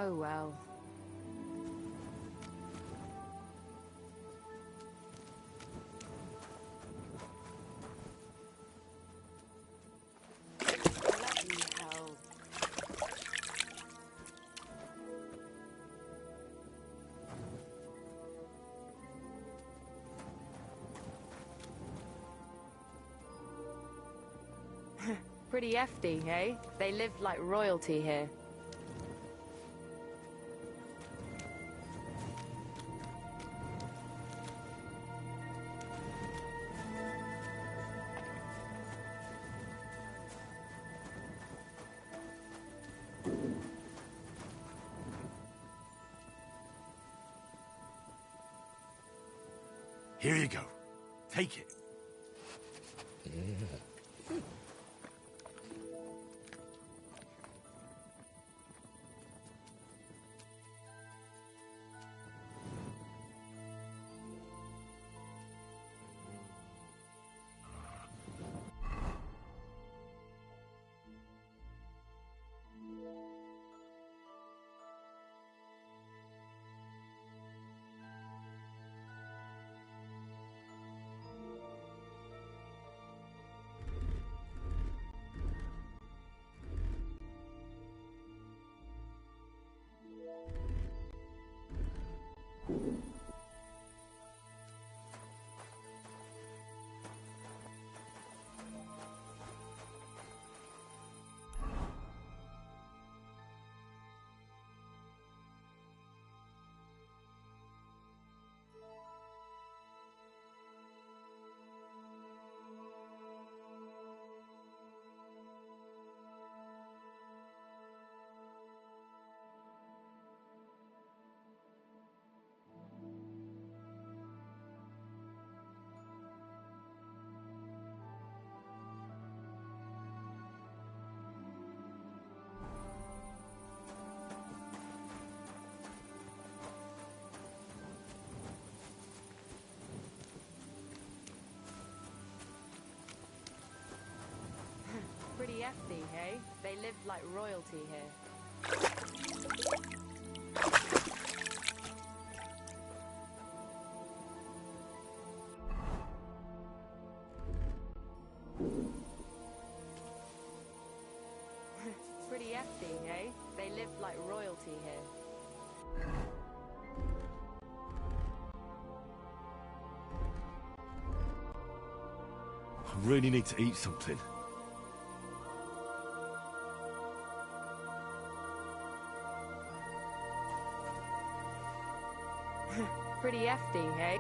Oh well. Bloody hell. Pretty hefty, eh? They lived like royalty here. Here you go. Take it. Pretty hefty, eh? They lived like royalty here. Pretty hefty, eh? They lived like royalty here. I really need to eat something. Pretty hefty, eh?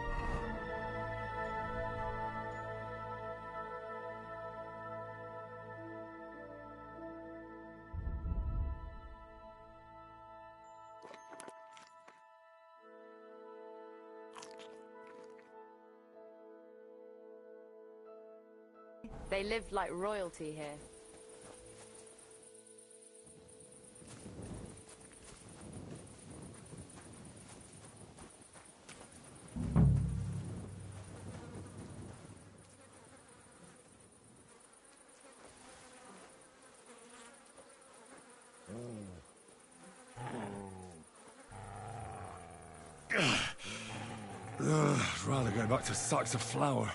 They lived like royalty here. I'd rather go back to sacks of flour.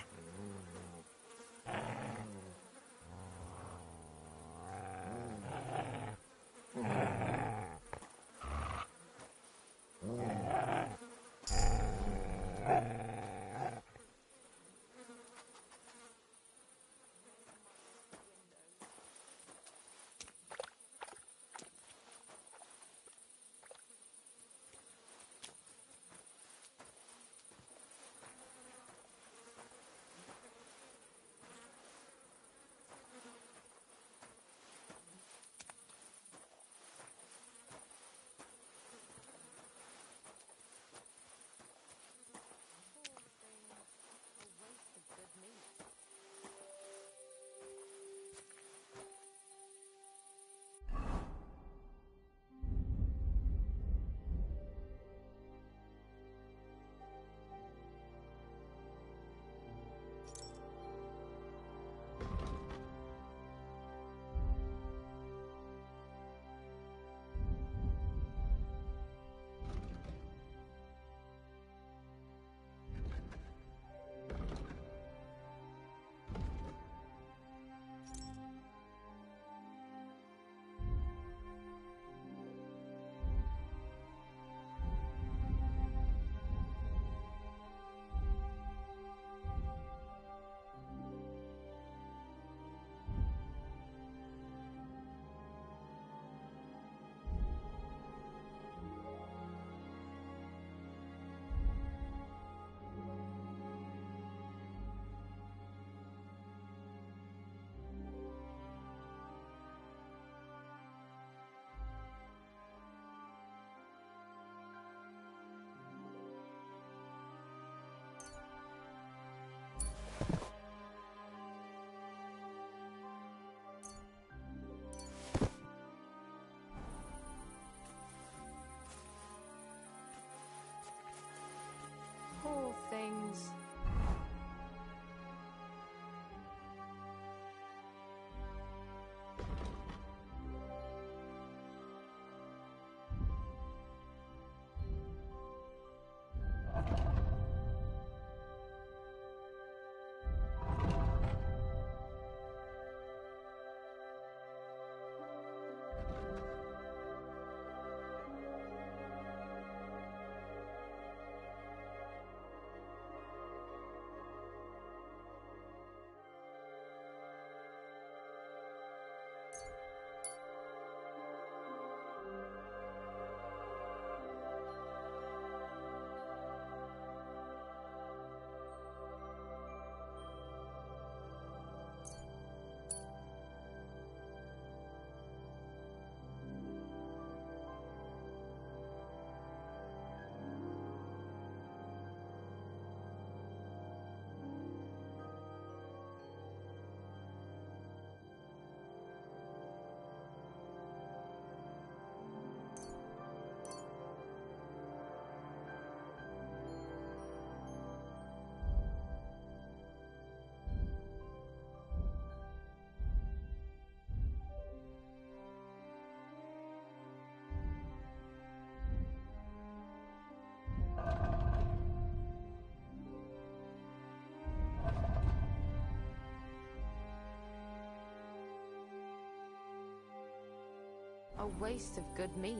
A waste of good meat.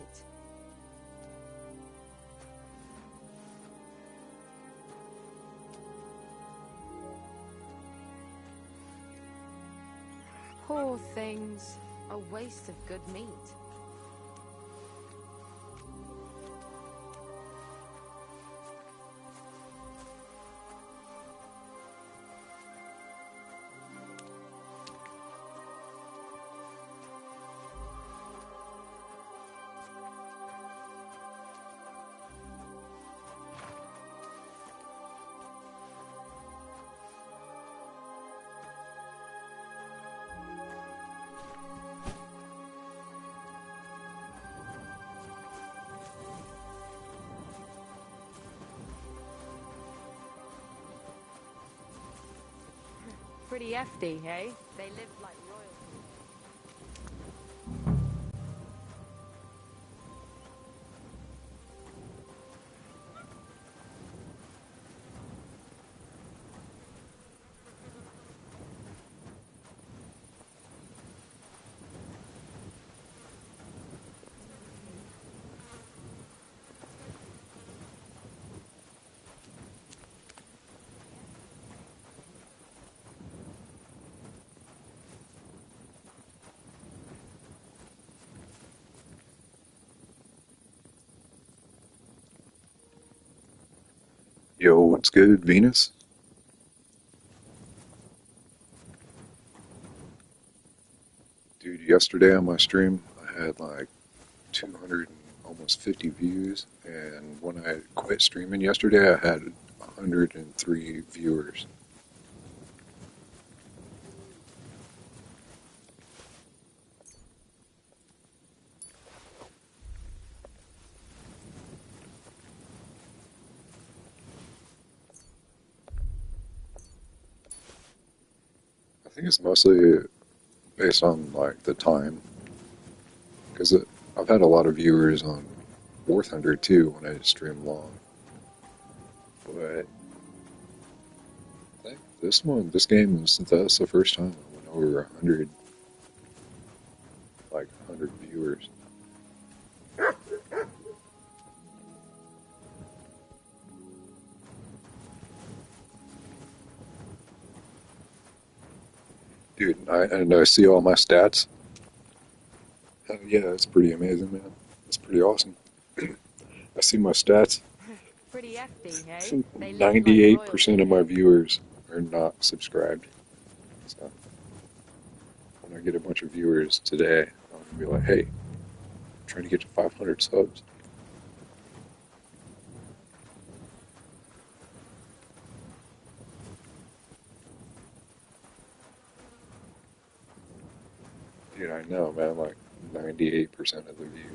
Poor things. A waste of good meat. Pretty hefty, eh? They live like royalty. Yo, what's good, Venus? Dude, yesterday on my stream, I had like 200 and almost 50 views, and when I quit streaming yesterday, I had 103 viewers. I think it's mostly based on like the time, because I've had a lot of viewers on War Thunder too when I stream long, but I think this game that's the first time I went over 100, like 100 viewers. Dude, and I see all my stats. Yeah, it's pretty amazing, man. It's pretty awesome. I see my stats. Pretty hefty, eh? They live like 98% of my royalty. viewers are not subscribed. So when I get a bunch of viewers today, I'm gonna be like, "Hey, I'm trying to get to 500 subs." Dude, I know, man. Like 98% of the views.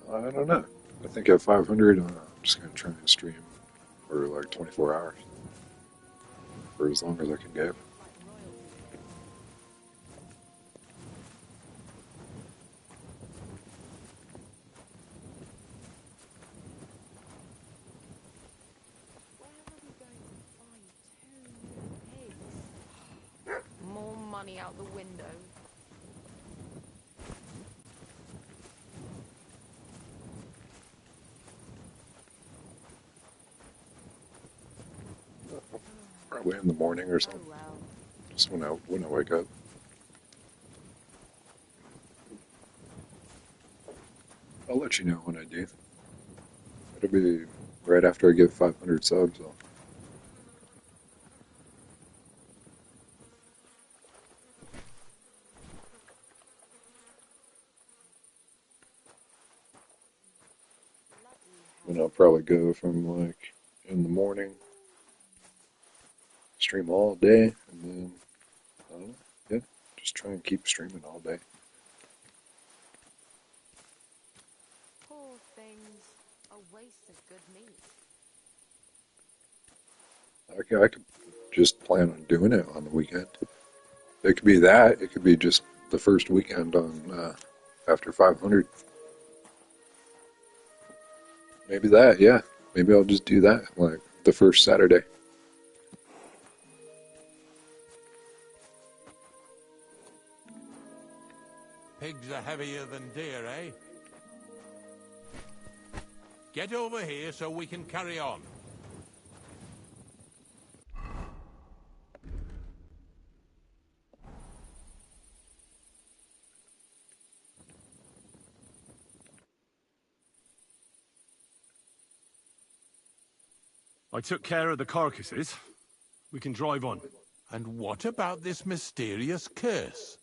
I don't know. I think at 500, I'm just gonna try and stream for like 24 hours, for as long as I can go. More money out the window. Probably in the morning or Oh something. well. Just when I wake up. I'll let you know when I do. It'll be right after I get 500 subs. And I'll probably go from like in the morning, stream all day, and then I don't know, yeah, just try and keep streaming all day. Poor things. A waste of good meat. I could just plan on doing it on the weekend. It could be that. It could be just the first weekend on after 500. Maybe that, yeah. Maybe I'll just do that, like the first Saturday. Pigs are heavier than deer, eh? Get over here so we can carry on. I took care of the carcasses. We can drive on. And what about this mysterious curse?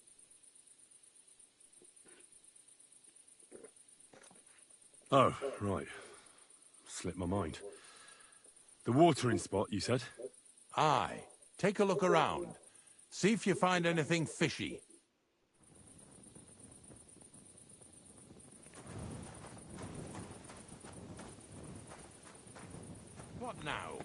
Oh, right. Slipped my mind. The watering spot, you said? Aye. Take a look around. See if you find anything fishy. What now?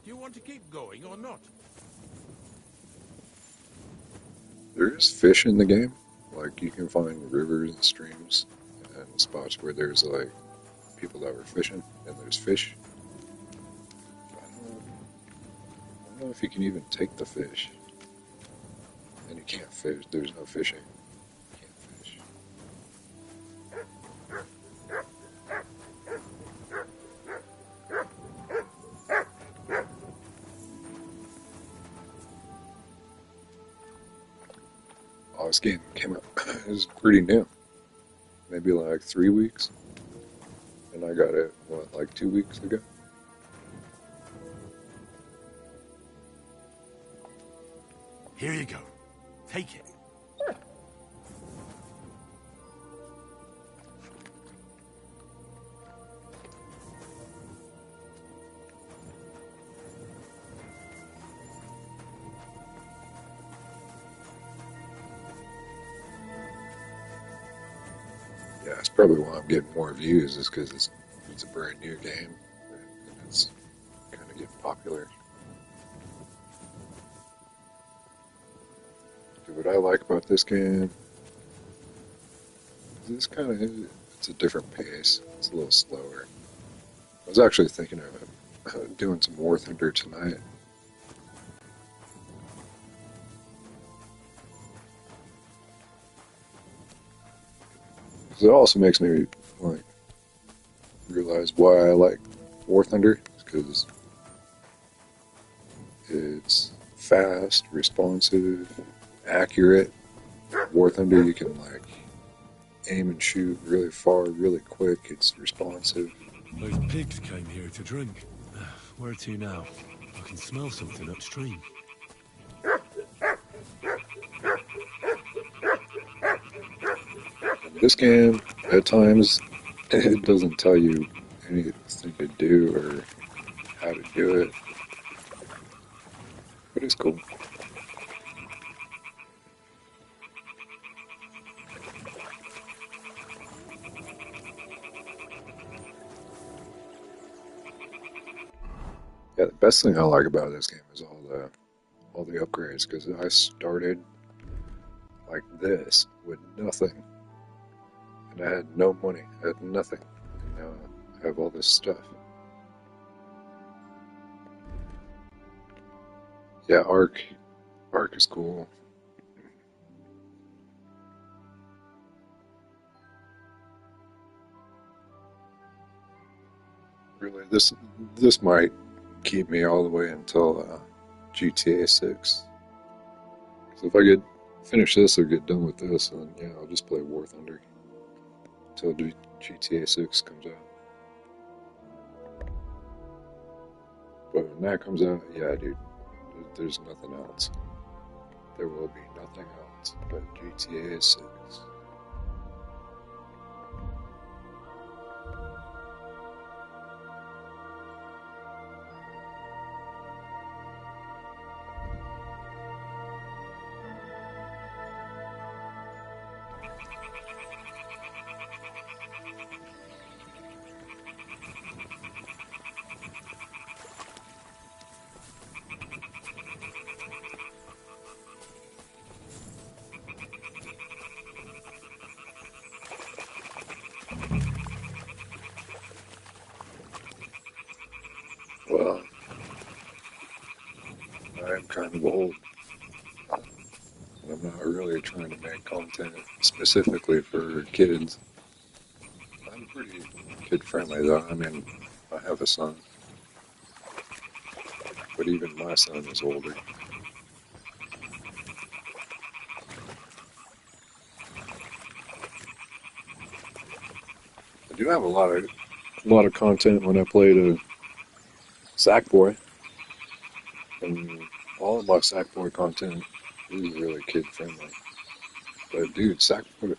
Do you want to keep going or not? There is fish in the game. Like, you can find rivers and streams and spots where there's, like, people that were fishing, and there's fish. I don't know if you can even take the fish. And you can't fish. There's no fishing. You can't fish. Oh, this game came out. It was pretty new. Maybe like 3 weeks. And I got it, what, like 2 weeks ago? Here you go. Take it. Yeah, that's probably why I'm getting more views, is because it's a brand new game. And it's kind of getting popular. What I like about this game is it's a different pace. It's a little slower. I was actually thinking of doing some War Thunder tonight. Because it also makes me like realize why I like War Thunder, because it's fast, responsive, accurate. War Thunder, you can like aim and shoot really far, really quick. It's responsive. Those pigs came here to drink. Where to now? I can smell something upstream. This game, at times, it doesn't tell you anything to do or how to do it. But it's cool. Yeah, the best thing I like about this game is all the upgrades, because I started like this with nothing. And I had no money, I had nothing. And now I have all this stuff. Yeah, Ark is cool. Really, this might keep me all the way until GTA 6. So if I get finish this or get done with this, then yeah, I'll just play War Thunder until GTA 6 comes out. But when that comes out, yeah, dude, there's nothing else. There will be nothing else but GTA 6. Well, I am kind of old. And I'm not really trying to make content specifically for kids. I'm pretty kid friendly though. I mean, I have a son. But even my son is older. I do have a lot of content when I played a Sackboy. And all of my Sackboy content is really kid friendly. But dude, Sackboy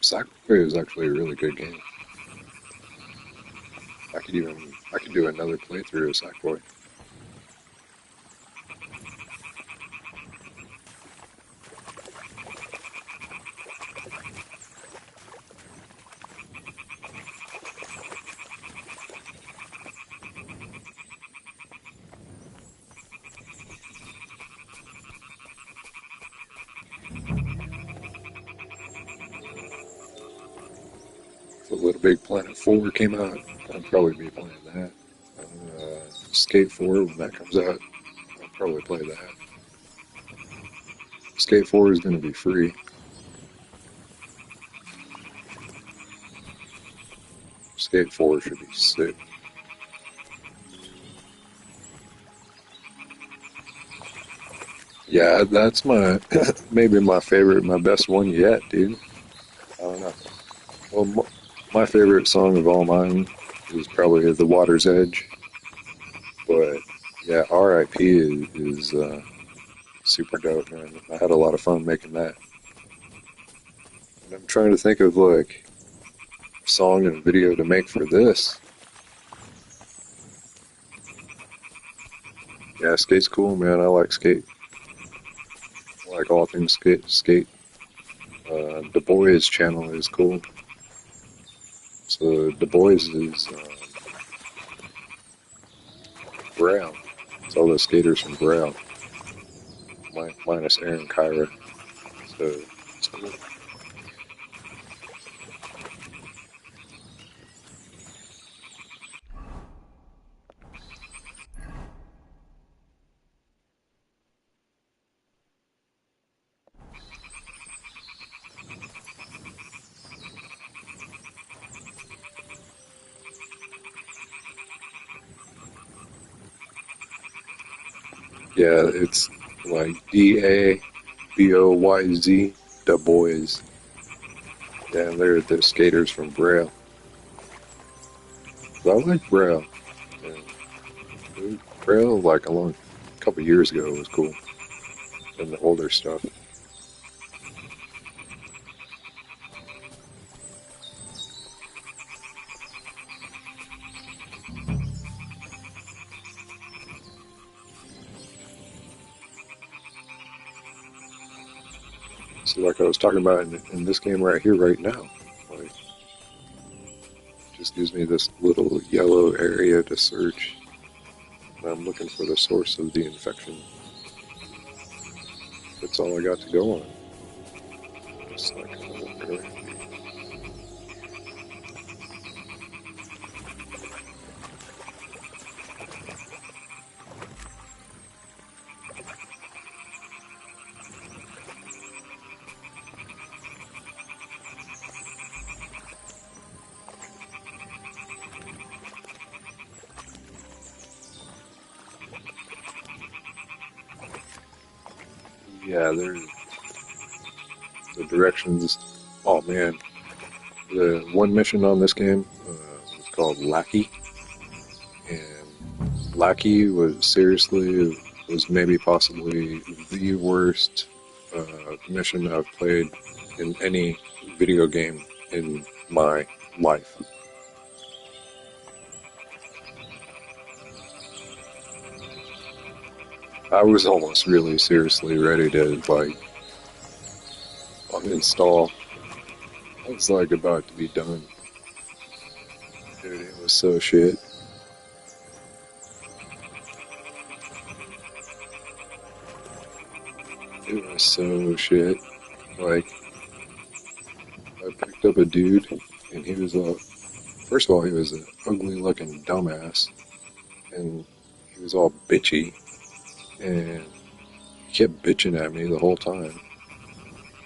is actually a really good game. I could do another playthrough of Sackboy. If Little Big Planet 4 came out, I'd probably be playing that. Skate 4, when that comes out, I'll probably play that. Skate 4 is going to be free. Skate 4 should be sick. Yeah, that's maybe my favorite, my best one yet, dude. I don't know. Well, my favorite song of all mine is probably The Water's Edge. But yeah, R.I.P. is super dope, man. I had a lot of fun making that. And I'm trying to think of like a song and video to make for this. Yeah, Skate's cool, man. I like Skate. I like all things Skate. The Boys channel is cool. So The Boys is Brown. It's all the skaters from Brown. Minus Aaron Kyra. So it's cool. Yeah, it's like DABOYZ, the boys. Yeah, they're the skaters from Braille. I like Braille. Yeah. Braille, like a couple years ago, was cool. And the older stuff. So like I was talking about in this game right here, right now, like, just gives me this little yellow area to search. And I'm looking for the source of the infection. That's all I got to go on. Just like walking around. Yeah, the directions. Oh man, the one mission on this game was called Lackey, and Lackey was maybe possibly the worst mission I've played in any video game in my life. I was almost really seriously ready to like uninstall. I was like about to be done. Dude, it was so shit. It was so shit. Like, I picked up a dude, and he was first of all, he was an ugly looking dumbass, and he was all bitchy, and he kept bitching at me the whole time.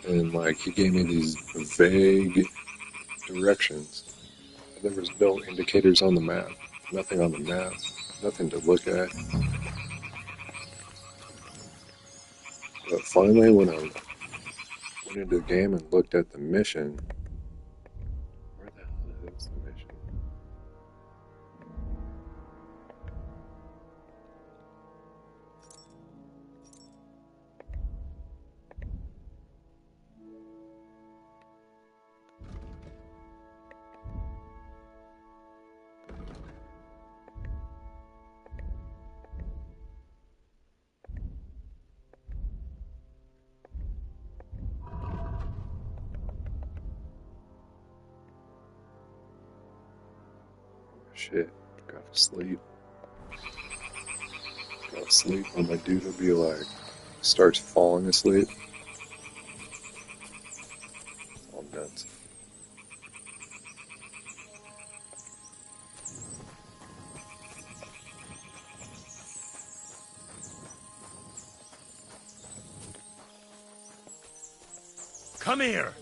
And like, he gave me these vague directions. There was no indicators on the map, nothing on the map, nothing to look at. But finally, when I went into the game and looked at the mission, where the hell is the mission? Shit, gotta sleep. Gotta sleep when my dude will be like, starts falling asleep. All nuts. Come here!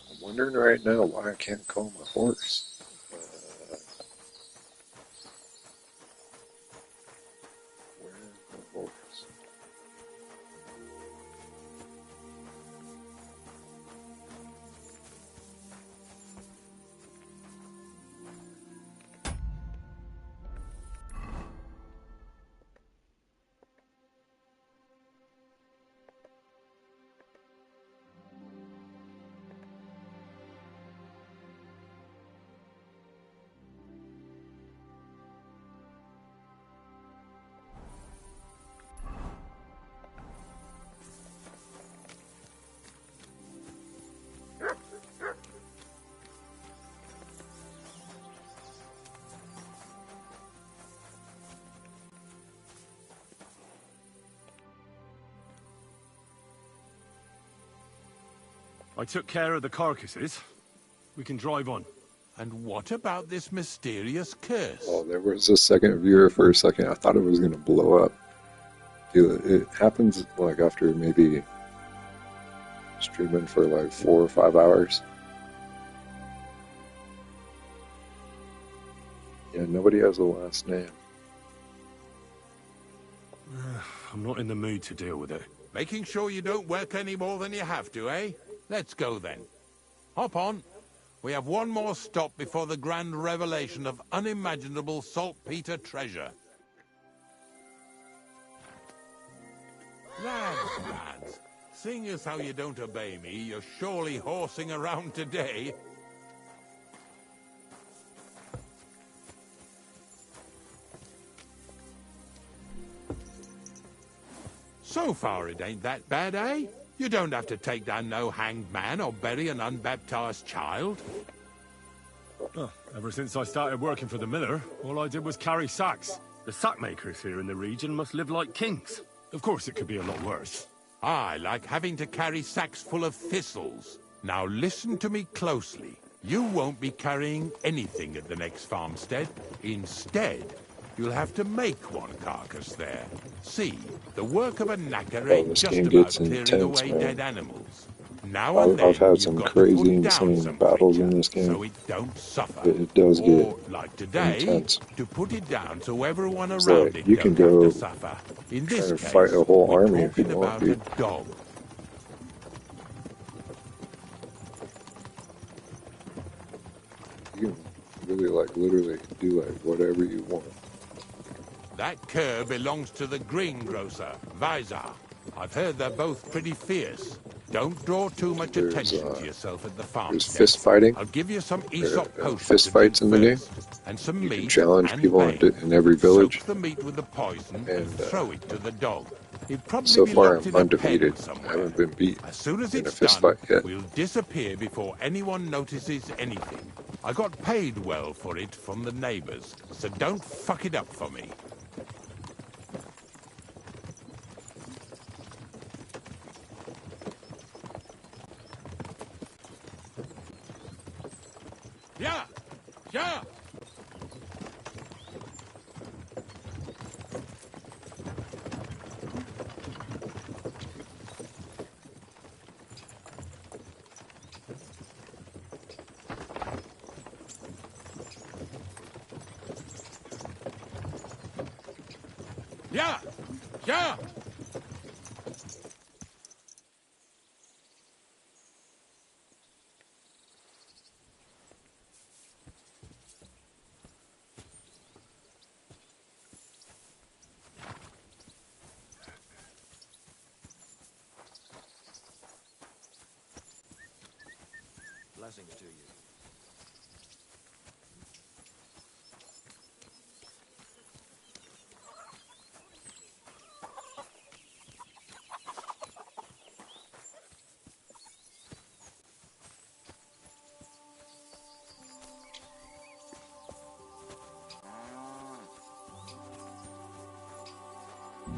I'm wondering right now why I can't call my horse. Where's my horse? I took care of the carcasses. We can drive on. And what about this mysterious curse? Oh, there was a second viewer for a second. I thought it was going to blow up. Dude, it happens like after maybe streaming for like 4 or 5 hours. Yeah, nobody has a last name. I'm not in the mood to deal with it. Making sure you don't work any more than you have to, eh? Let's go then. Hop on. We have one more stop before the grand revelation of unimaginable saltpeter treasure. Lads, seeing as how you don't obey me, you're surely horsing around today. So far it ain't that bad, eh? You don't have to take down no hanged man or bury an unbaptized child. Oh, ever since I started working for the miller, all I did was carry sacks. The sack makers here in the region must live like kings. Of course it could be a lot worse. I like having to carry sacks full of thistles. Now listen to me closely. You won't be carrying anything at the next farmstead. Instead, you'll have to make one carcass there. See, the work of a knacker ain't this just game about gets clearing intense, away man. dead animals. now and then I've had you've some got to put crazy, down insane some battles in creature this game. so it don't suffer. It does get Or, like today, intense. to put it down so everyone It's around like, it you can don't go have to suffer. In try this to case, fight a whole we're army if you talking want, about a dude. dog. You can really, like, literally do, like, whatever you want. That cur belongs to the greengrocer, Vizar. I've heard they're both pretty fierce. Don't draw too much There's, attention to yourself at the farm. There's fist fighting. I'll give you some Aesop potions Fist to fights drink in the game. first, and some You meat can challenge and people bane. in every village. Soak the meat with the poison and And, throw it to the dog. He'd probably So be far, locked I'm in a undefeated. pen I somewhere. haven't been beat As soon as in a it's fist done, fight yet. we'll disappear before anyone notices anything. I got paid well for it from the neighbors, so don't fuck it up for me. Yeah! Yeah! Yeah! Yeah! Blessings to you.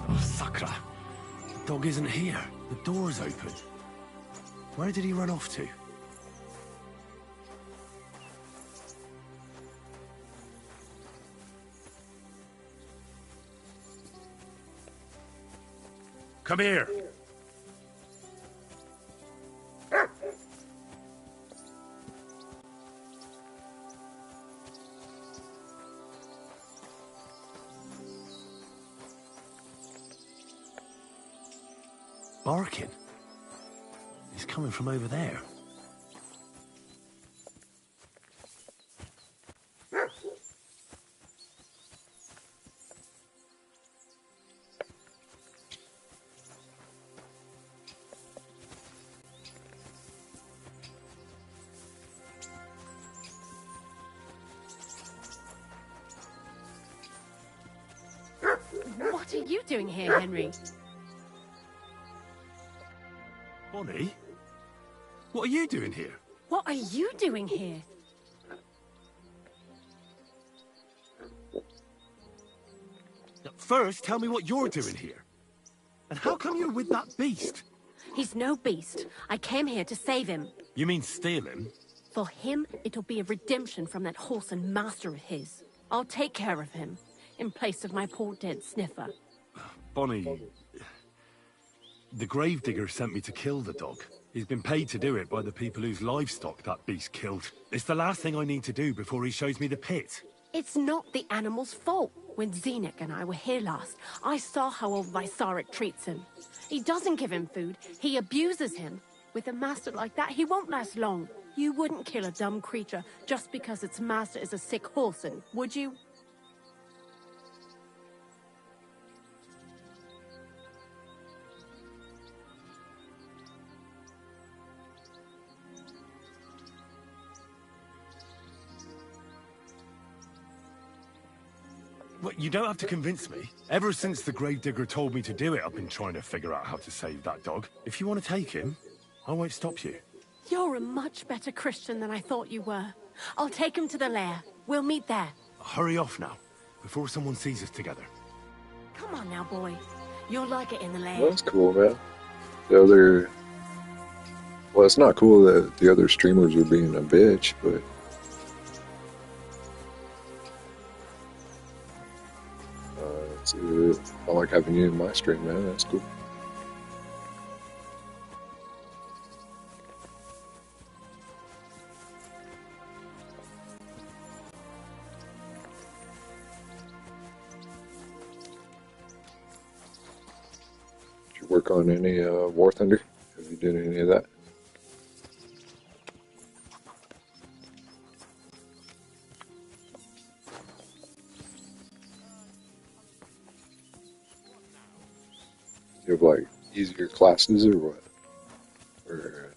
Oh, Sakra. The dog isn't here. The door's open. Where did he run off to? Come here. Barking. He's coming from over there. What are you doing here, Henry? Bonnie? What are you doing here? What are you doing here? First, tell me what you're doing here. And how come you're with that beast? He's no beast. I came here to save him. You mean steal him? For him, it'll be a redemption from that horse and master of his. I'll take care of him, in place of my poor dead Sniffer. Bonnie... The gravedigger sent me to kill the dog. He's been paid to do it by the people whose livestock that beast killed. It's the last thing I need to do before he shows me the pit. It's not the animal's fault. When Zenek and I were here last, I saw how old Vysarik treats him. He doesn't give him food, he abuses him. With a master like that, he won't last long. You wouldn't kill a dumb creature just because its master is a sick horseman, would you? Well, you don't have to convince me. Ever since the gravedigger told me to do it, I've been trying to figure out how to save that dog. If you want to take him, I won't stop you. You're a much better Christian than I thought you were. I'll take him to the lair. We'll meet there. Hurry off now, before someone sees us together. Come on now, boy. You'll like it in the lair. Well, that's cool, man. The other... Well, it's not cool that the other streamers are being a bitch, but... I like having you in my stream, man. That's cool. you work on any War Thunder? Have you done any of that? You have like easier classes or what? Or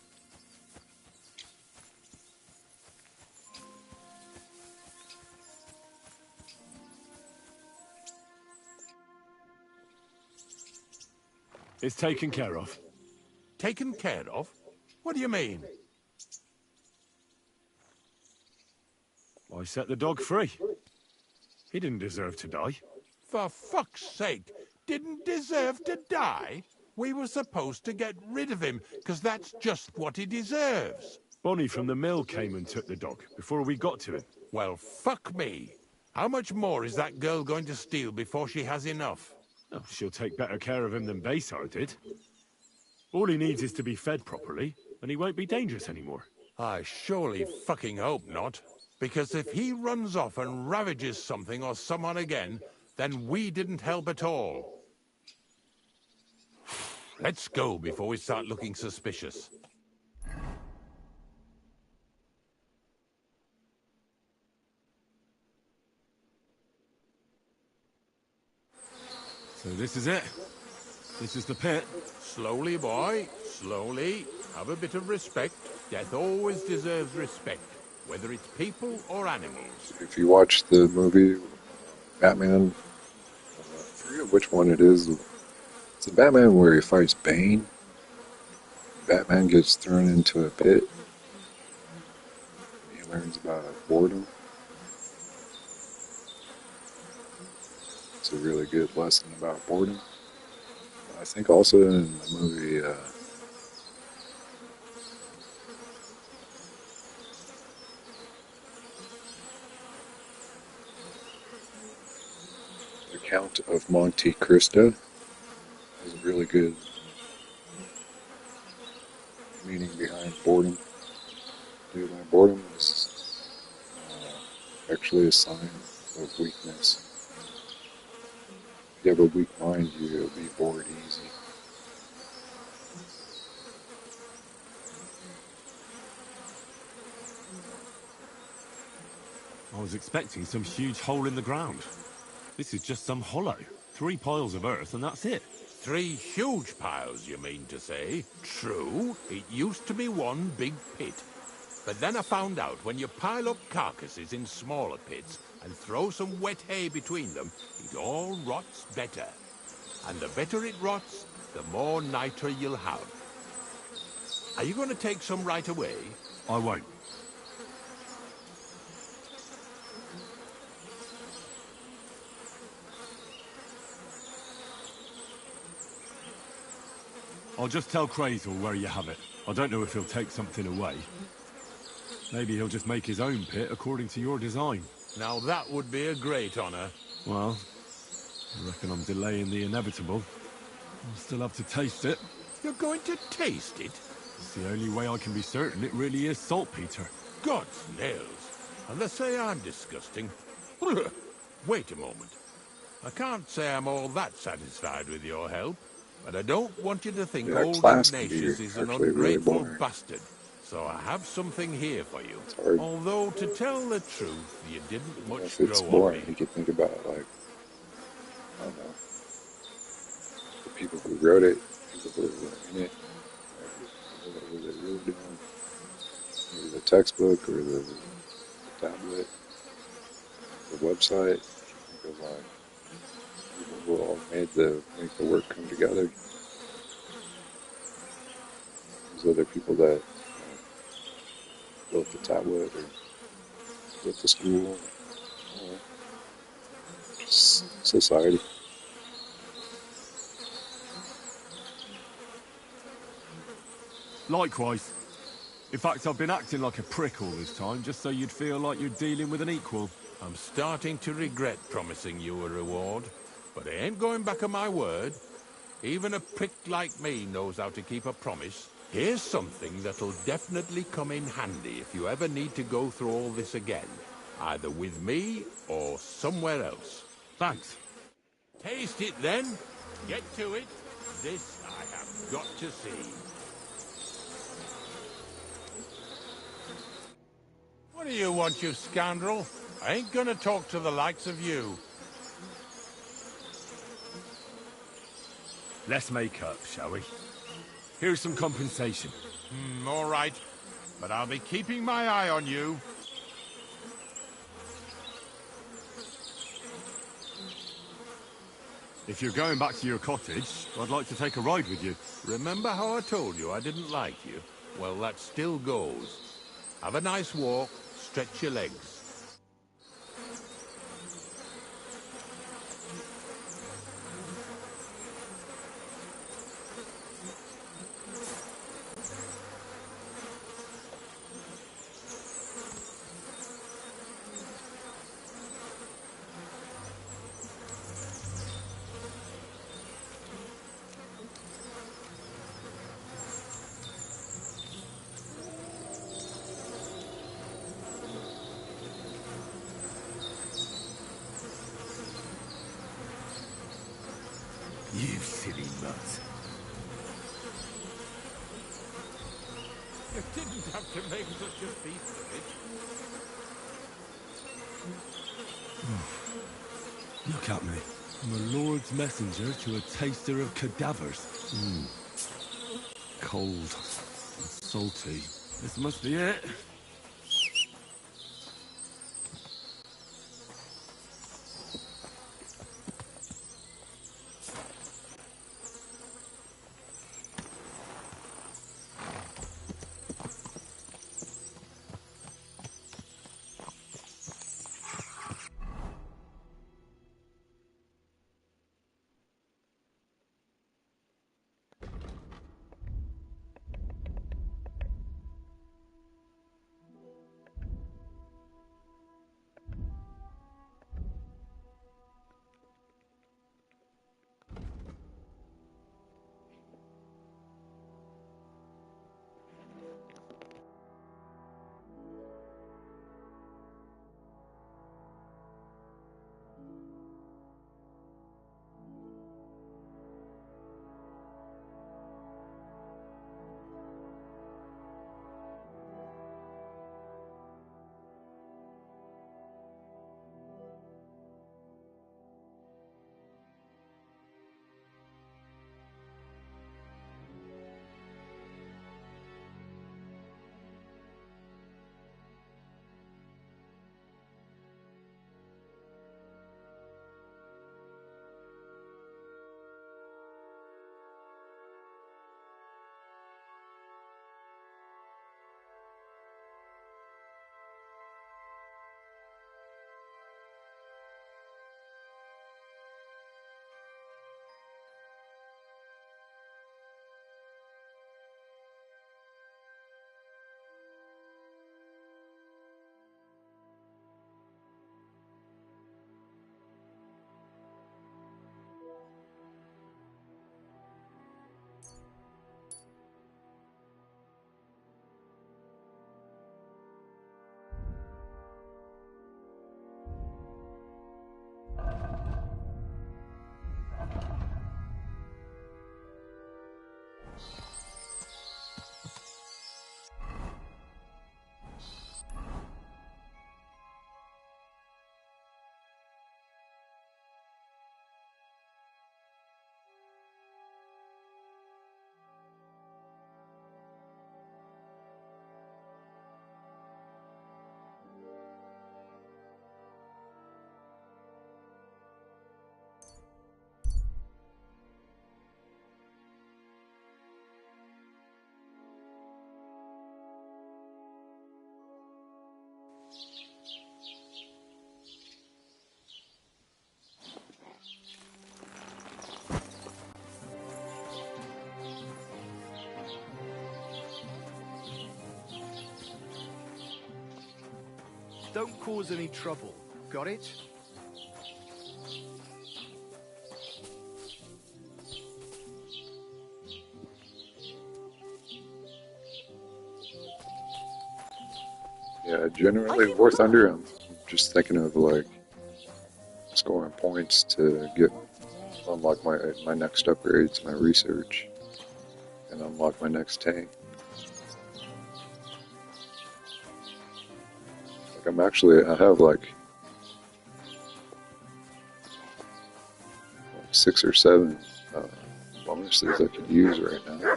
It's taken care of. Taken care of? What do you mean? I set the dog free. He didn't deserve to die. For fuck's sake, didn't deserve to die? We were supposed to get rid of him, because that's just what he deserves. Bonnie from the mill came and took the dog before we got to him. Well, fuck me. How much more is that girl going to steal before she has enough? Oh, she'll take better care of him than Baysar did. All he needs is to be fed properly, and he won't be dangerous anymore. I surely fucking hope not. Because if he runs off and ravages something or someone again, then we didn't help at all. Let's go before we start looking suspicious. So this is it. This is the pit. Slowly, boy. Slowly. Have a bit of respect. Death always deserves respect, whether it's people or animals. if you watch the movie Batman, I forget which one it is. It's the Batman where he fights Bane. Batman gets thrown into a pit. He learns about boredom. It's a really good lesson about boredom. I think also in the movie The Count of Monte Cristo has a really good meaning behind boredom. Boredom is actually a sign of weakness. If you have a weak mind, you'll be bored easy. I was expecting some huge hole in the ground. This is just some hollow. 3 piles of earth and that's it. 3 huge piles, you mean to say? True, it used to be one big pit. But then I found out when you pile up carcasses in smaller pits and throw some wet hay between them, it all rots better. And the better it rots, the more niter you'll have. Are you going to take some right away? I won't. I'll just tell Crazel where you have it. I don't know if he'll take something away. Maybe he'll just make his own pit according to your design. Now that would be a great honor. Well, I reckon I'm delaying the inevitable. I'll still have to taste it. You're going to taste it? It's the only way I can be certain it really is saltpeter. God's nails. And they say I'm disgusting. Wait a moment. I can't say I'm all that satisfied with your help, but I don't want you to think Yeah, old class can be Ignatius is an actually really ungrateful boring. bastard. So I have something here for you. It's hard. Although, to tell the truth, you didn't much If it's grow on boring, me. you could think about like, I don't know, the people who wrote it, people who were in it, like, what was it really doing? Maybe the textbook or the tablet, the website. Think of like people who all make the work come together. Those other people that built the tablet or built the school, just society. Likewise. In fact, I've been acting like a prick all this time, just so you'd feel like you're dealing with an equal. I'm starting to regret promising you a reward, but I ain't going back on my word. Even a prick like me knows how to keep a promise. Here's something that'll definitely come in handy if you ever need to go through all this again, either with me or somewhere else. Thanks. Taste it then. Get to it. This I got to see. What do you want, you scoundrel? I ain't gonna talk to the likes of you. Let's make up, shall we? Here's some compensation. All right. But I'll be keeping my eye on you. If you're going back to your cottage, I'd like to take a ride with you. Remember how I told you I didn't like you? Well, that still goes. Have a nice walk, stretch your legs. You silly nut. You didn't have to make such a feast of it. Look at me. I'm a lord's messenger to a taster of cadavers. Cold and salty. This must be it. Don't cause any trouble. Got it? Yeah, generally War Thunder, I'm just thinking of like scoring points to get unlock my next upgrades, my research. and unlock my next tank. Like I have like 6 or 7 bonuses I could use right now.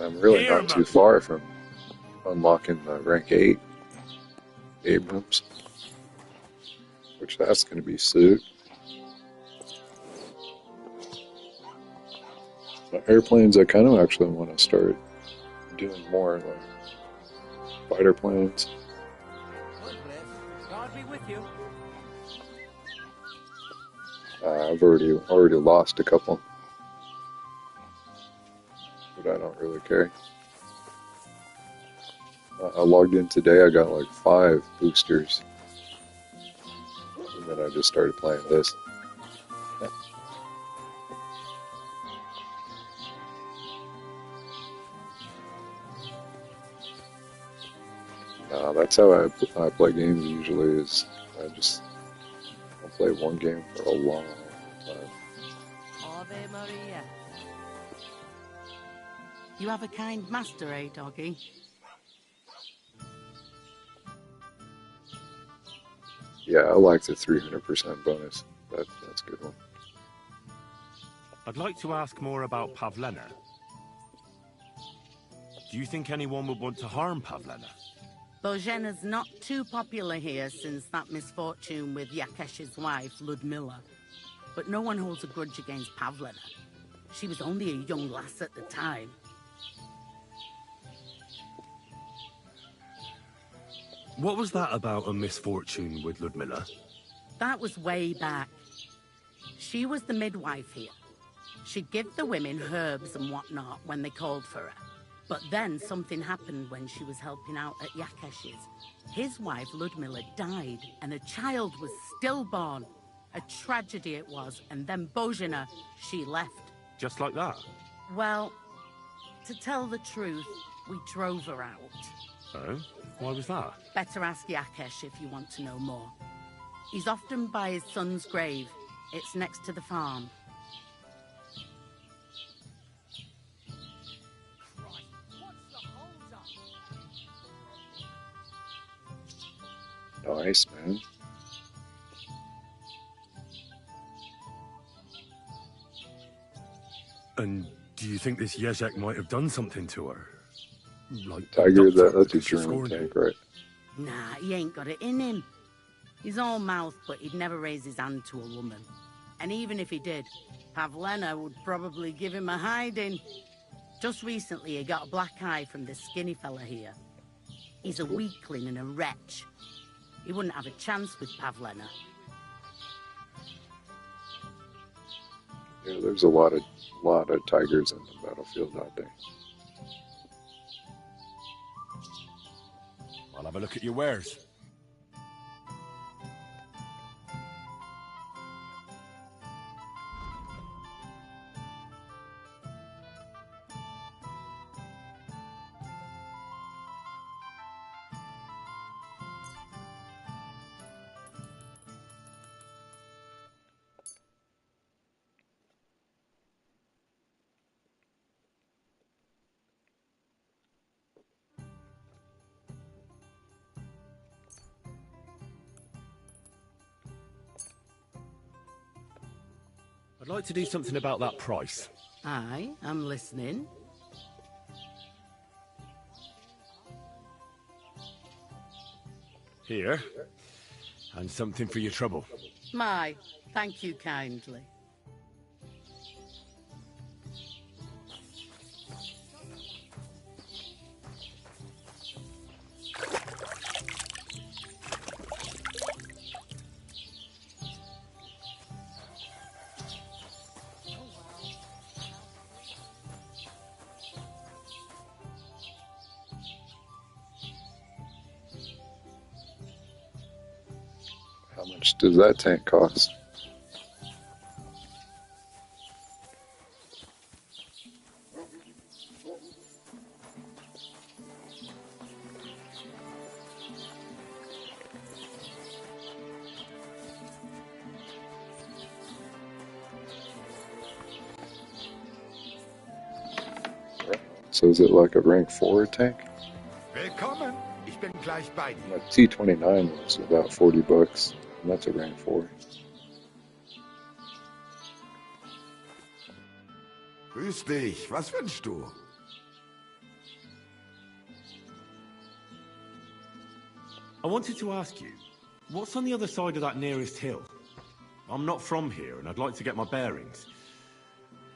I'm really not too far from unlocking the rank 8 Abrams, which that's going to be sick. Airplanes, I kind of actually want to start doing more like fighter planes. God be with you. I've already lost a couple, but I don't really care. I logged in today. I got like 5 boosters, and then I just started playing this. That's how I play games usually. Is I'll play one game for a long time. Ave Maria. You have a kind master, eh, doggy? Yeah, I like the 300% bonus. That's a good one. I'd like to ask more about Pavlena. Do you think anyone would want to harm Pavlena? Božena's not too popular here since that misfortune with Yakesh's wife, Ludmilla. But no one holds a grudge against Pavlena. She was only a young lass at the time. What was that about a misfortune with Ludmilla? That was way back. She was the midwife here. She'd give the women herbs and whatnot when they called for her. But then something happened when she was helping out at Yakesh's. His wife, Ludmilla, died, and a child was stillborn. A tragedy it was, and then Bozhena, she left. Just like that? Well, to tell the truth, we drove her out. Oh? Why was that? Better ask Yakesh if you want to know more. He's often by his son's grave. It's next to the farm. Nice, man. And do you think this Jezek might have done something to her? Like Tiger, that's a because she German scorned tank, him? right? Nah, he ain't got it in him. He's all mouth, but he'd never raise his hand to a woman. And even if he did, Pavlena would probably give him a hiding. Just recently, he got a black eye from this skinny fella here. He's a weakling and a wretch. He wouldn't have a chance with Pavlena. Yeah, there's a lot of tigers in the battlefield out there. I'll have a look at your wares. I'd like to do something about that price. Aye, I'm listening. Here. And something for your trouble. My, thank you kindly. How much does that tank cost? So is it like a rank 4 tank? Willkommen. Ich bin gleich bei dir. My T29 was about $40, and that's a rank 4. Grüß dich. Was wünschst du? I wanted to ask you, what's on the other side of that nearest hill? I'm not from here, and I'd like to get my bearings.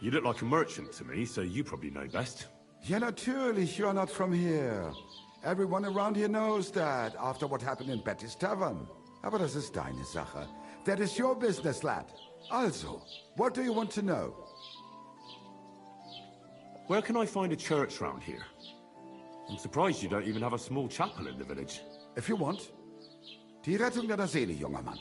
You look like a merchant to me, so you probably know best. Ja, natürlich, you're not from here. Everyone around here knows that, after what happened in Betty's Tavern. Aber das ist deine Sache. That is your business, lad. Also, what do you want to know? Where can I find a church round here? I'm surprised you don't even have a small chapel in the village. If you want. Die Rettung deiner Seele, junger Mann.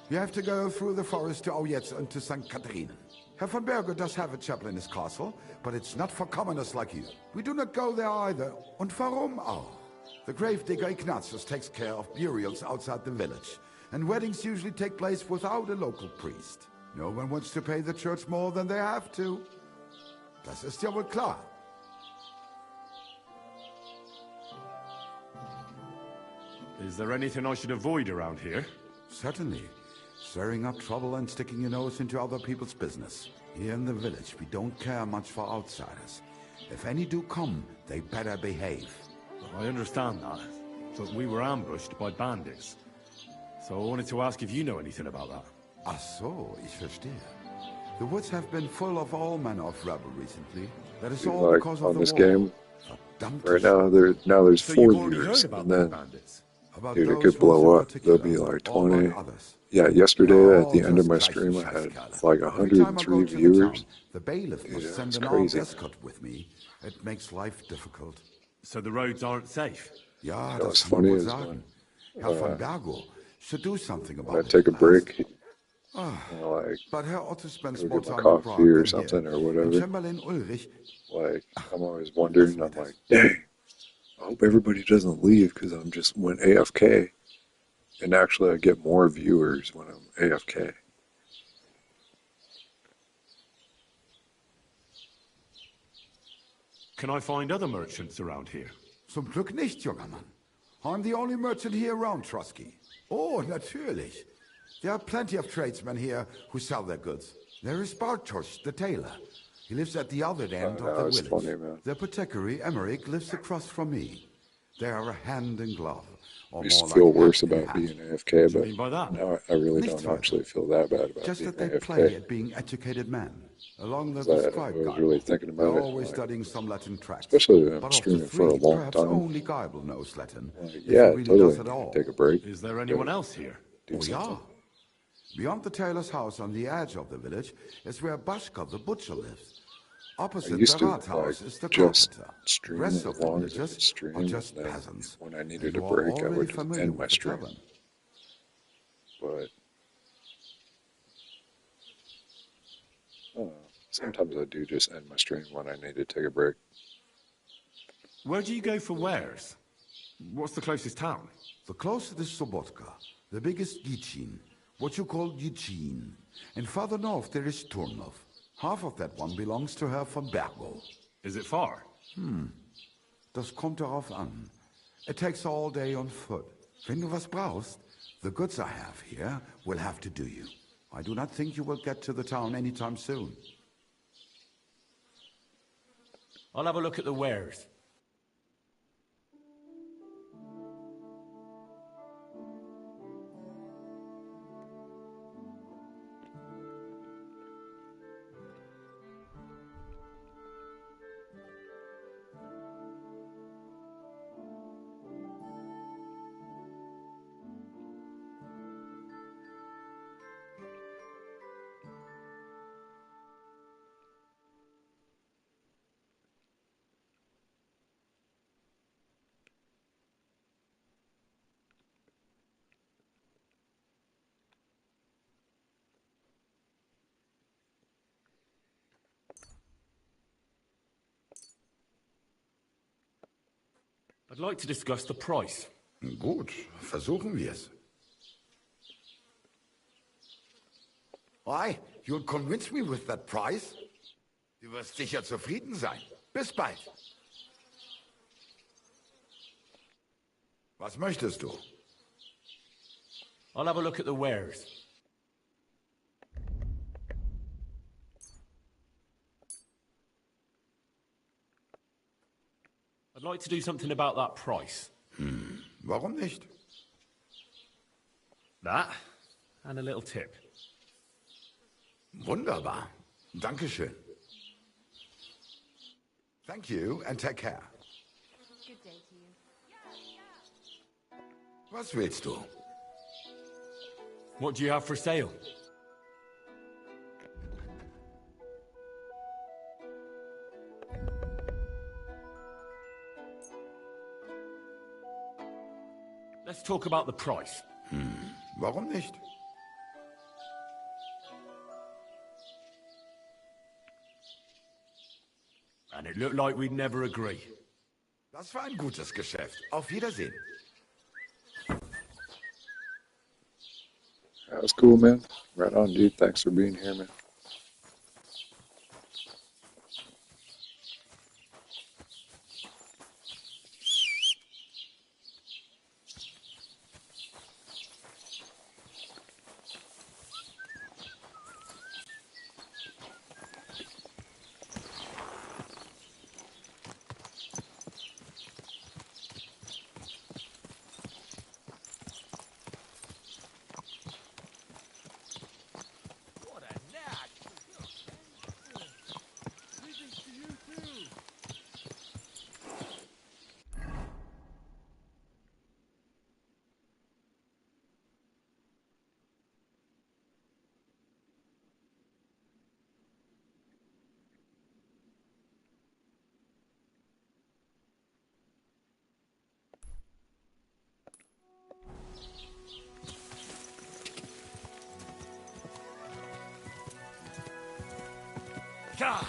You have to go through the forest to Aujetz and to St. Catharinen. Herr von Berger does have a chapel in his castle, but it's not for commoners like you. We do not go there either. Und warum auch? The gravedigger Ignatius takes care of burials outside the village, and weddings usually take place without a local priest. No one wants to pay the church more than they have to. Das ist ja wohl klar. Is there anything I should avoid around here? Certainly. Stirring up trouble and sticking your nose into other people's business. Here in the village, we don't care much for outsiders. If any do come, they better behave. I understand that, but we were ambushed by bandits. So I wanted to ask if you know anything about that. Ach so, ich verstehe. The woods have been full of all manner of rebel recently. That is all Like because of on the this war. game, Verdammt right now there's So 4 you've already viewers, heard about and the then bandits? About dude, it those could blow ones in up. There'll be particular, like all 20. like others. Yeah, yesterday at the All end of my just stream, I gleich had Scheißkerle. like Every time I 103 go to the viewers. town, the bailiff Dude, must that's send an crazy. armed escort with me. It makes life difficult. So the roads aren't safe? Ja, what's das kann man funny wohl is sagen. Herr von Bergo should do something When about I it. take a at break, last. like But Herr Otto spends go more get my time in Prague coffee or than something here. or And whatever, Chamberlain Ulrich, like I'm always wondering. I'm like, dang, I hope everybody doesn't leave because I'm just went AFK. And actually, I get more viewers when I'm AFK. Can I find other merchants around here? zum Glück nicht, junger Mann. I'm the only merchant here around, Trusky. Oh, natürlich. There are plenty of tradesmen here who sell their goods. There is Bartosz, the tailor. He lives at the other end of the it's village. funny, man. The apothecary, Emmerich, lives across from me. They are a hand in glove. I Or used to more feel like worse hand in about hand. being AFK, What do you but mean by that? now I really Nicht don't weiter. actually feel that bad about Just being that they play AFK. at being educated men. Along the I prescribed was guide. really thinking about They're it, always like, studying some Latin tracts. especially when I'm But of the streaming for a three, long perhaps time. only Geibel knows Latin. Like, if yeah, he really totally. does at all. Take a break. Is there anyone else here? Do Oh, yeah. something. Beyond the tailor's house on the edge of the village is where Bashka, the butcher, lives. I Opposite used the to Rathaus like is the just carpenter. stream Rest as of the long as I could villagers stream, are and just then peasants. when I needed And a you are break, I already would just familiar end with my the stream. tavern. But I don't know. Sometimes I do just end my stream when I need to take a break. Where do you go for wares? What's the closest town? The closest is Sobotka, the biggest Gichin, what you call Gichin. And farther north there is Turnov. Half of that one belongs to Herr von Bergo. Is it far? Das kommt darauf an. It takes all day on foot. Wenn du was brauchst, the goods I have here will have to do you. I do not think you will get to the town anytime soon. I'll have a look at the wares. I'd like to discuss the price. Gut, versuchen wir's. Why, you'll convince me with that price? Du wirst sicher zufrieden sein. Bis bald. Was möchtest du? I'll have a look at the wares. I'd like to do something about that price. Warum nicht? That, and a little tip. Wunderbar. Dankeschön. Thank you and take care. Good day to you. Was willst du? What do you have for sale? Let's talk about the price. Warum nicht? And it looked like we'd never agree. Das war ein gutes Geschäft. Auf Wiedersehen. That was cool, man. Right on, dude. Thanks for being here, man. Ah!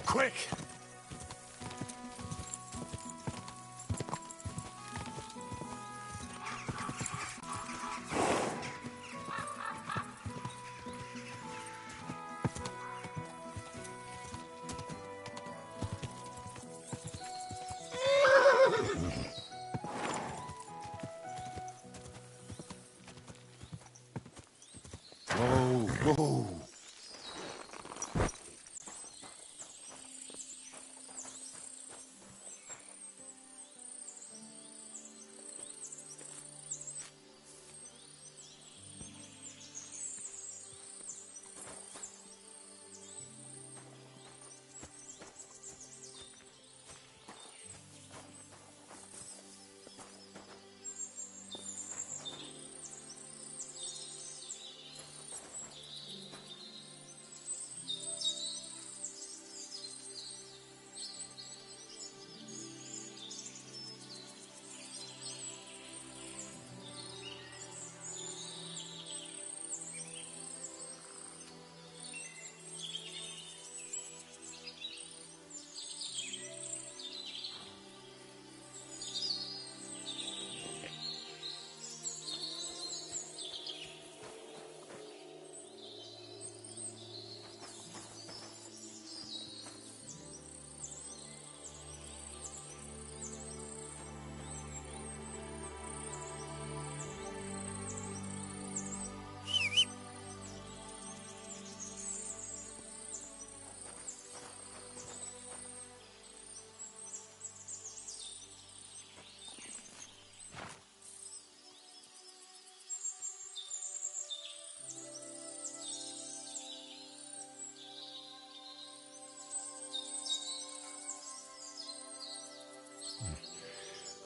Quick! Whoa.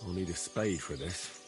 I'll need a spade for this.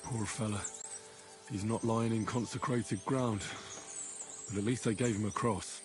Poor fella. He's not lying in consecrated ground. But at least they gave him a cross.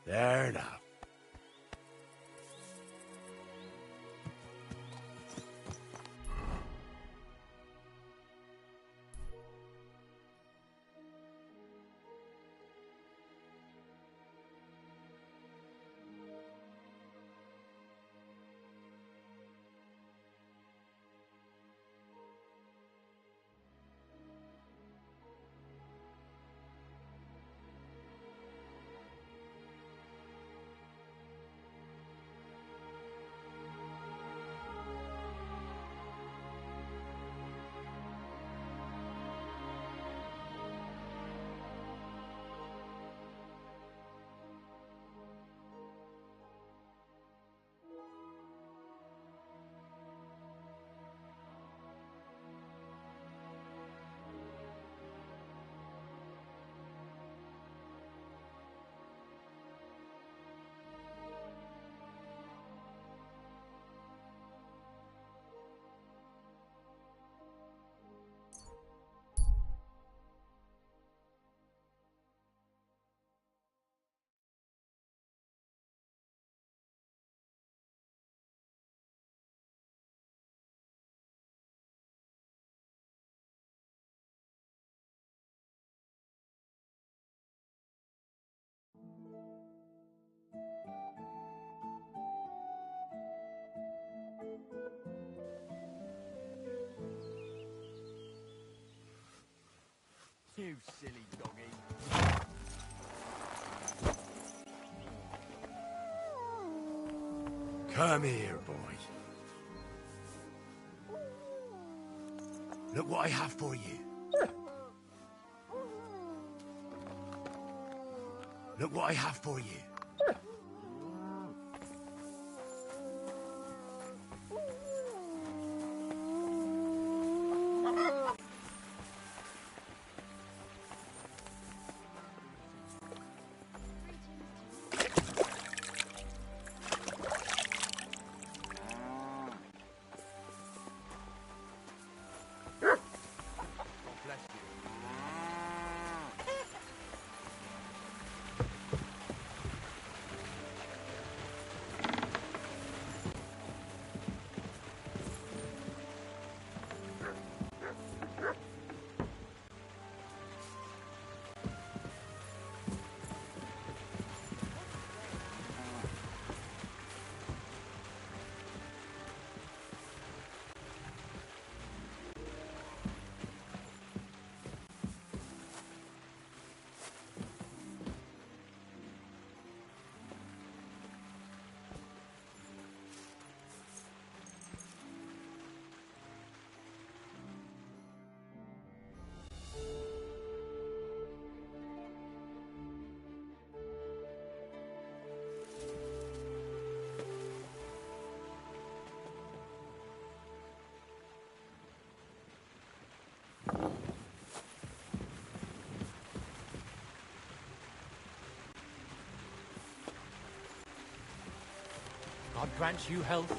There now. You silly doggy. Come here, boy. Look what I have for you. Look what I have for you. God grant you health.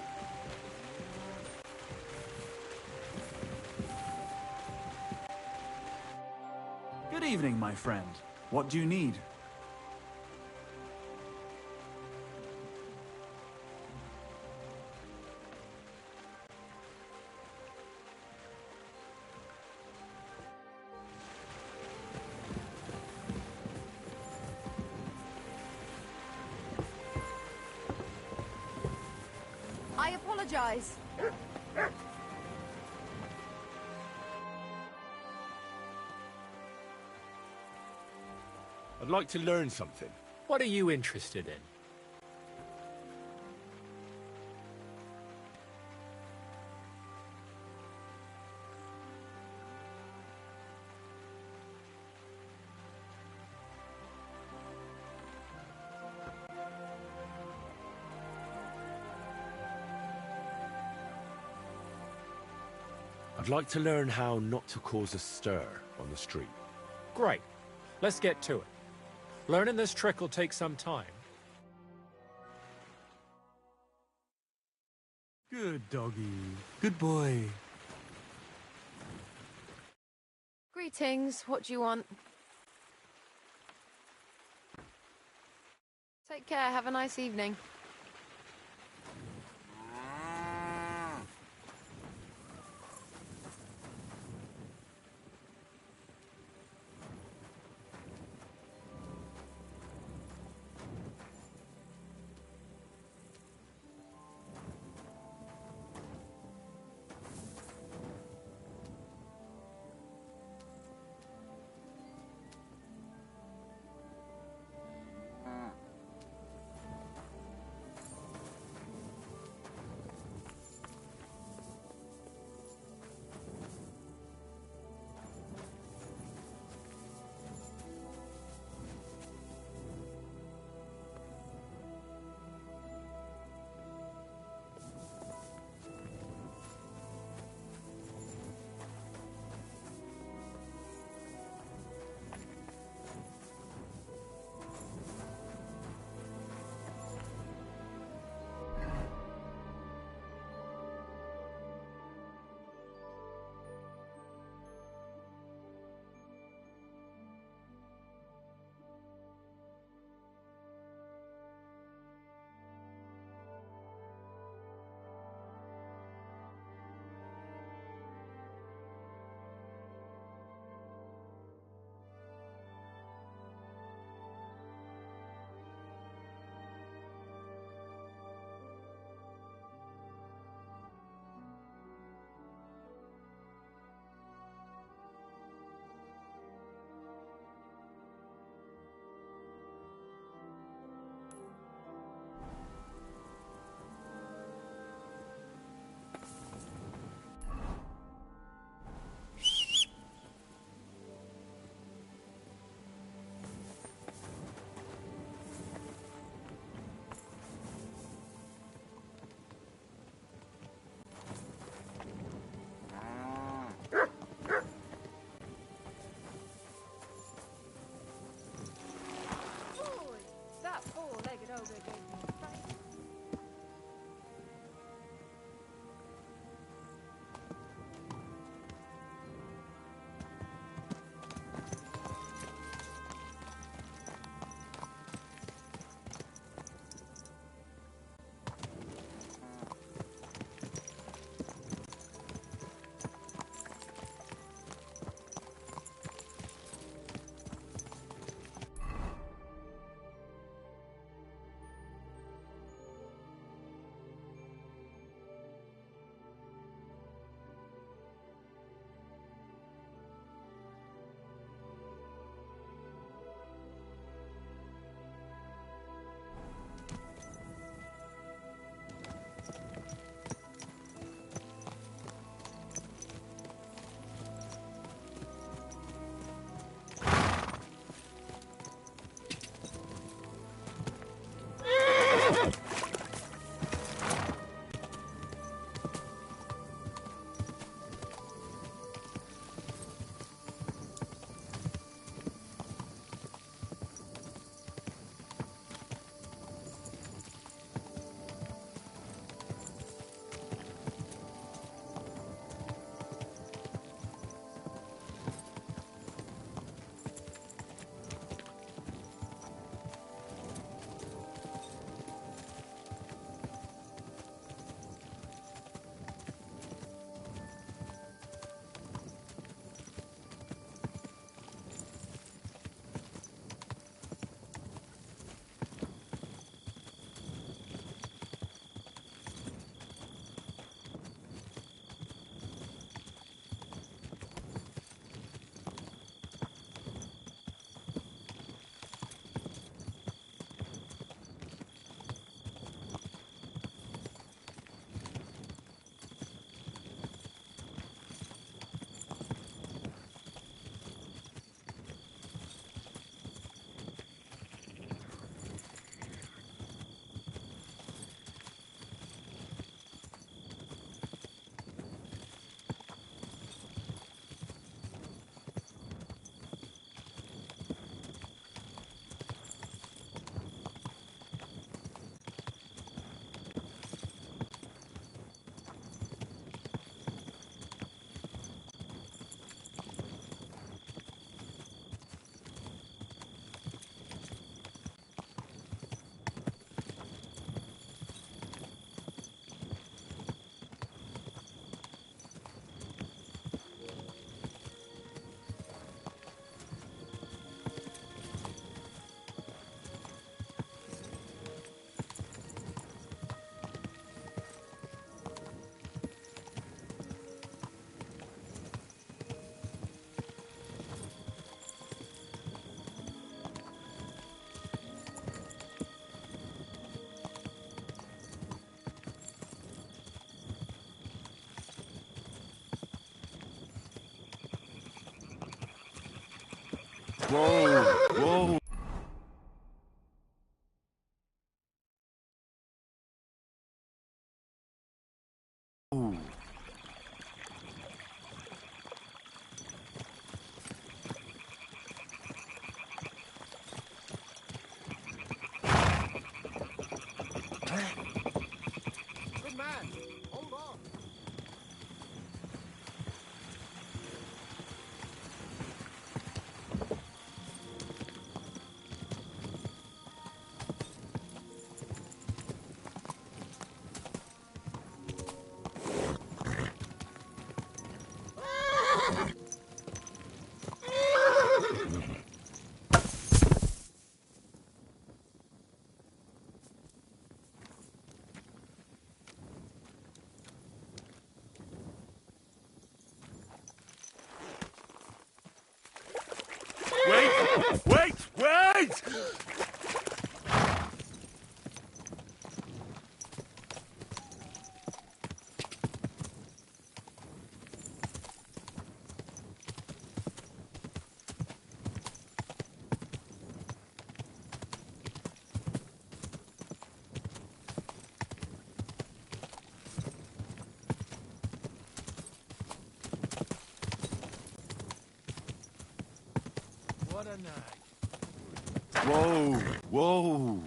Good evening, my friend. What do you need? I apologize. I'd like to learn something. What are you interested in? I'd like to learn how not to cause a stir on the street. Great. Let's get to it. Learning this trick will take some time. Good doggy. Good boy. Greetings. What do you want? Take care. Have a nice evening. Whoa! Whoa! Good man. Hold on. Wait! What a night. Whoa!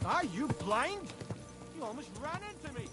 Are you blind? You almost ran into me.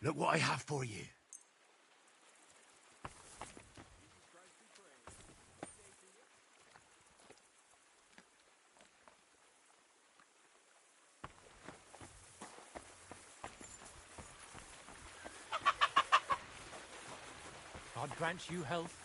Look what I have for you. God grant you health.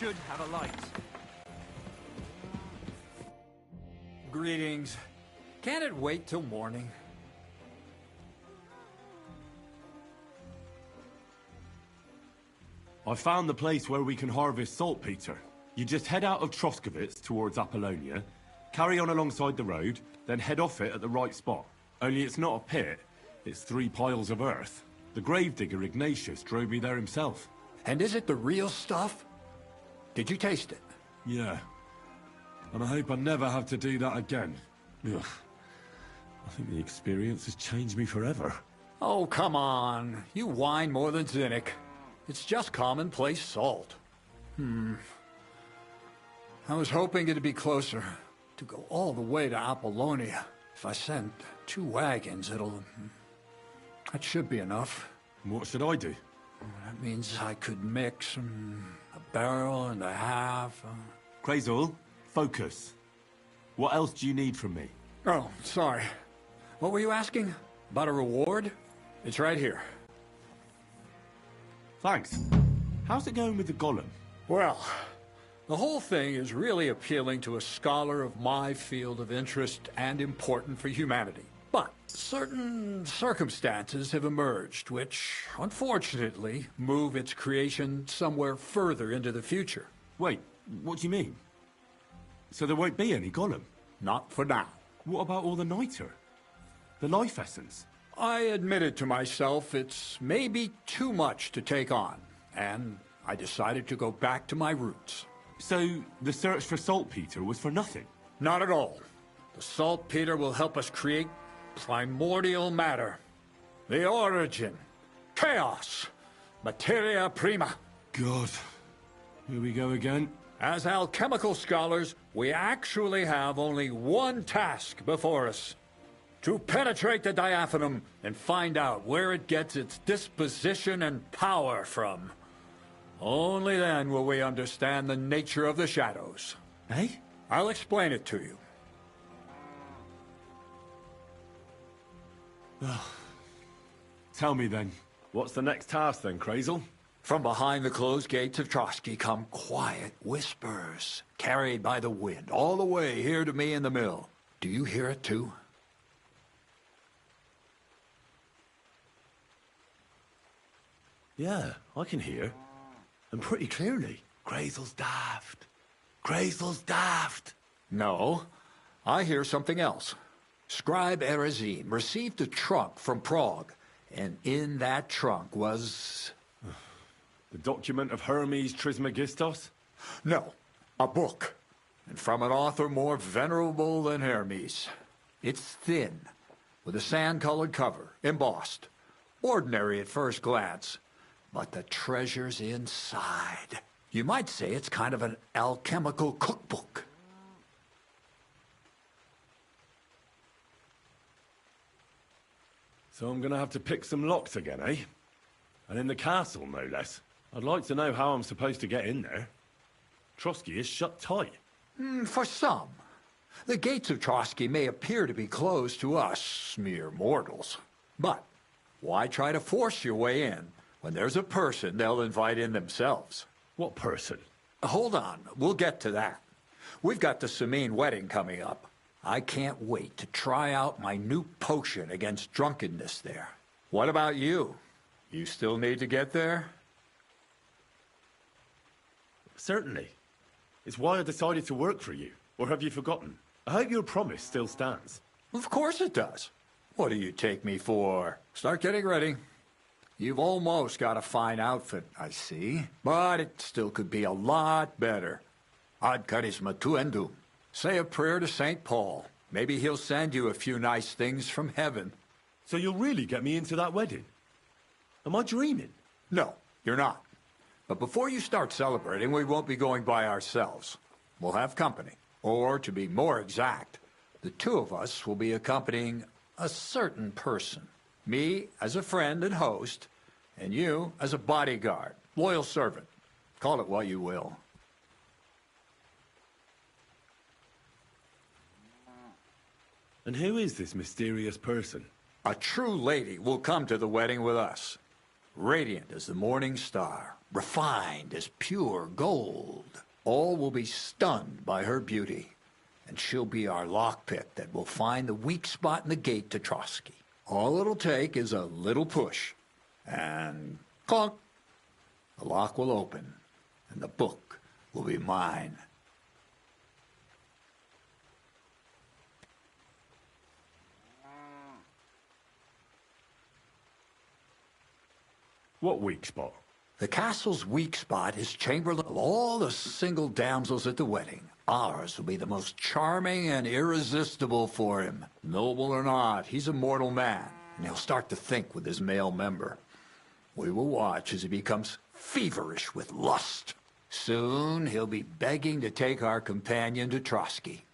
Should have a light. Greetings. Can't it wait till morning? I found the place where we can harvest saltpeter. You just head out of Troskovitz towards Apollonia, carry on alongside the road, then head off it at the right spot. Only it's not a pit, it's 3 piles of earth. The gravedigger Ignatius drove me there himself. And is it the real stuff? Did you taste it? Yeah. And I hope I never have to do that again. Ugh. I think the experience has changed me forever. Oh, come on. You whine more than Zinnik. It's just commonplace salt. I was hoping it'd be closer. To go all the way to Apollonia. If I send 2 wagons, that should be enough. What should I do? That means I could mix a barrel and a half. Krazel, focus. What else do you need from me? Oh, sorry. What were you asking? About a reward? It's right here. Thanks. How's it going with the golem? Well, the whole thing is really appealing to a scholar of my field of interest and important for humanity. But certain circumstances have emerged which, unfortunately, move its creation somewhere further into the future. Wait, what do you mean? So there won't be any golem? Not for now. What about all the niter? The life essence? I admitted to myself it's maybe too much to take on, and I decided to go back to my roots. So the search for saltpeter was for nothing? Not at all. The saltpeter will help us create primordial matter. The origin. Chaos. Materia prima. God. Here we go again. As alchemical scholars, we actually have only one task before us. To penetrate the diaphanum and find out where it gets its disposition and power from. Only then will we understand the nature of the shadows. Eh? I'll explain it to you. Tell me then, what's the next task then, Krazel? From behind the closed gates of Trotsky come quiet whispers, carried by the wind, all the way here to me in the mill. Do you hear it too? Yeah, I can hear. And pretty clearly. Krazel's daft. Krazel's daft. No, I hear something else. Scribe Erezim received a trunk from Prague, and in that trunk was... The document of Hermes Trismegistos? No, a book. And from an author more venerable than Hermes. It's thin, with a sand-colored cover, embossed. Ordinary at first glance. But the treasure's inside. You might say it's kind of an alchemical cookbook. So I'm gonna have to pick some locks again, eh? And in the castle, no less. I'd like to know how I'm supposed to get in there. Trotsky is shut tight. For some. The gates of Trotsky may appear to be closed to us, mere mortals. But why try to force your way in when there's a person they'll invite in themselves? What person? Hold on, we'll get to that. We've got the Samine wedding coming up. I can't wait to try out my new potion against drunkenness there. What about you? You still need to get there? Certainly. It's why I decided to work for you. Or have you forgotten? I hope your promise still stands. Of course it does. What do you take me for? Start getting ready. You've almost got a fine outfit, I see. But it still could be a lot better. Ad charisma tuendum. Say a prayer to St. Paul. Maybe he'll send you a few nice things from heaven. So you'll really get me into that wedding? Am I dreaming? No, you're not. But before you start celebrating, we won't be going by ourselves. We'll have company. Or, to be more exact, the two of us will be accompanying a certain person. Me as a friend and host, and you as a bodyguard, loyal servant. Call it what you will. And who is this mysterious person? A true lady will come to the wedding with us. Radiant as the morning star, refined as pure gold. All will be stunned by her beauty, and she'll be our lockpick that will find the weak spot in the gate to Trotsky. All it'll take is a little push, and clunk, the lock will open, and the book will be mine. What weak spot? The castle's weak spot is Chamberlain of all the single damsels at the wedding. Ours will be the most charming and irresistible for him. Noble or not, he's a mortal man, and he'll start to think with his male member. We will watch as he becomes feverish with lust. Soon he'll be begging to take our companion to Trotsky.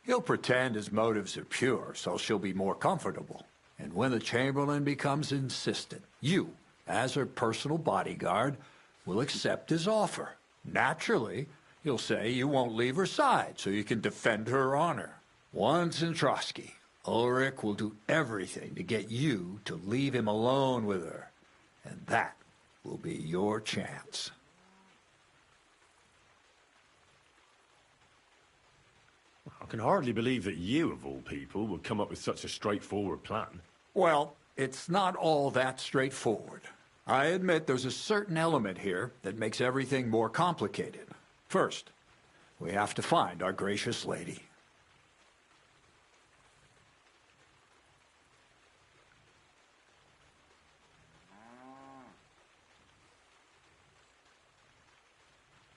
He'll pretend his motives are pure, so she'll be more comfortable. And when the Chamberlain becomes insistent, you, as her personal bodyguard, will accept his offer. Naturally, you'll say you won't leave her side so you can defend her honor. Once in Trotsky, Ulrich will do everything to get you to leave him alone with her. And that will be your chance. I can hardly believe that you, of all people, would come up with such a straightforward plan. Well, it's not all that straightforward. I admit there's a certain element here that makes everything more complicated. First, we have to find our gracious lady.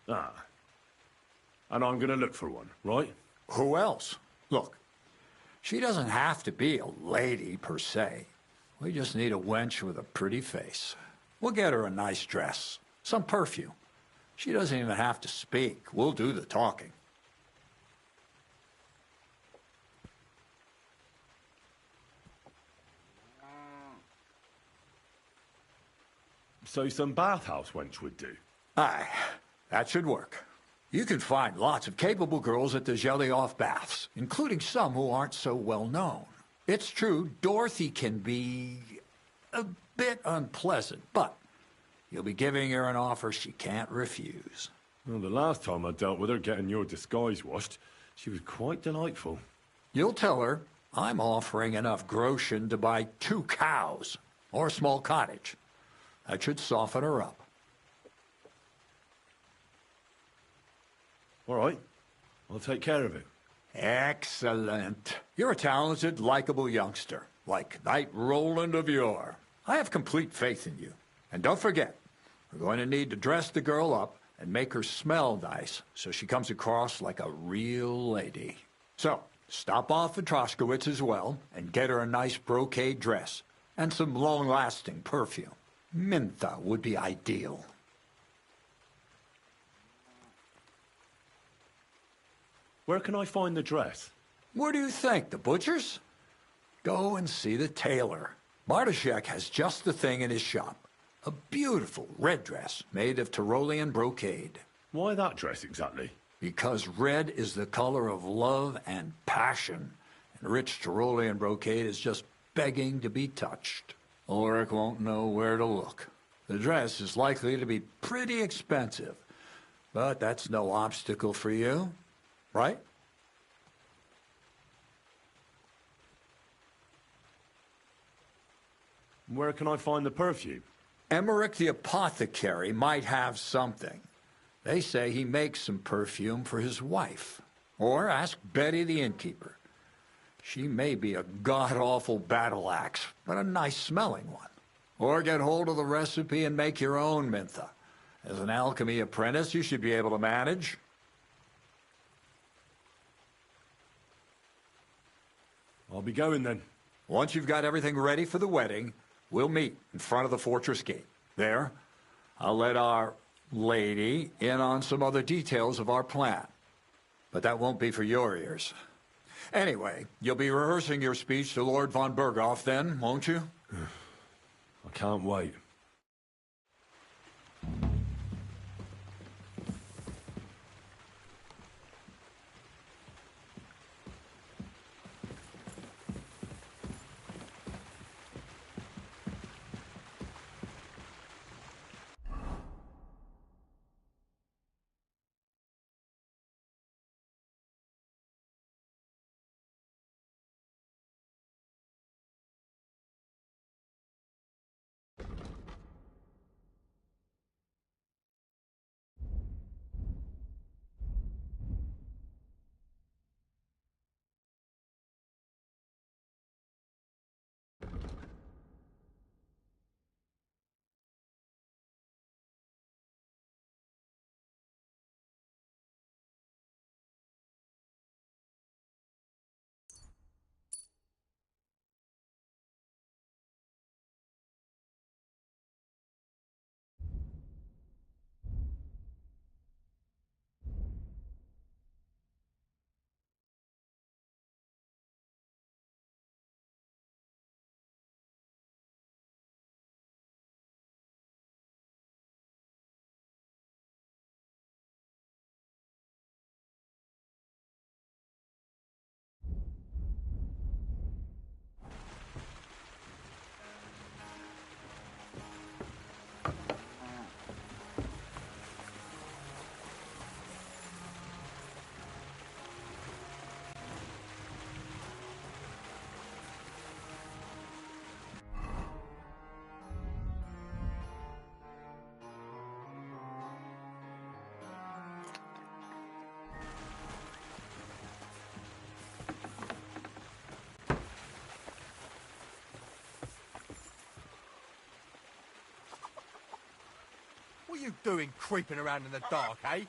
Ah. And I'm gonna look for one, right? Who else? Look, she doesn't have to be a lady per se. We just need a wench with a pretty face. We'll get her a nice dress, some perfume. She doesn't even have to speak. We'll do the talking. So some bathhouse wench would do? Aye, that should work. You can find lots of capable girls at the Zhelyov baths, including some who aren't so well known. It's true, Dorothy can be a bit unpleasant, but you'll be giving her an offer she can't refuse. Well, the last time I dealt with her getting your disguise washed, she was quite delightful. You'll tell her I'm offering enough groschen to buy 2 cows, or a small cottage. That should soften her up. All right. I'll take care of it. Excellent. You're a talented, likable youngster, like Knight Roland of yore. I have complete faith in you. And don't forget, we're going to need to dress the girl up and make her smell nice so she comes across like a real lady. So, stop off at Troskowitz as well and get her a nice brocade dress and some long-lasting perfume. Mintha would be ideal. Where can I find the dress? Where do you think? The butcher's? Go and see the tailor. Bartoszek has just the thing in his shop. A beautiful red dress made of Tyrolean brocade. Why that dress exactly? Because red is the color of love and passion, and rich Tyrolean brocade is just begging to be touched. Ulrich won't know where to look. The dress is likely to be pretty expensive, but that's no obstacle for you. right? Where can I find the perfume? Emmerich the apothecary might have something. They say he makes some perfume for his wife. Or ask Betty the innkeeper. She may be a god-awful battle axe, but a nice-smelling one. Or get hold of the recipe and make your own Mintha. As an alchemy apprentice, you should be able to manage. I'll be going then. Once you've got everything ready for the wedding, we'll meet in front of the fortress gate. There, I'll let our lady in on some other details of our plan. But that won't be for your ears. Anyway, you'll be rehearsing your speech to Lord von Berghoff then, won't you? I can't wait. What are you doing creeping around in the dark, eh?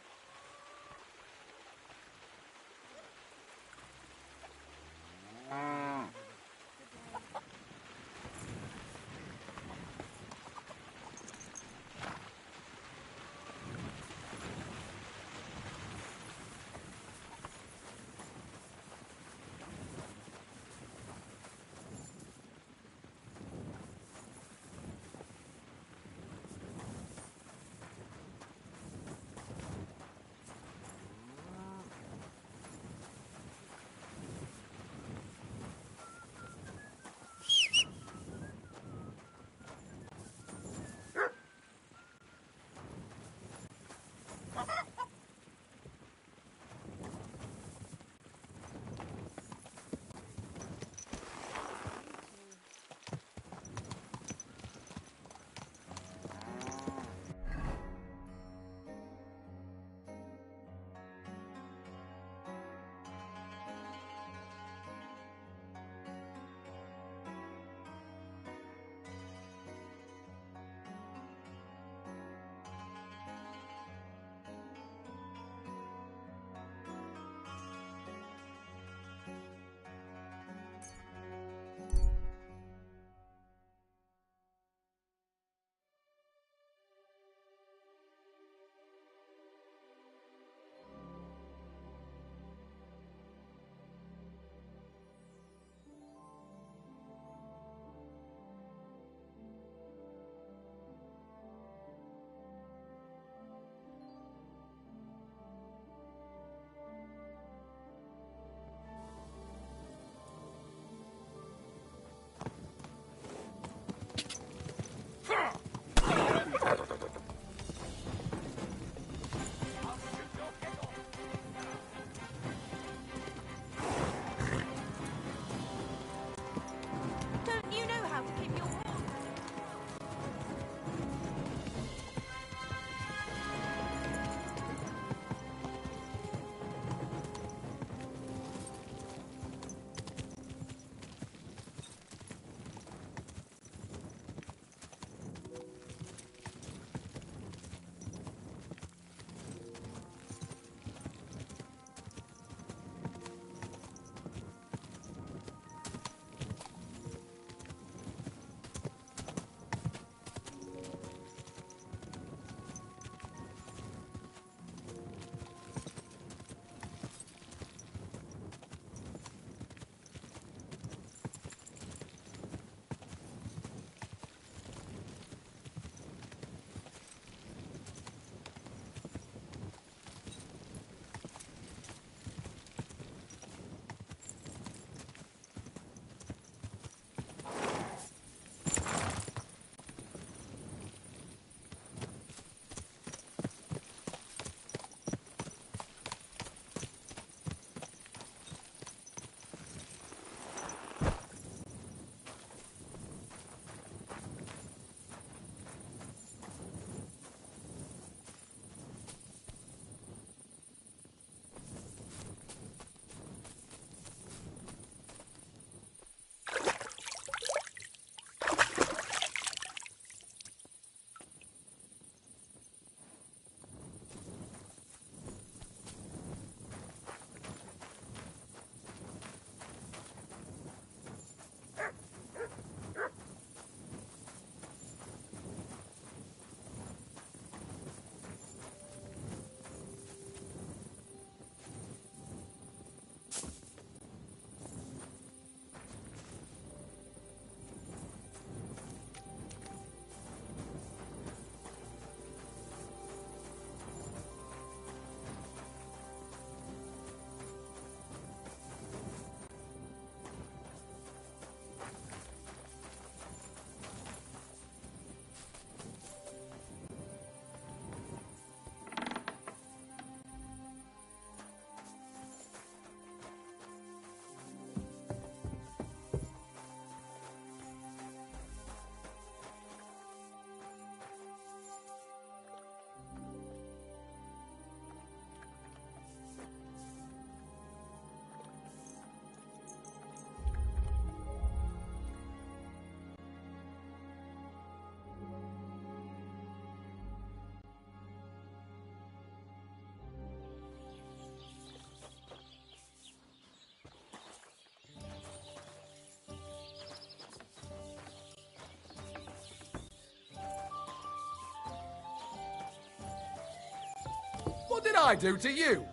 What did I do to you?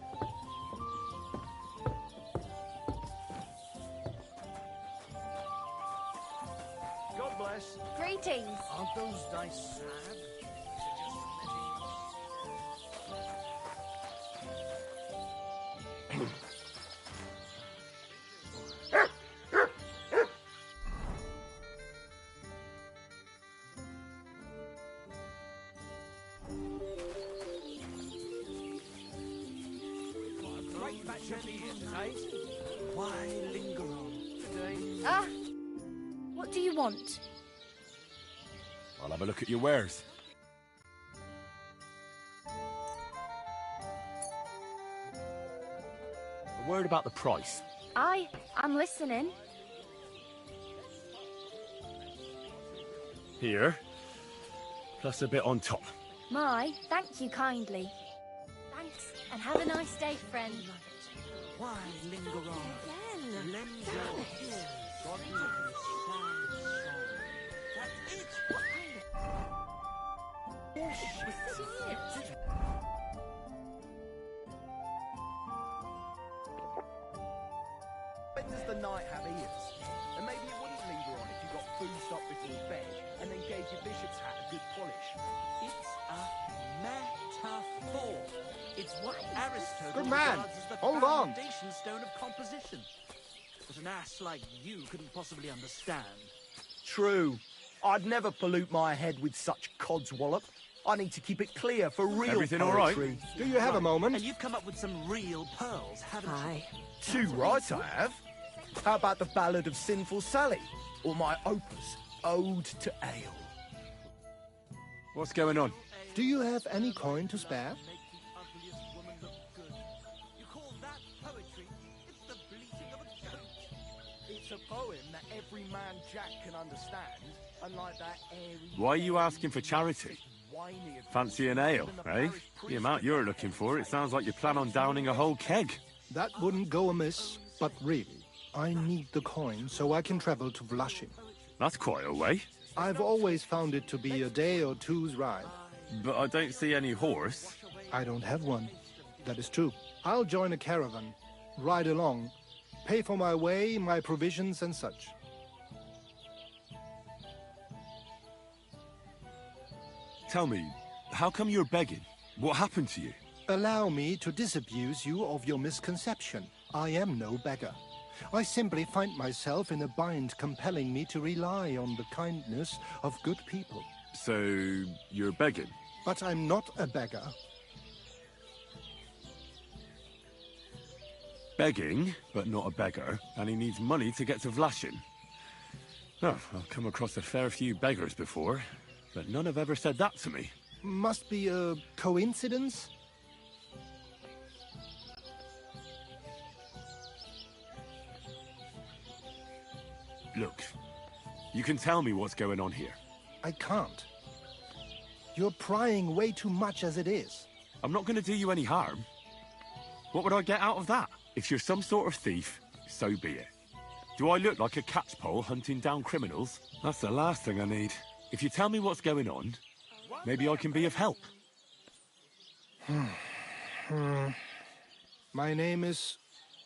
God bless. Greetings. Aren't those dice sad? Why linger on today? Ah, what do you want? I'll have a look at your wares. A word about the price. I'm listening. Here, plus a bit on top. Thank you kindly. Thanks, and have a nice day, friend. Why linger on? Lend your ears. God knows That's it. What kind of... When does the night have ears? And maybe it wouldn't linger on if you got food stopped before bed and then gave your bishop's hat a good polish. It's a metaphor. It's what Aristotle Good man. regards as the Hold on. foundation stone of composition. But an ass like you couldn't possibly understand. True. I'd never pollute my head with such codswallop. I need to keep it clear for real Everything all poetry. right? Do you have a moment? And you've come up with some real pearls, haven't you? Too right I have. How about the Ballad of Sinful Sally? Or my opus, Ode to Ale? What's going on? Do you have any coin to spare? It's a poem that every man Jack can understand, unlike that airy... Why are you asking for charity? Fancy an ale, eh? The amount you're looking for, it sounds like you plan on downing a whole keg. That wouldn't go amiss, but really, I need the coin so I can travel to Vlashim. That's quite a way. I've always found it to be a day or two's ride. But I don't see any horse. I don't have one. That is true. I'll join a caravan, ride along, pay for my way, my provisions and such. Tell me, how come you're begging? What happened to you? Allow me to disabuse you of your misconception. I am no beggar. I simply find myself in a bind compelling me to rely on the kindness of good people. So, you're begging? But I'm not a beggar. Begging, but not a beggar, and he needs money to get to Vlashin. Oh, I've come across a fair few beggars before, but none have ever said that to me. Must be a coincidence? Look, you can tell me what's going on here. I can't. You're prying way too much as it is. I'm not going to do you any harm. What would I get out of that? If you're some sort of thief, so be it. Do I look like a catchpole hunting down criminals? That's the last thing I need. If you tell me what's going on, maybe I can be of help. My name is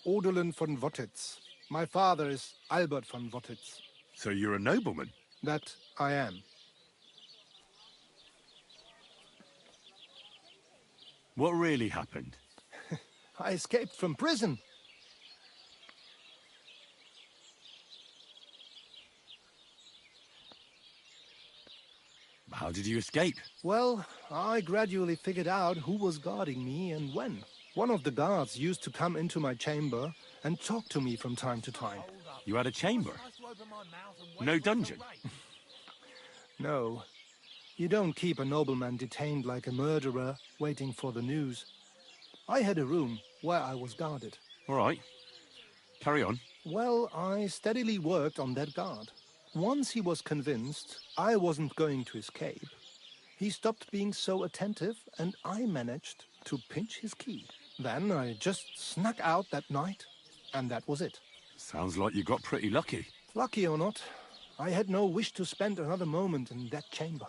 Odolin von Wottitz. My father is Albert von Wottitz. So you're a nobleman? That I am. What really happened? I escaped from prison. How did you escape? Well, I gradually figured out who was guarding me and when. One of the guards used to come into my chamber and talk to me from time to time. You had a chamber? No dungeon? No. You don't keep a nobleman detained like a murderer, waiting for the news. I had a room where I was guarded. All right. Carry on. Well, I steadily worked on that guard. Once he was convinced I wasn't going to escape, he stopped being so attentive and I managed to pinch his key. Then I just snuck out that night, and that was it. Sounds like you got pretty lucky. Lucky or not, I had no wish to spend another moment in that chamber.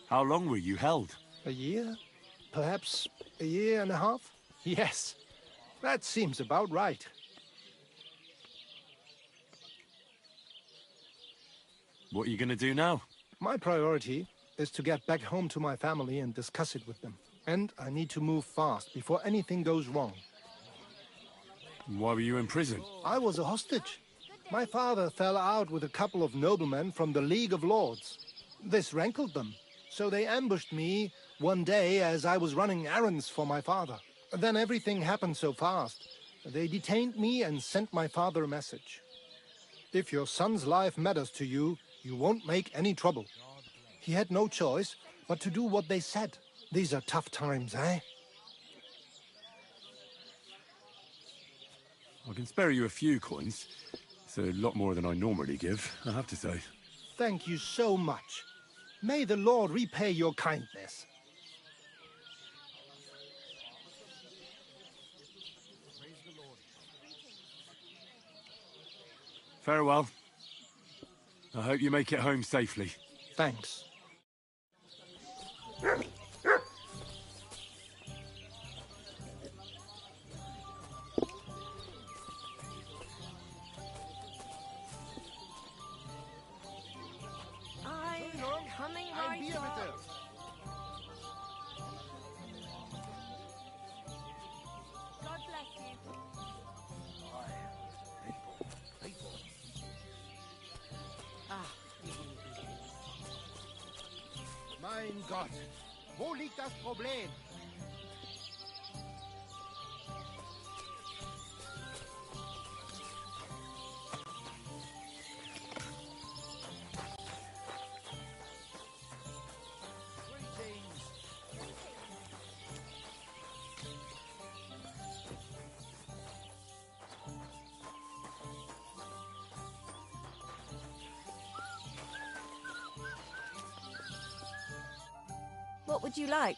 How long were you held? A year? Perhaps a year and a half? Yes, that seems about right. What are you going to do now? My priority is to get back home to my family and discuss it with them. And I need to move fast before anything goes wrong. Why were you in prison? I was a hostage. My father fell out with a couple of noblemen from the League of Lords. This rankled them, so they ambushed me one day as I was running errands for my father. Then everything happened so fast. They detained me and sent my father a message. If your son's life matters to you, you won't make any trouble. He had no choice but to do what they said. These are tough times, eh? I can spare you a few coins. It's a lot more than I normally give, I have to say. Thank you so much. May the Lord repay your kindness. Farewell. I hope you make it home safely. Thanks. I'm coming right up. God bless you. Mein Gott, wo liegt das Problem? What would you like?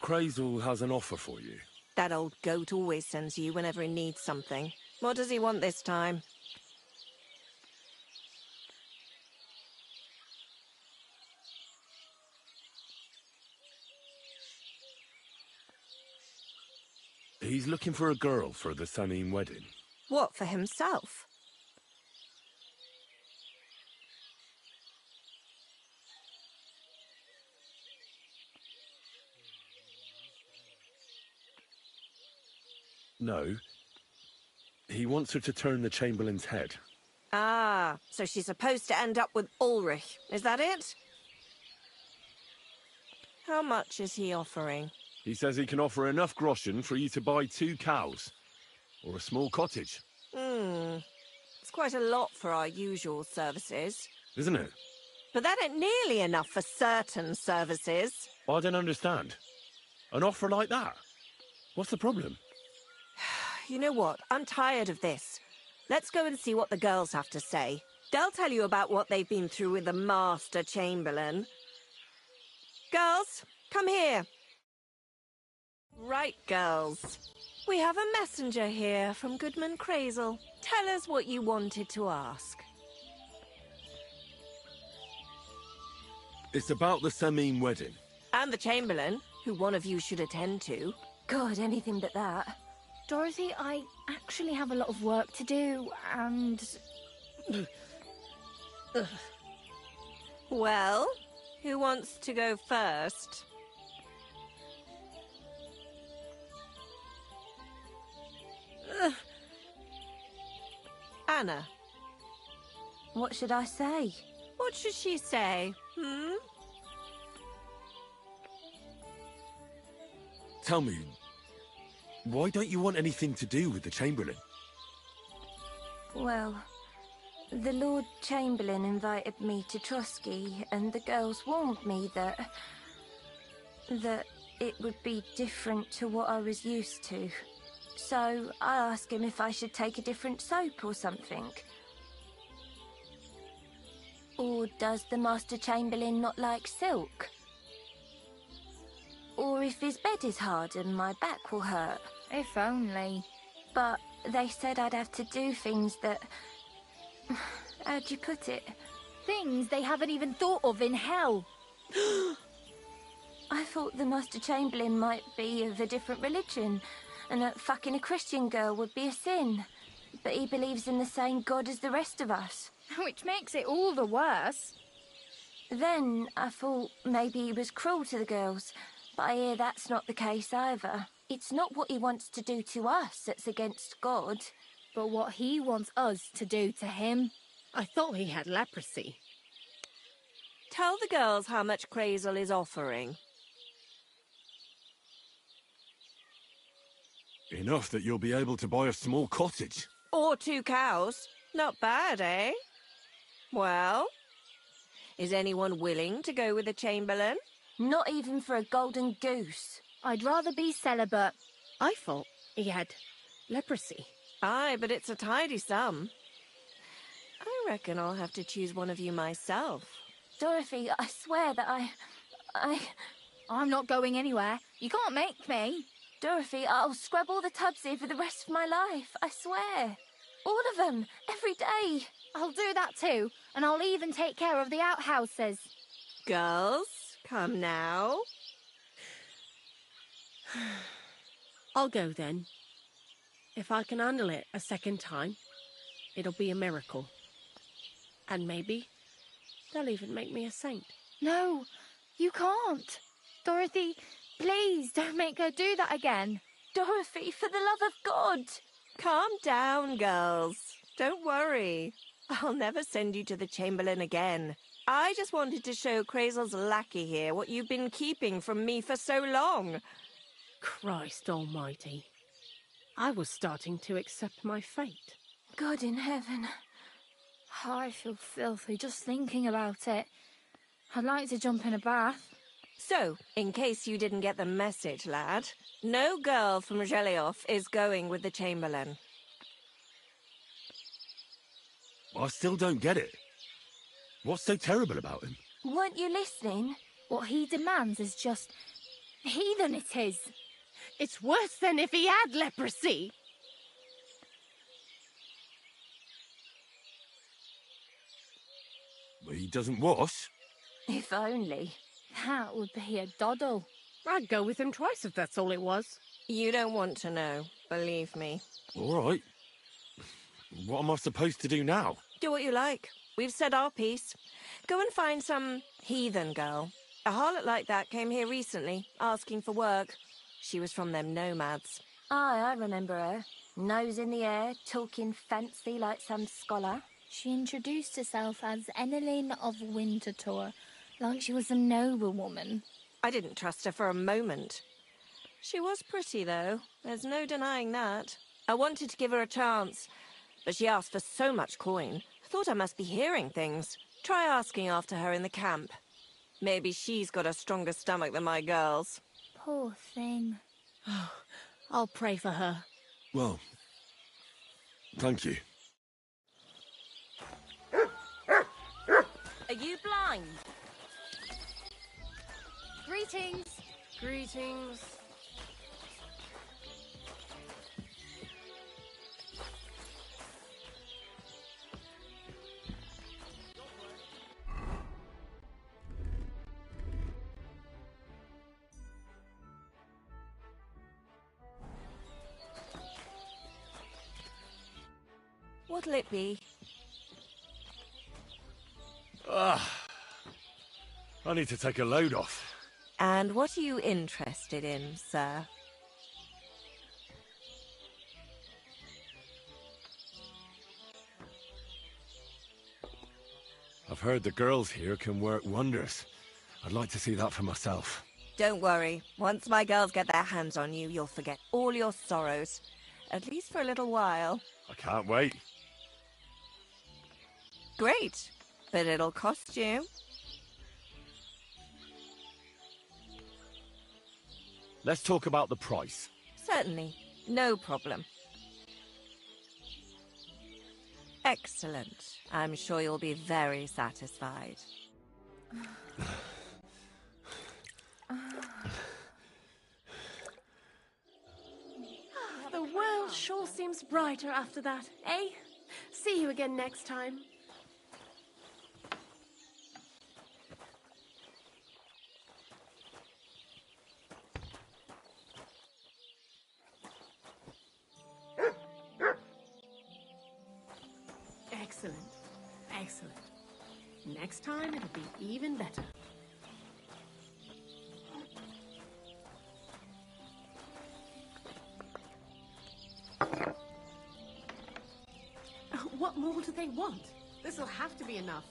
Crazel has an offer for you. That old goat always sends you whenever he needs something. What does he want this time? He's looking for a girl for the Samim wedding. What, for himself? No. He wants her to turn the Chamberlain's head. Ah, so she's supposed to end up with Ulrich. Is that it? How much is he offering? He says he can offer enough groschen for you to buy 2 cows. Or a small cottage. It's quite a lot for our usual services. Isn't it? But that ain't nearly enough for certain services. I don't understand. An offer like that? What's the problem? You know what? I'm tired of this. Let's go and see what the girls have to say. They'll tell you about what they've been through with the Master Chamberlain. Girls, come here. Right, girls. We have a messenger here from Goodman Crazel. Tell us what you wanted to ask. It's about the Samim wedding. And the Chamberlain, who one of you should attend to. God, anything but that. Dorothy, I actually have a lot of work to do, and... Well, who wants to go first? Anna. What should I say? What should she say, Tell me, why don't you want anything to do with the Chamberlain? Well, the Lord Chamberlain invited me to Trotsky, and the girls warned me that it would be different to what I was used to. So I asked him if I should take a different soap or something. Or does the Master Chamberlain not like silk? Or if his bed is hard and my back will hurt. If only. But they said I'd have to do things that How'd you put it? Things they haven't even thought of in hell. I thought the Master Chamberlain might be of a different religion, and that fucking a Christian girl would be a sin. But he believes in the same God as the rest of us. Which makes it all the worse. Then I thought maybe he was cruel to the girls, but I hear that's not the case either. It's not what he wants to do to us that's against God, but what he wants us to do to him. I thought he had leprosy. Tell the girls how much Crazel is offering. Enough that you'll be able to buy a small cottage. Or 2 cows. Not bad, eh? Well, is anyone willing to go with the Chamberlain? Not even for a golden goose. I'd rather be celibate. I thought he had leprosy. Aye, but it's a tidy sum. I reckon I'll have to choose one of you myself. Dorothy, I swear that I'm not going anywhere. You can't make me. Dorothy, I'll scrub all the tubs here for the rest of my life, I swear. All of them, every day. I'll do that too, and I'll even take care of the outhouses. Girls, come now. I'll go then. If I can handle it a second time, it'll be a miracle. And maybe they'll even make me a saint. No, you can't. Dorothy, please don't make her do that again. Dorothy, for the love of God. Calm down, girls. Don't worry. I'll never send you to the Chamberlain again. I just wanted to show Crazel's lackey here what you've been keeping from me for so long. Christ almighty. I was starting to accept my fate. God in heaven. Oh, I feel filthy just thinking about it. I'd like to jump in a bath. So, in case you didn't get the message, lad, no girl from Gelioff is going with the Chamberlain. I still don't get it. What's so terrible about him? Weren't you listening? What he demands is just heathen it is. It's worse than if he had leprosy. He doesn't wash? If only. That would be a doddle. I'd go with him twice if that's all it was. You don't want to know, believe me. All right. What am I supposed to do now? Do what you like. We've said our piece. Go and find some heathen girl. A harlot like that came here recently, asking for work. She was from them nomads. Aye, I remember her. Nose in the air, talking fancy like some scholar. She introduced herself as Enneline of Winterthur, like she was a noble woman. I didn't trust her for a moment. She was pretty, though. There's no denying that. I wanted to give her a chance, but she asked for so much coin. Thought I must be hearing things. Try asking after her in the camp. Maybe she's got a stronger stomach than my girls. Poor thing. I'll pray for her. Well, thank you. Are you blind? Greetings. Greetings. What'll it be? I need to take a load off. And what are you interested in, sir? I've heard the girls here can work wonders. I'd like to see that for myself. Don't worry. Once my girls get their hands on you, you'll forget all your sorrows. At least for a little while. I can't wait. Great. But it'll cost you. Let's talk about the price. Certainly. No problem. Excellent. I'm sure you'll be very satisfied. The world sure seems brighter after that, eh? See you again next time. Excellent. Next time it'll be even better. What more do they want? This'll have to be enough.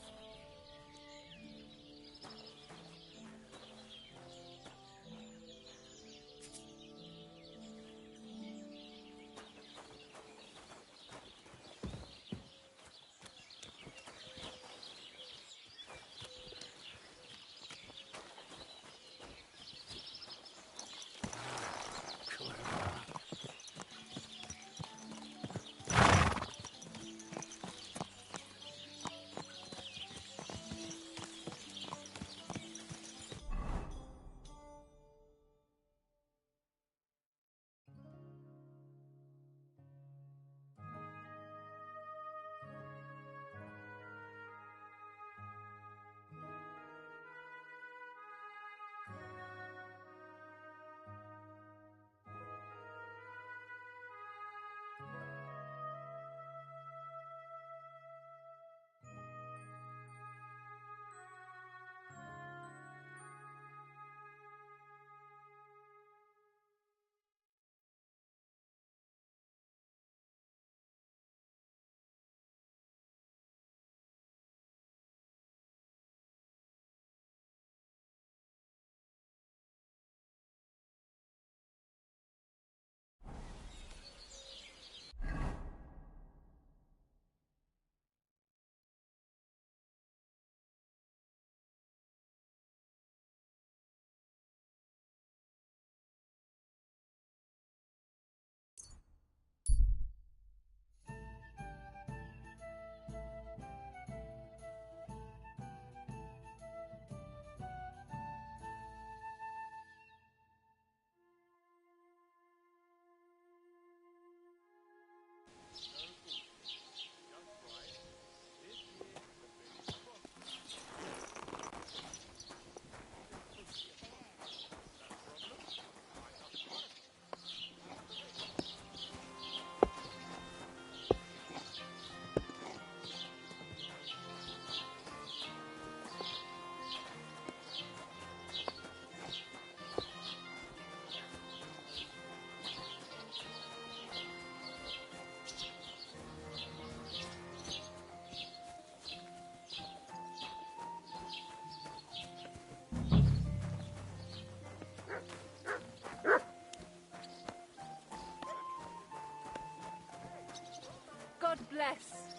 God bless.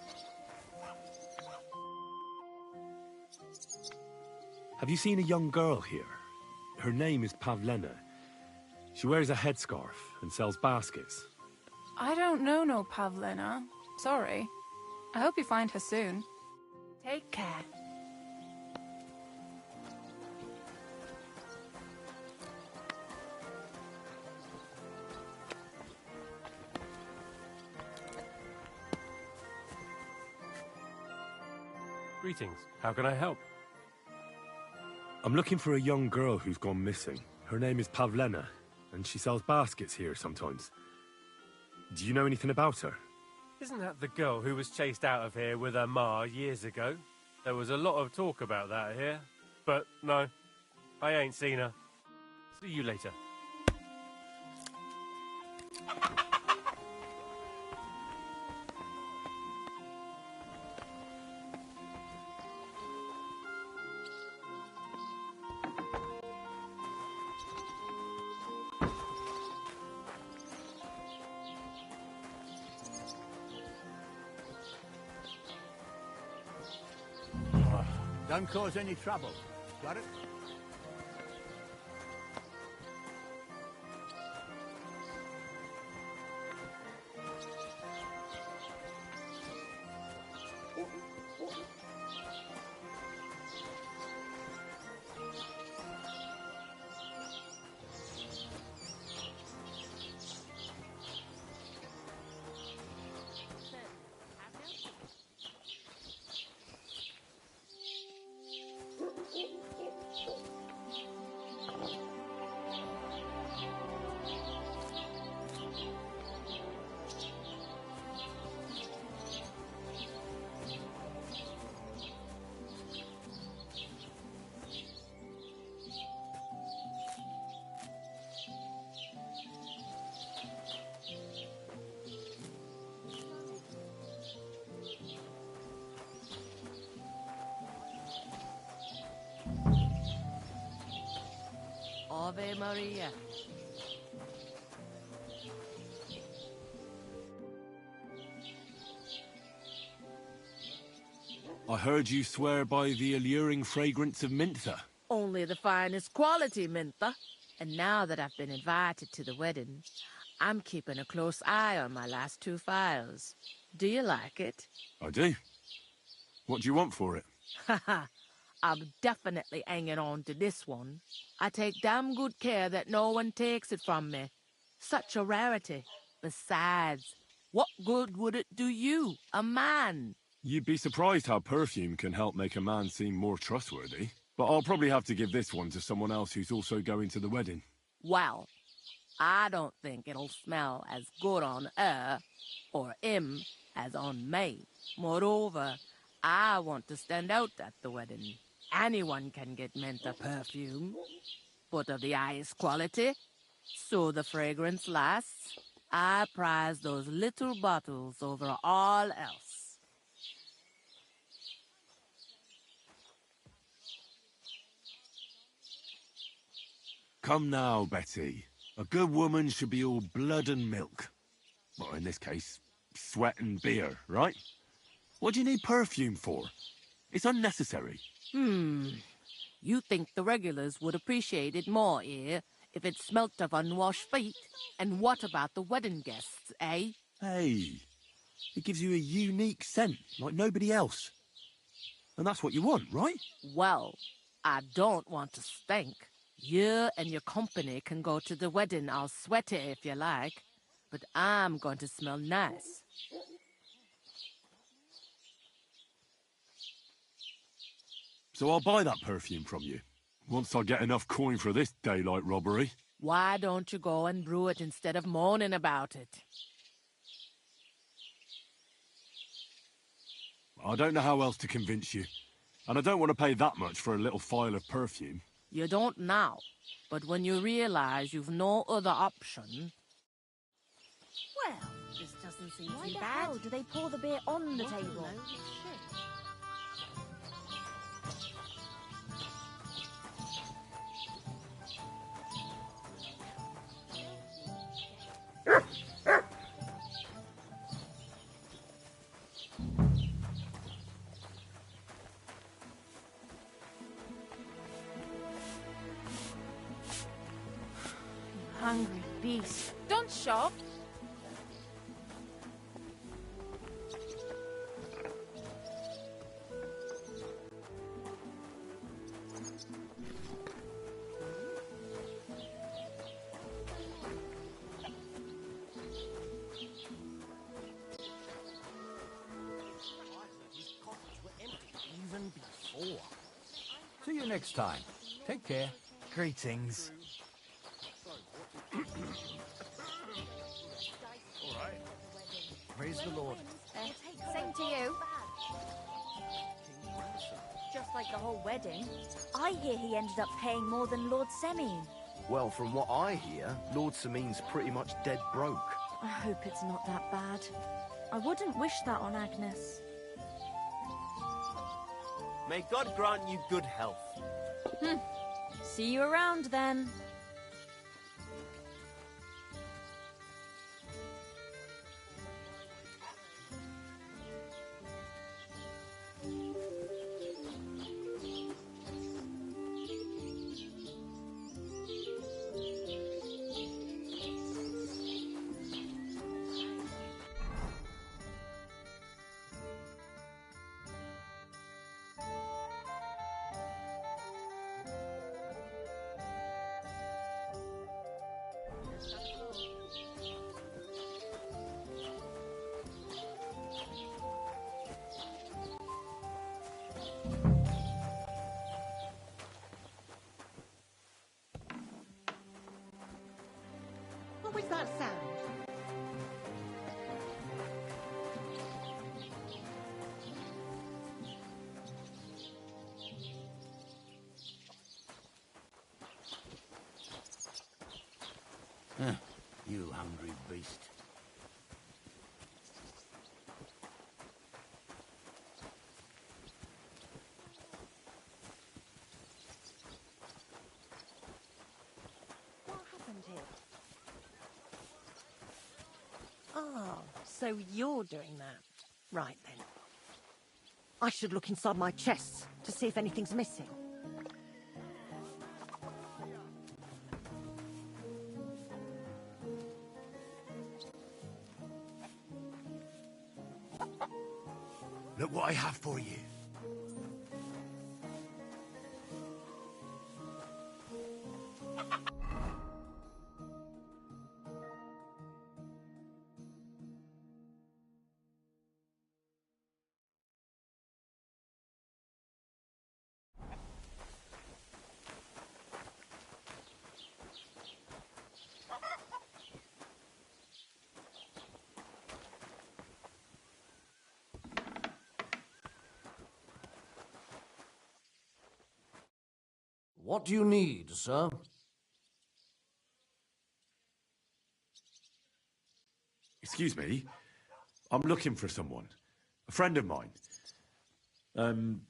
Have you seen a young girl here? Her name is Pavlena. She wears a headscarf and sells baskets. I don't know no Pavlena. Sorry. I hope you find her soon. Take care. Greetings. How can I help? I'm looking for a young girl who's gone missing. Her name is Pavlena, and she sells baskets here sometimes. Do you know anything about her? Isn't that the girl who was chased out of here with her ma years ago? There was a lot of talk about that here. But no, I ain't seen her. See you later. Don't cause any trouble. Got it? Ave Maria. I heard you swear by the alluring fragrance of Mintha. Only the finest quality, Mintha. And now that I've been invited to the wedding, I'm keeping a close eye on my last 2 files. Do you like it? I do. What do you want for it? Haha, I'm definitely hanging on to this one. I take damn good care that no one takes it from me. Such a rarity. Besides, what good would it do you, a man? You'd be surprised how perfume can help make a man seem more trustworthy. But I'll probably have to give this one to someone else who's also going to the wedding. Well, I don't think it'll smell as good on her or him as on me. Moreover, I want to stand out at the wedding. Anyone can get Mintha perfume, but of the highest quality, so the fragrance lasts. I prize those little bottles over all else. Come now, Betty. A good woman should be all blood and milk. Well, in this case, sweat and beer, right? What do you need perfume for? It's unnecessary. You think the regulars would appreciate it more here if it smelt of unwashed feet? And what about the wedding guests, eh? Hey, it gives you a unique scent, like nobody else. And that's what you want, right? Well, I don't want to stink. You and your company can go to the wedding all sweaty if you like, but I'm going to smell nice. So I'll buy that perfume from you, once I get enough coin for this daylight robbery. Why don't you go and brew it instead of moaning about it? I don't know how else to convince you, and I don't want to pay that much for a little phial of perfume. You don't now, but when you realize you've no other option... Well, this doesn't seem too bad. Why the hell do they pour the beer on the table? Hungry beast. Don't shove. Even before. See you next time. Take care. Greetings. Praise the Lord. Same to you. Just like the whole wedding. I hear he ended up paying more than Lord Semine. Well, from what I hear, Lord Semine's pretty much dead broke. I hope it's not that bad. I wouldn't wish that on Agnes. May God grant you good health. See you around then. What was that sound? You hungry beast. Ah, so you're doing that. Right then. I should look inside my chests to see if anything's missing. Look what I have for you. What do you need, sir? Excuse me. I'm looking for someone. A friend of mine. The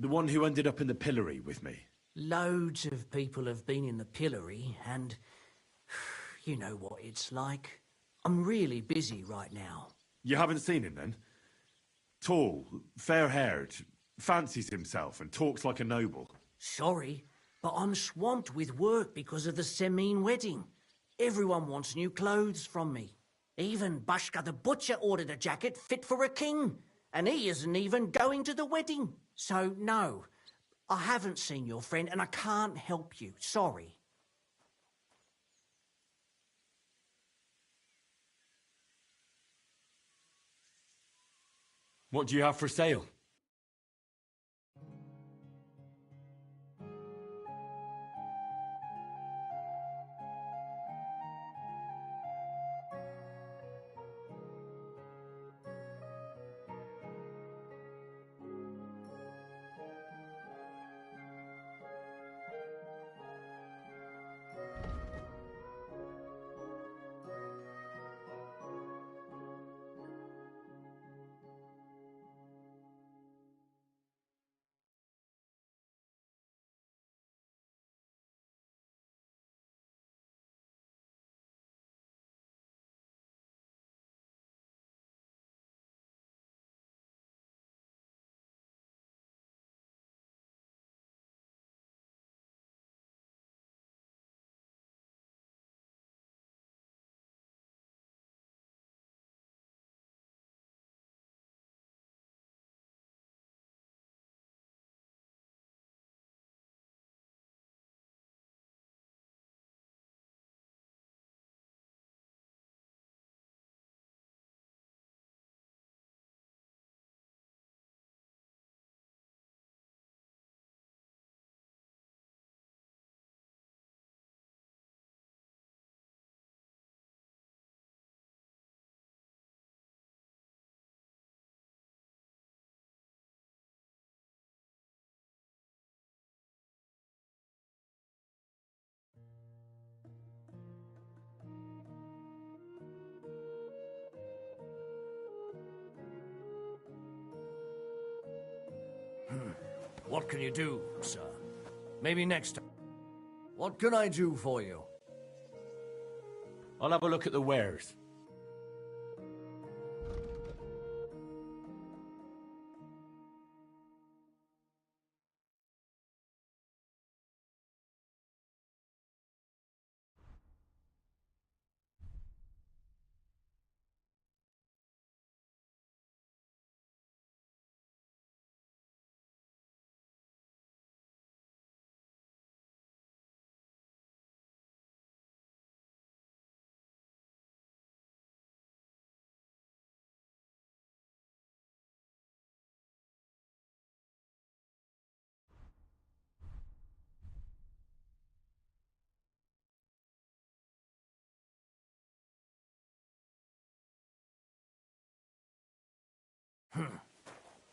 one who ended up in the pillory with me. Loads of people have been in the pillory, and you know what it's like. I'm really busy right now. You haven't seen him, then? Tall, fair-haired, fancies himself and talks like a noble. Sorry, but I'm swamped with work because of the Semine wedding. Everyone wants new clothes from me. Even Bashka the butcher ordered a jacket fit for a king, and he isn't even going to the wedding. So, no, I haven't seen your friend and I can't help you. Sorry. What do you have for sale? What can you do, sir? Maybe next time. What can I do for you? I'll have a look at the wares.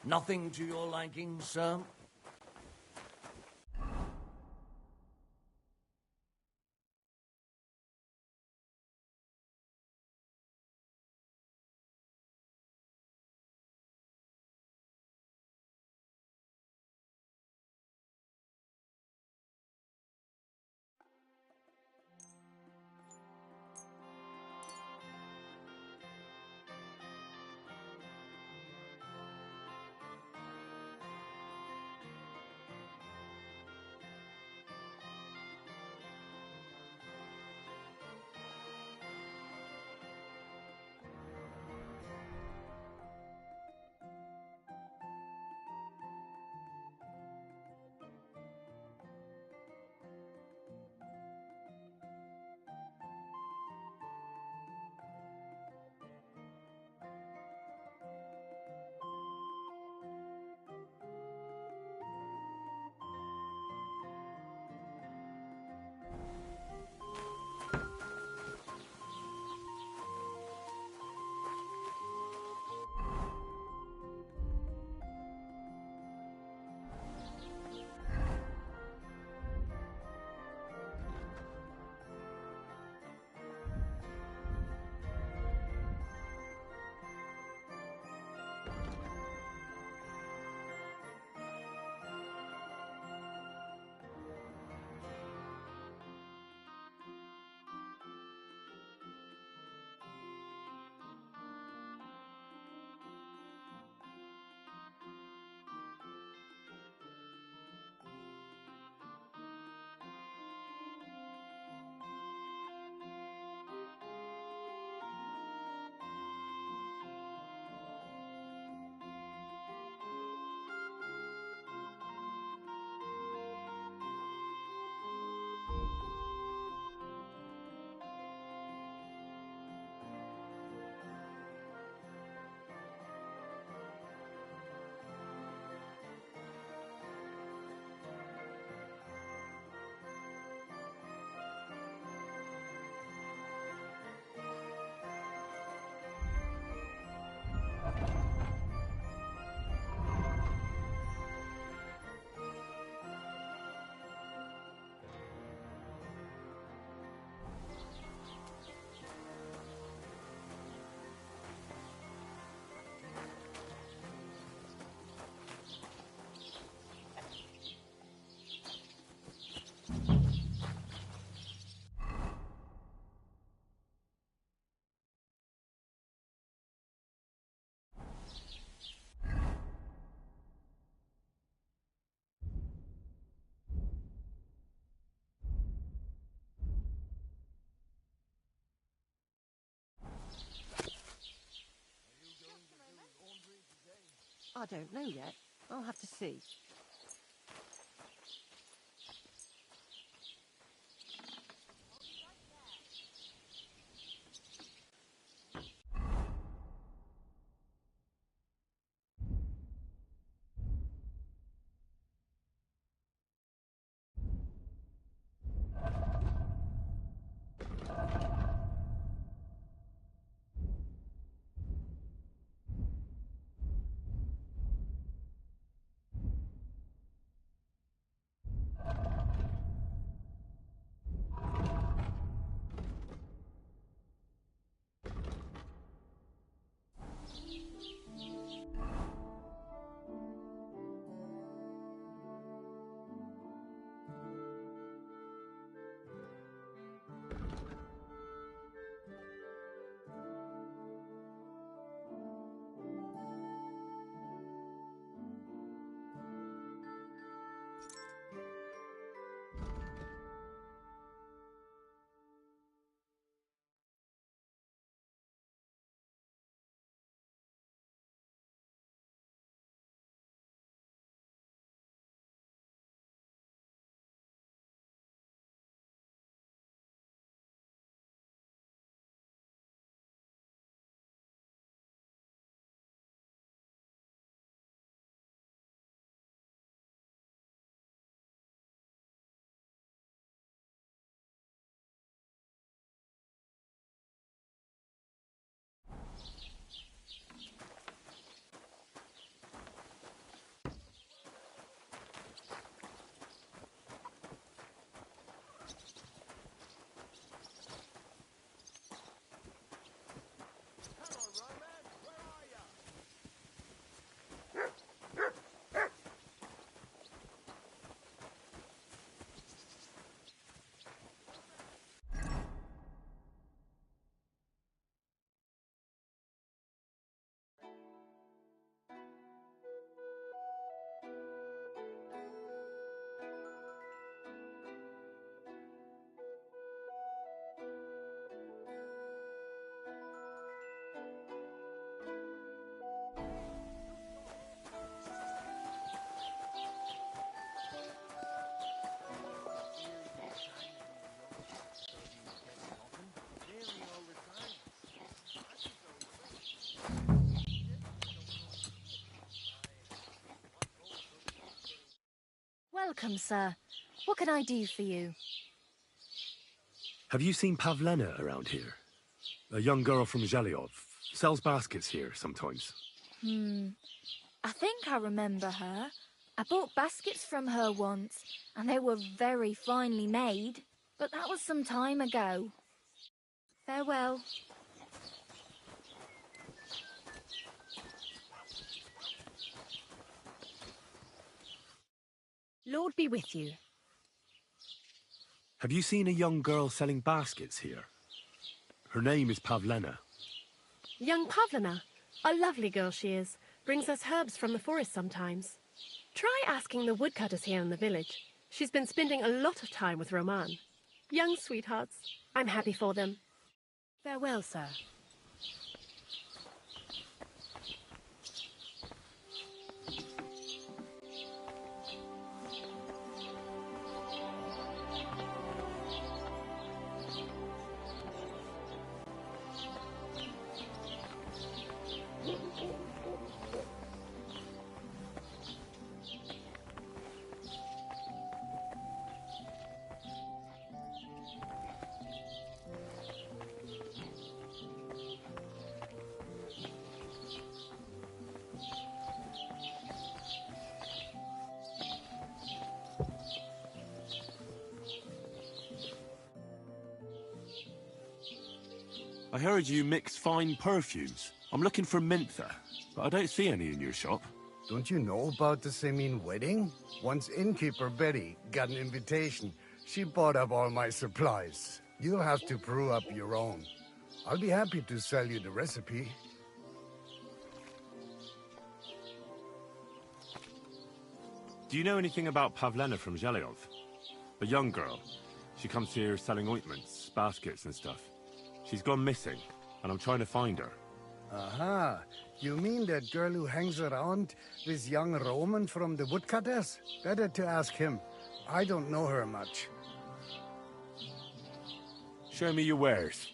Nothing to your liking, sir? I don't know yet. I'll have to see. Welcome, sir. What can I do for you? Have you seen Pavlena around here? A young girl from Zhelyov. Sells baskets here sometimes. I think I remember her. I bought baskets from her once, and they were very finely made. But that was some time ago. Farewell. Lord be with you. Have you seen a young girl selling baskets here? Her name is Pavlena. Young Pavlena. A lovely girl she is. Brings us herbs from the forest sometimes. Try asking the woodcutters here in the village. She's been spending a lot of time with Roman. Young sweethearts. I'm happy for them. Farewell, sir. I heard you mix fine perfumes. I'm looking for Mintha, but I don't see any in your shop. Don't you know about the Semin wedding? Once innkeeper Betty got an invitation, she bought up all my supplies. You'll have to brew up your own. I'll be happy to sell you the recipe. Do you know anything about Pavlena from Zhelyov? A young girl. She comes here selling ointments, baskets and stuff. She's gone missing, and I'm trying to find her. Aha! You mean that girl who hangs around with young Roman from the woodcutters? Better to ask him. I don't know her much. Show me your wares.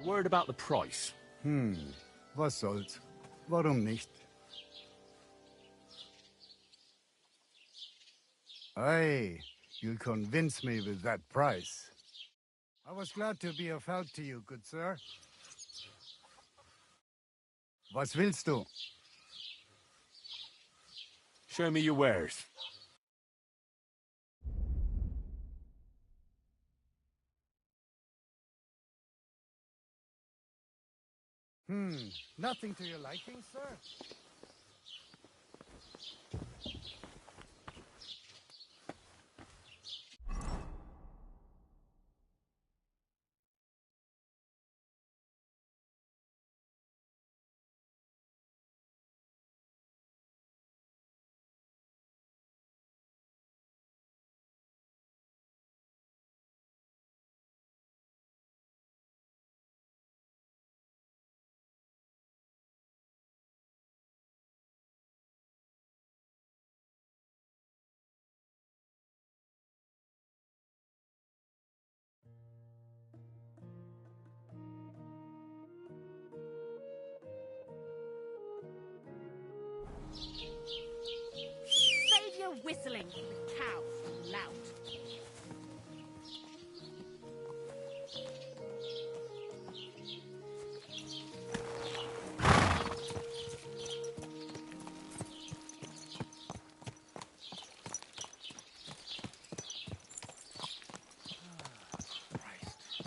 Word about the price. Was soll's? Warum nicht? Aye, you'll convince me with that price. I was glad to be of help to you, good sir. Was willst du? Show me your wares. Nothing to your liking, sir? Save your whistling for the cows, lout.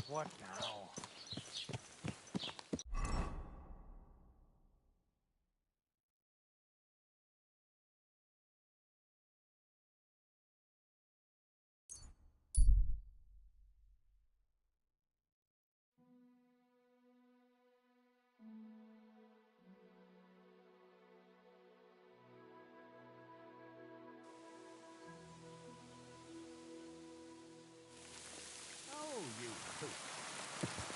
What now? Oh, you poop.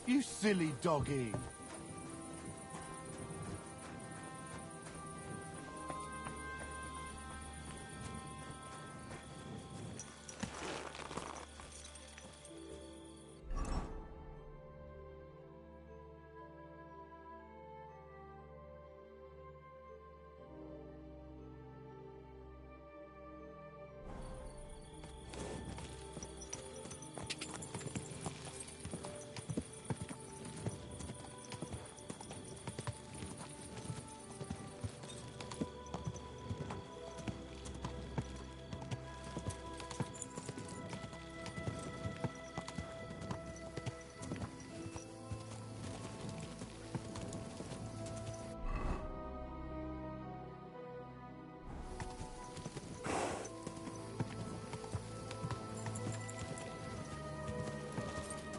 You silly doggy.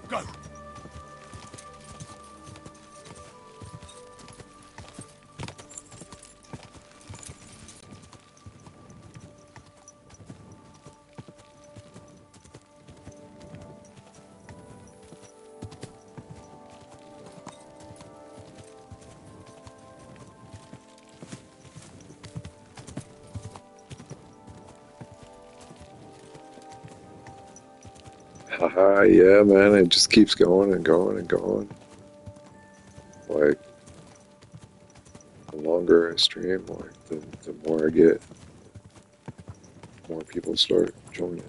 Go! Haha, yeah, man, it just keeps going and going and going. Like, the longer I stream, like, the more I get, more people start joining.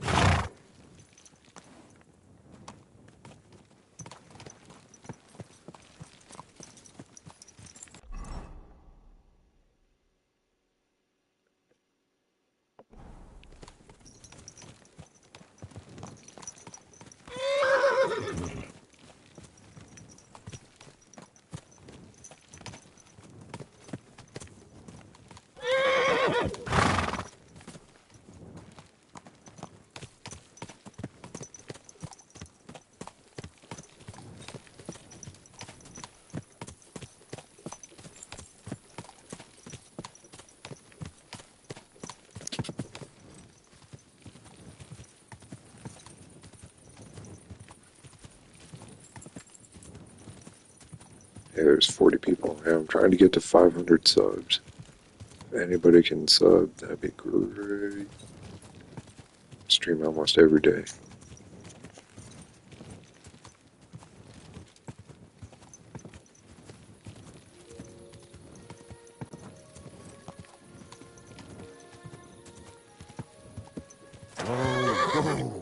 Yeah, there's 40 people. Yeah, I'm trying to get to 500 subs. If anybody can sub, that'd be great. Stream almost every day. Go.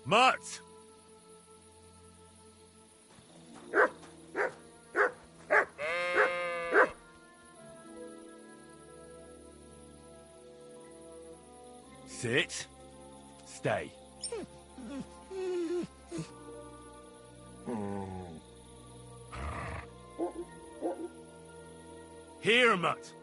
Mutt! Sit. Stay. Here, Mutt.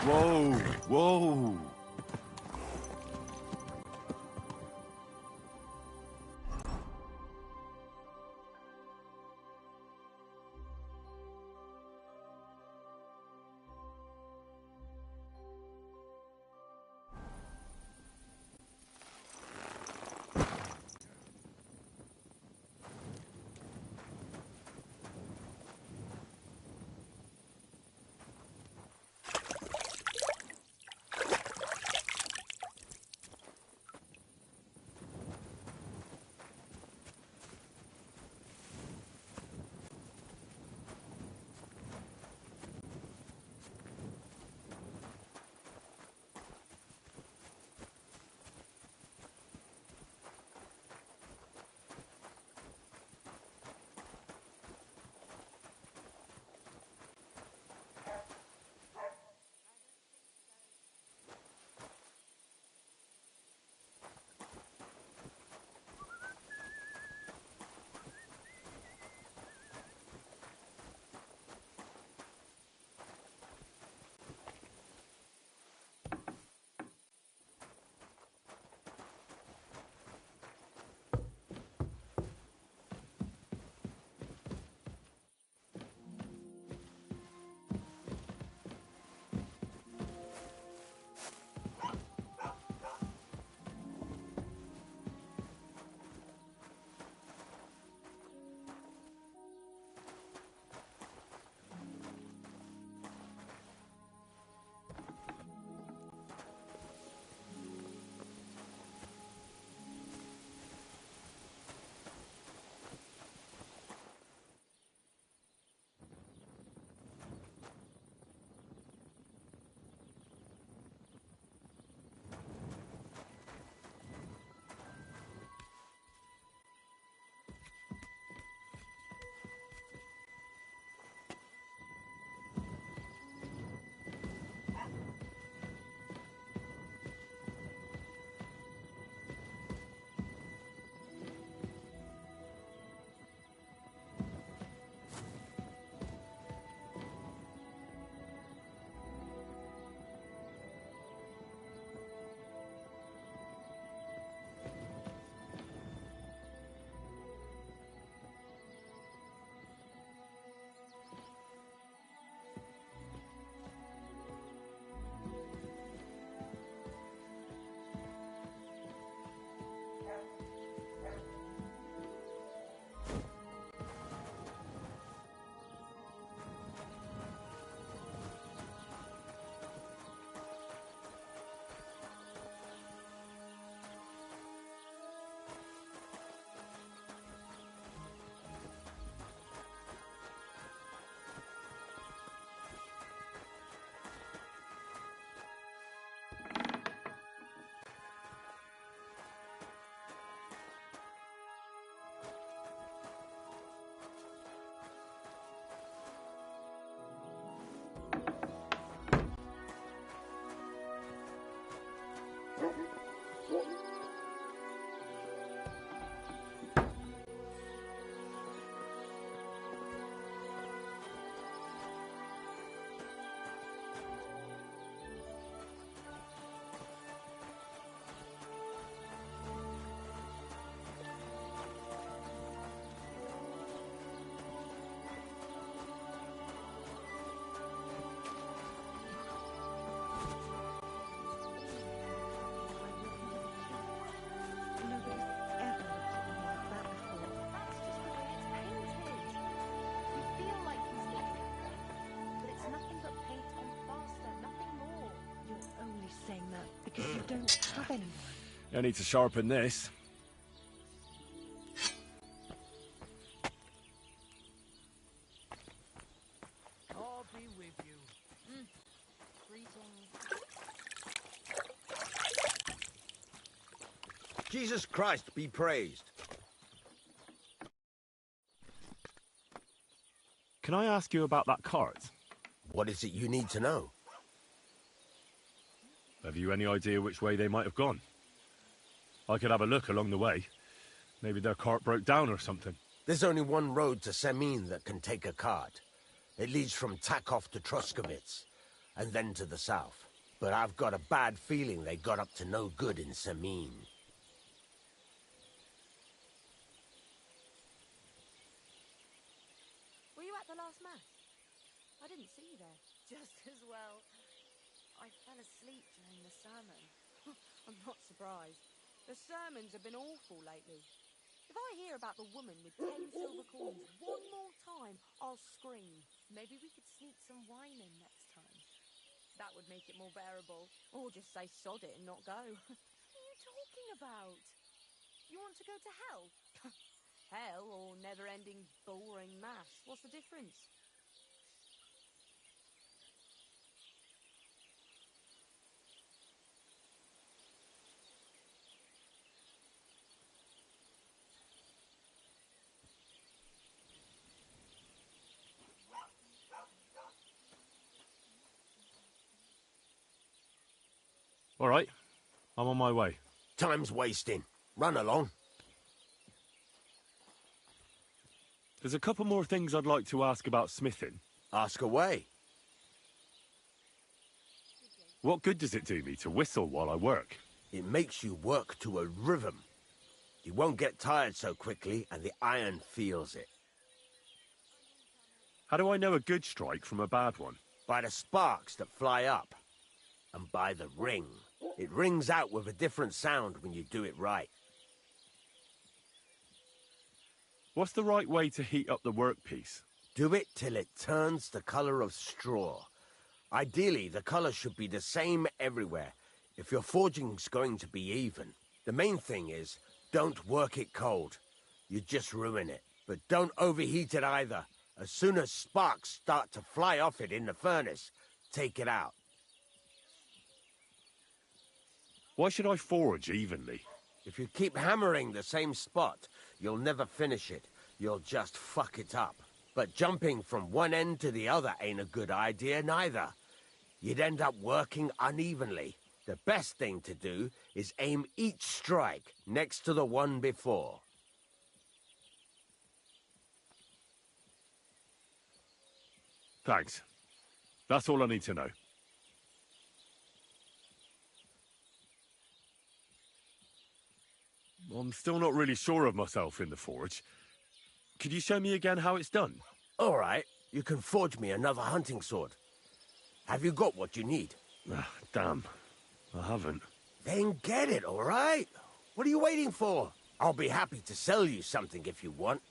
Whoa, whoa. Because you don't have anyone. I need to sharpen this. I'll be with you. Jesus Christ be praised. Can I ask you about that cart? What is it you need to know? Have you any idea which way they might have gone? I could have a look along the way. Maybe their cart broke down or something. There's only one road to Semmin that can take a cart. It leads from Takov to Troskovitz, and then to the south. But I've got a bad feeling they got up to no good in Semmin. Were you at the last mass? I didn't see you there. Just as well. I fell asleep during the sermon. I'm not surprised. The sermons have been awful lately. If I hear about the woman with 10 silver coins one more time, I'll scream. Maybe we could sneak some wine in next time. That would make it more bearable. Or just say sod it and not go. What are you talking about? You want to go to hell? Hell or never-ending boring mass? What's the difference? All right, I'm on my way. Time's wasting. Run along. There's a couple more things I'd like to ask about smithing. Ask away. What good does it do me to whistle while I work? It makes you work to a rhythm. You won't get tired so quickly, and the iron feels it. How do I know a good strike from a bad one? By the sparks that fly up. And by the ring. It rings out with a different sound when you do it right. What's the right way to heat up the workpiece? Do it till it turns the color of straw. Ideally, the color should be the same everywhere, if your forging's going to be even. The main thing is, don't work it cold. You just ruin it. But don't overheat it either. As soon as sparks start to fly off it in the furnace, take it out. Why should I forge evenly? If you keep hammering the same spot, you'll never finish it. You'll just fuck it up. But jumping from one end to the other ain't a good idea neither. You'd end up working unevenly. The best thing to do is aim each strike next to the one before. Thanks. That's all I need to know. I'm still not really sure of myself in the forge. Could you show me again how it's done? All right, you can forge me another hunting sword. Have you got what you need? Damn, I haven't. Then get it, all right? What are you waiting for? I'll be happy to sell you something if you want.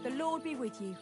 The Lord be with you.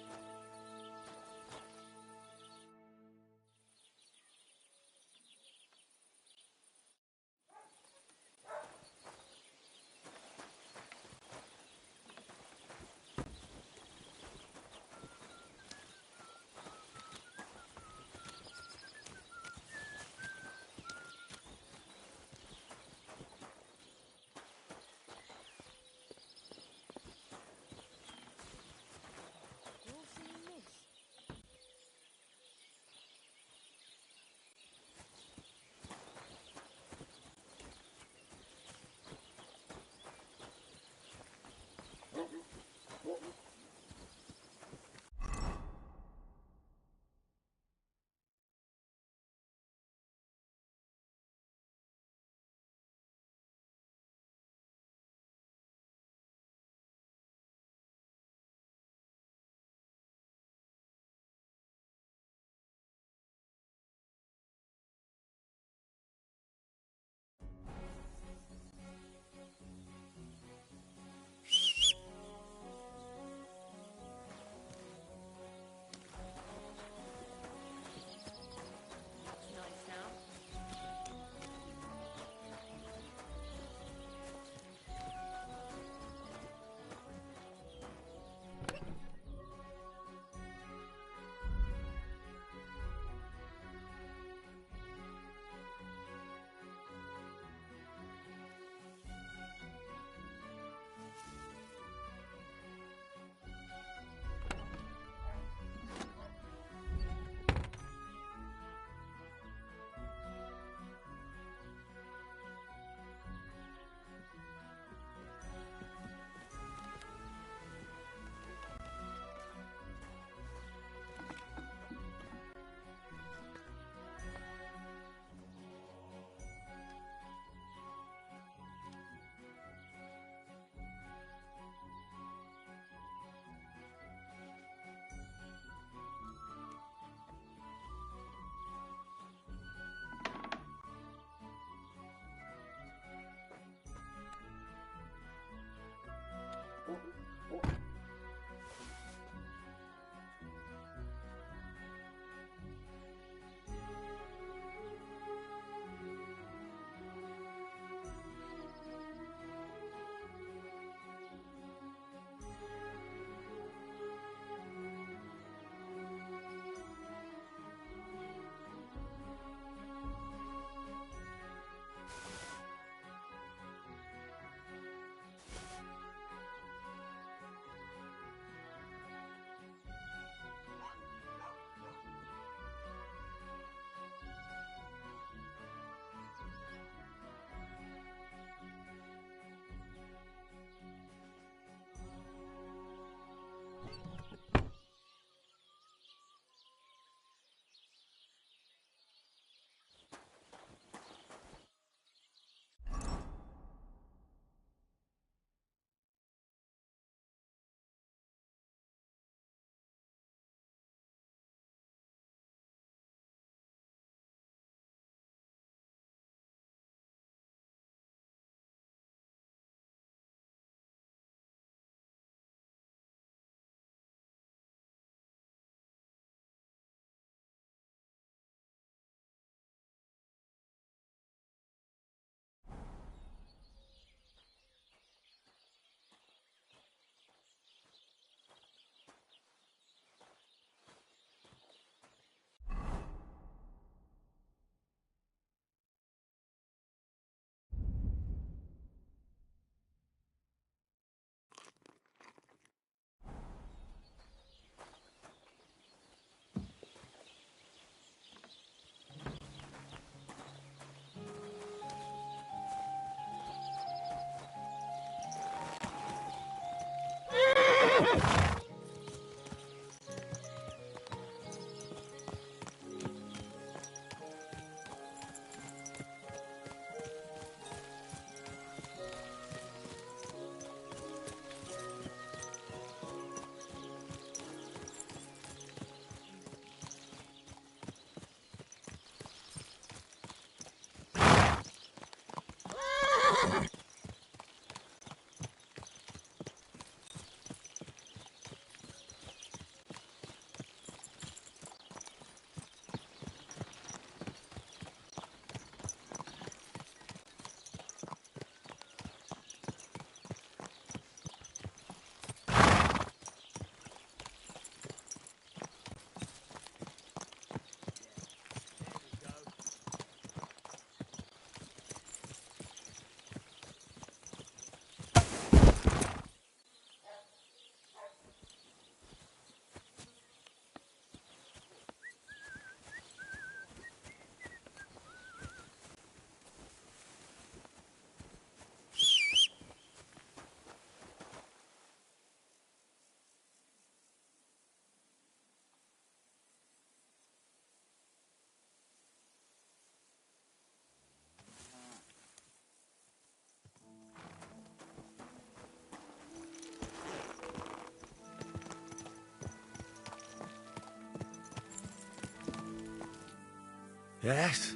Yes?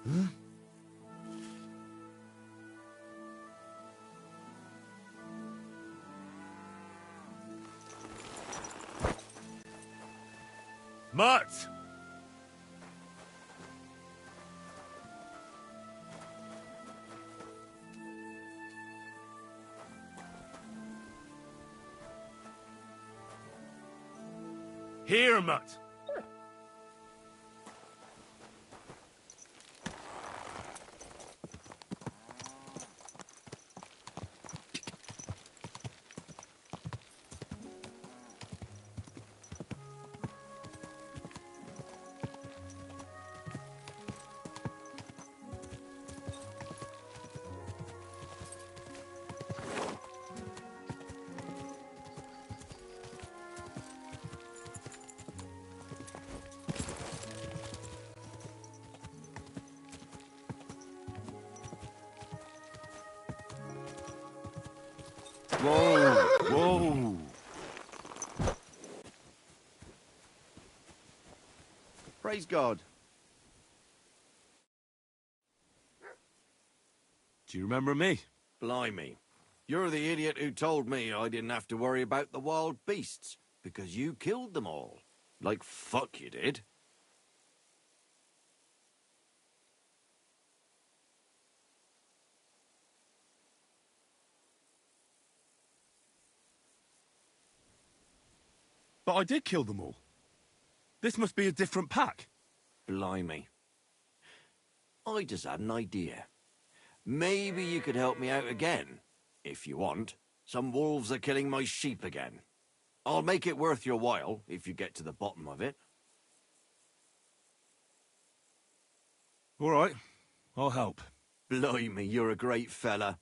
Hmm? Mutt! Here, Mutt! Whoa! Whoa! Praise God. Do you remember me? Blimey. You're the idiot who told me I didn't have to worry about the wild beasts, because you killed them all. Like fuck you did. But I did kill them all. This must be a different pack. Blimey. I just had an idea. Maybe you could help me out again, if you want. Some wolves are killing my sheep again. I'll make it worth your while, if you get to the bottom of it. All right, I'll help. Blimey, you're a great fella.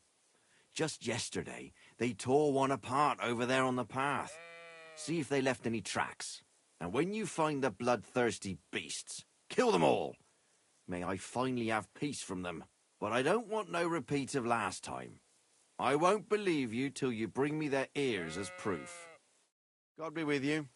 Just yesterday, they tore one apart over there on the path. See if they left any tracks. And when you find the bloodthirsty beasts, kill them all. May I finally have peace from them. But I don't want no repeat of last time. I won't believe you till you bring me their ears as proof. God be with you.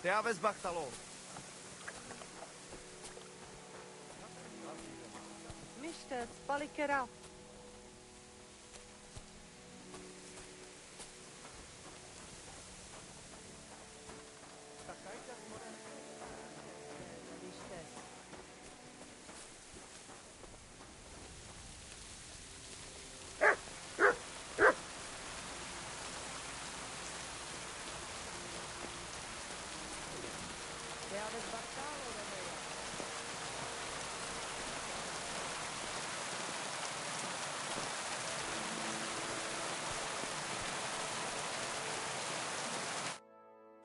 Teaves Bartalo. Mr. Palikera.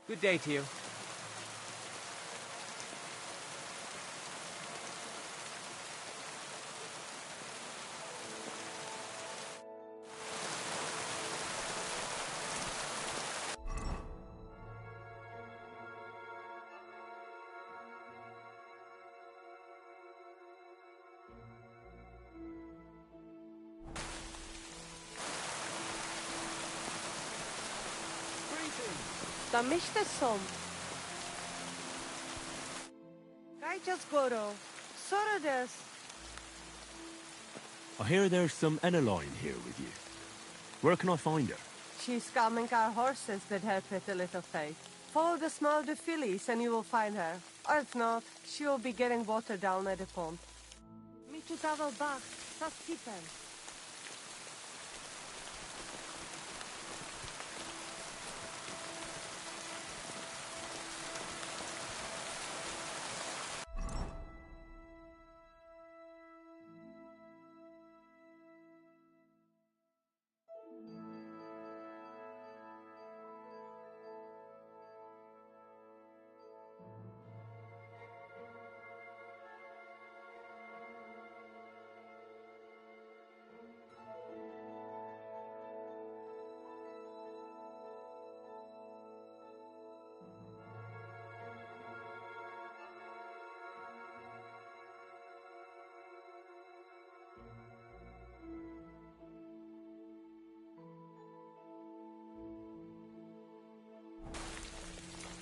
Good day to you. Da Mr. Som. Kaijas Goro. Sorades. I hear there's some Eneline here with you. Where can I find her? She's calming our horses that help with the little faith. Follow the smell of the fillies and you will find her. Or if not, she will be getting water down at the pond. Mitu tavel bach, tas tipen.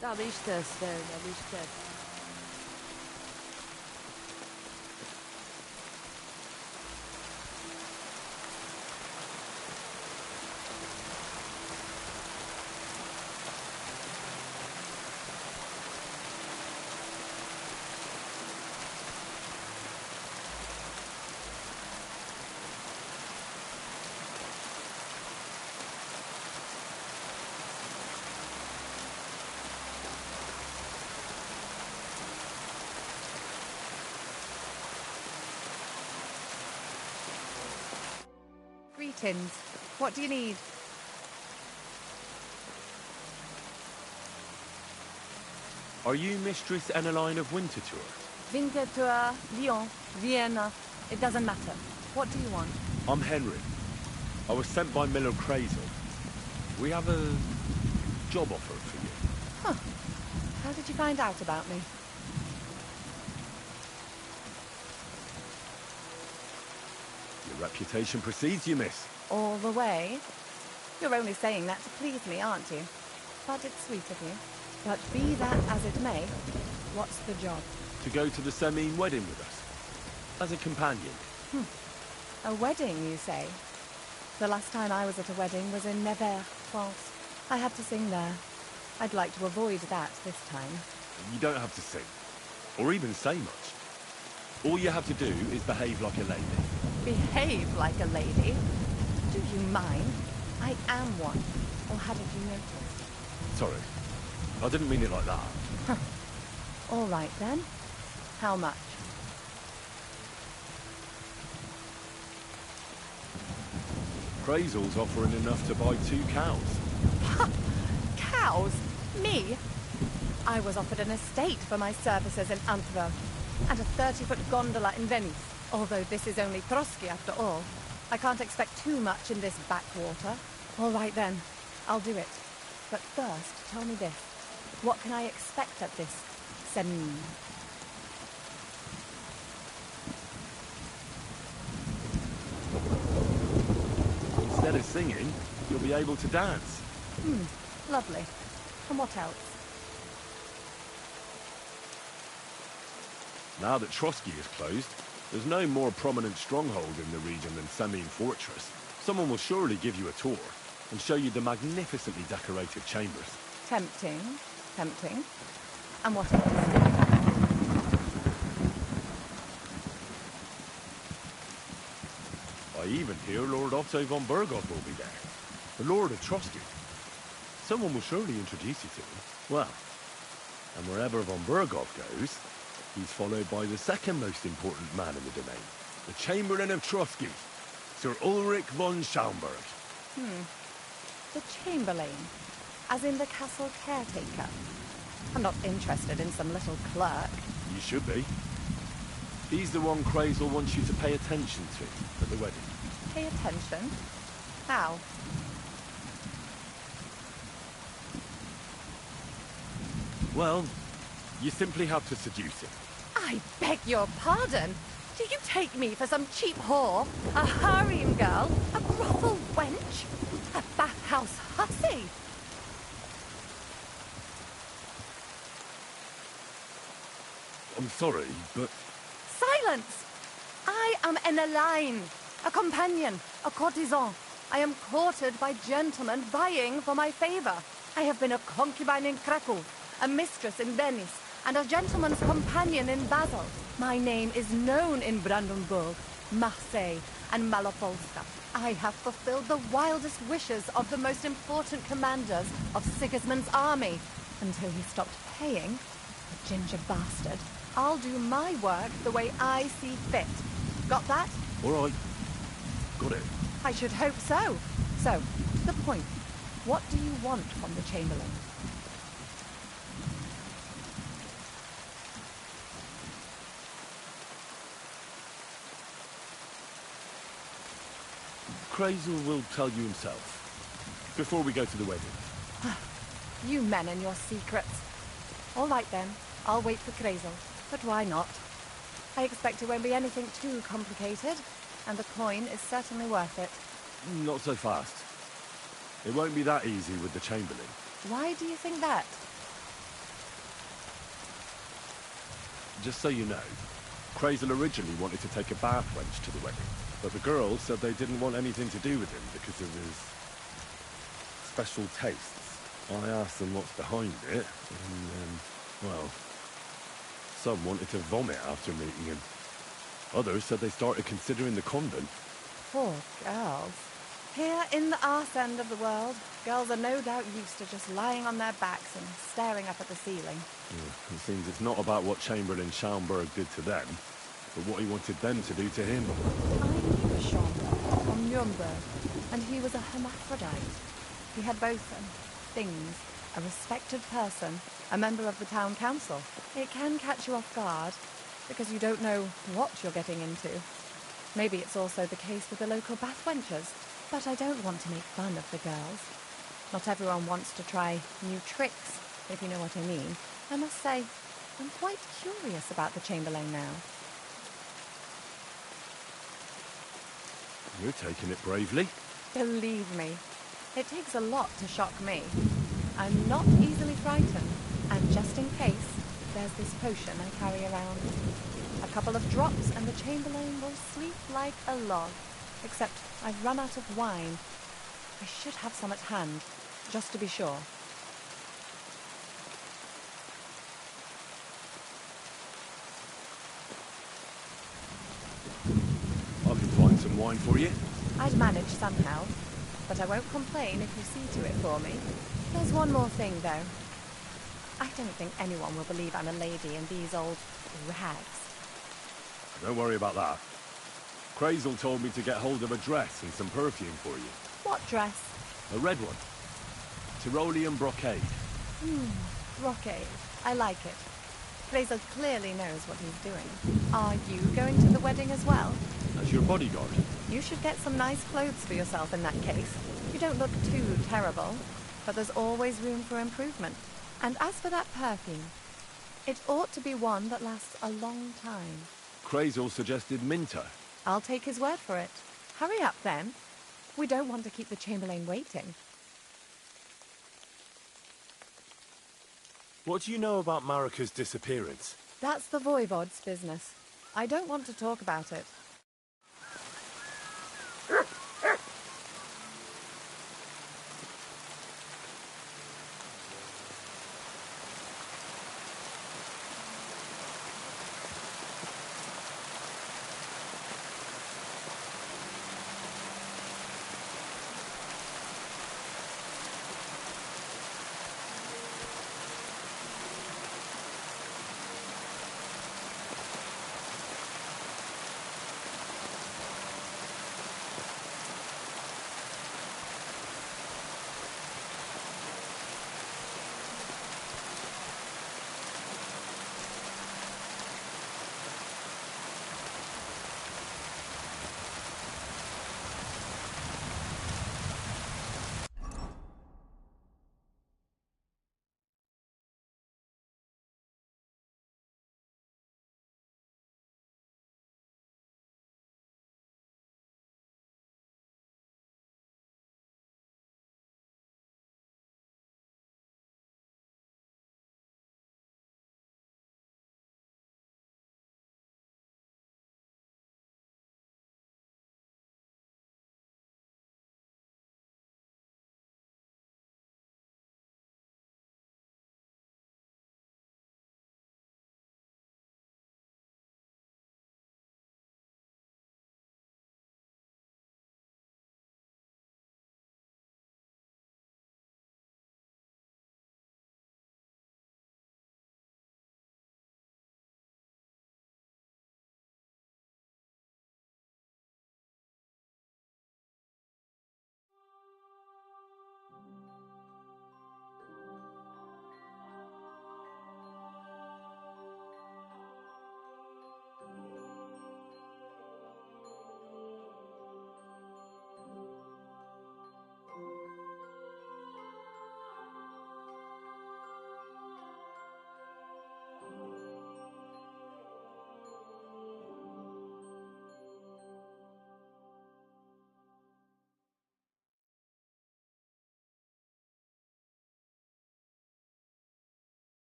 Da bist es, da bist es. Greetings. What do you need? Are you Mistress Eneline of Winterthur? Winterthur, Lyon, Vienna. It doesn't matter. What do you want? I'm Henry. I was sent by Miller Crazel. We have a job offer for you. Huh. How did you find out about me? Your reputation precedes you, miss. All the way? You're only saying that to please me, aren't you? But it's sweet of you. But be that as it may, what's the job? To go to the Semine wedding with us. As a companion. A wedding, you say? The last time I was at a wedding was in Nevers, France. I had to sing there. I'd like to avoid that this time. You don't have to sing. Or even say much. All you have to do is behave like a lady. Behave like a lady? Do you mind? I am one. Or hadn't you noticed? Sorry. I didn't mean it like that. Huh. All right, then. How much? Crazel's offering enough to buy 2 cows. Cows? Me? I was offered an estate for my services in Antwerp, and a 30-foot gondola in Venice. Although this is only Trotsky after all. I can't expect too much in this backwater. All right then, I'll do it. But first, tell me this. What can I expect at this Semine? Instead of singing, you'll be able to dance. Lovely. And what else? Now that Trotsky is closed, there's no more prominent stronghold in the region than Semine Fortress. Someone will surely give you a tour and show you the magnificently decorated chambers. Tempting. Tempting. And what else? I even hear Lord Otto von Berghoff will be there, the Lord of Trotsky. Someone will surely introduce you to him. Well, and wherever von Berghoff goes, he's followed by the second most important man in the domain, the Chamberlain of Trotsky, Sir Ulrich von Schaumburg. The Chamberlain, as in the castle caretaker. I'm not interested in some little clerk. You should be. He's the one Crazel wants you to pay attention to at the wedding. Pay attention? How? Well, you simply have to seduce him. I beg your pardon? Do you take me for some cheap whore? A harem girl? A brothel wench? A bathhouse hussy? I'm sorry, but Silence! I am an Elaine, a companion, a courtesan. I am courted by gentlemen vying for my favor. I have been a concubine in Krakow, a mistress in Venice, and a gentleman's companion in Basel. My name is known in Brandenburg, Marseille, and Malopolska. I have fulfilled the wildest wishes of the most important commanders of Sigismund's army, until he stopped paying, the ginger bastard. I'll do my work the way I see fit. Got that? all right. Got it. I should hope so. So, to the point. What do you want from the Chamberlain? Crazel will tell you himself, before we go to the wedding. You men and your secrets. All right then, I'll wait for Crazel. But why not? I expect it won't be anything too complicated, and the coin is certainly worth it. Not so fast. It won't be that easy with the Chamberlain. Why do you think that? Just so you know, Crazel originally wanted to take a bath wench to the wedding, but the girls said they didn't want anything to do with him because of his special tastes. I asked them what's behind it, and, well, some wanted to vomit after meeting him. Others said they started considering the convent. Poor girls. Here in the arse end of the world, girls are no doubt used to just lying on their backs and staring up at the ceiling. It seems it's not about what Chamberlain Schaumburg did to them, but what he wanted them to do to him. I knew Schaumburg from Nuremberg, and he was a hermaphrodite. He had both things, a respected person, a member of the town council. It can catch you off guard, because you don't know what you're getting into. Maybe it's also the case with the local bath wenchers, but I don't want to make fun of the girls. Not everyone wants to try new tricks, if you know what I mean. I must say, I'm quite curious about the Chamberlain now. You're taking it bravely. Believe me, it takes a lot to shock me. I'm not easily frightened, and just in case, there's this potion I carry around. A couple of drops and the Chamberlain will sleep like a log. Except I've run out of wine. I should have some at hand, just to be sure. I can find some wine for you. I'd manage somehow, but I won't complain if you see to it for me. There's one more thing, though. I don't think anyone will believe I'm a lady in these old rags. Don't worry about that. Crazel told me to get hold of a dress and some perfume for you. What dress? A red one. Tyrolean brocade. Brocade. I like it. Fraser clearly knows what he's doing. Are you going to the wedding as well? As your bodyguard. You should get some nice clothes for yourself in that case. You don't look too terrible, but there's always room for improvement. And as for that perfume, it ought to be one that lasts a long time. Crazel suggested Minter. I'll take his word for it. Hurry up, then. We don't want to keep the Chamberlain waiting. What do you know about Marika's disappearance? That's the Voivod's business. I don't want to talk about it.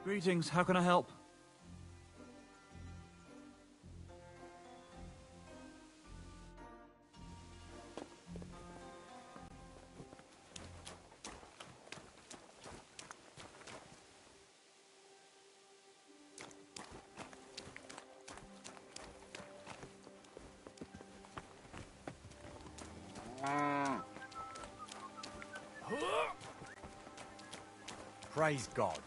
Greetings, how can I help? Praise God.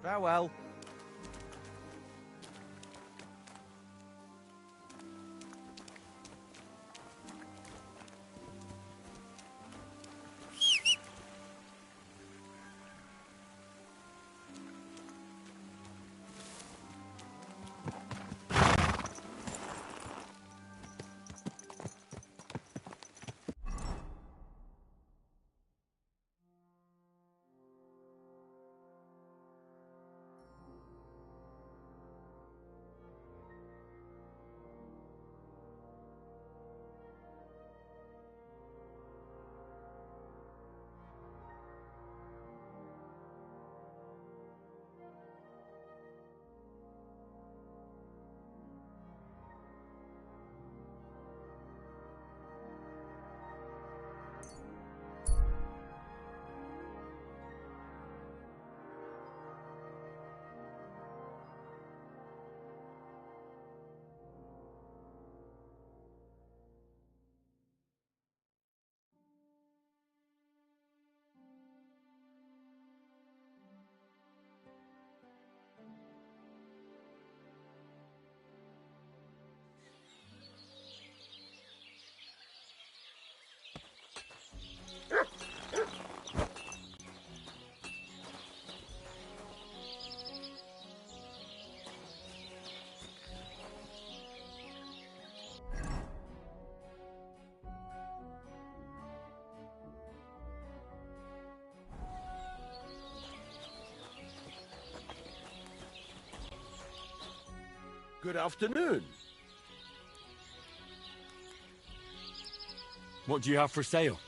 Farewell. Good afternoon. What do you have for sale?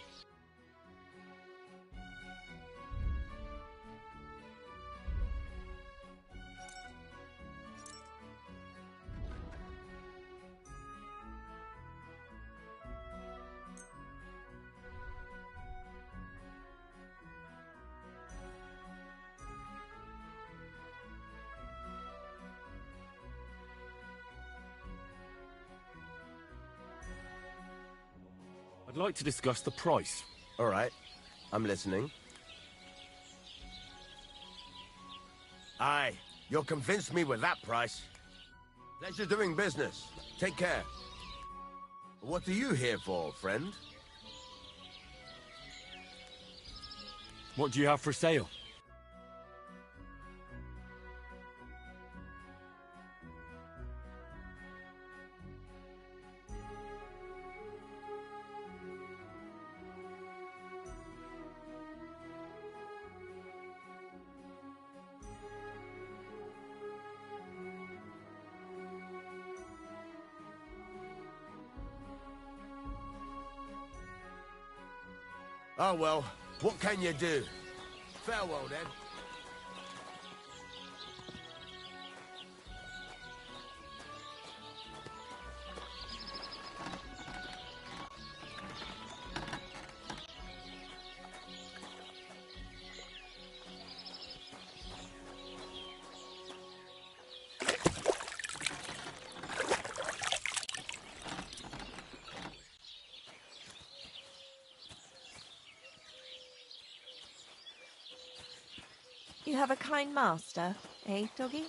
I'd like to discuss the price. All right. I'm listening. Aye, you'll convince me with that price. Pleasure doing business. Take care. What are you here for, friend? What do you have for sale? Oh well, what can you do? Farewell then. You have a kind master, eh, doggy?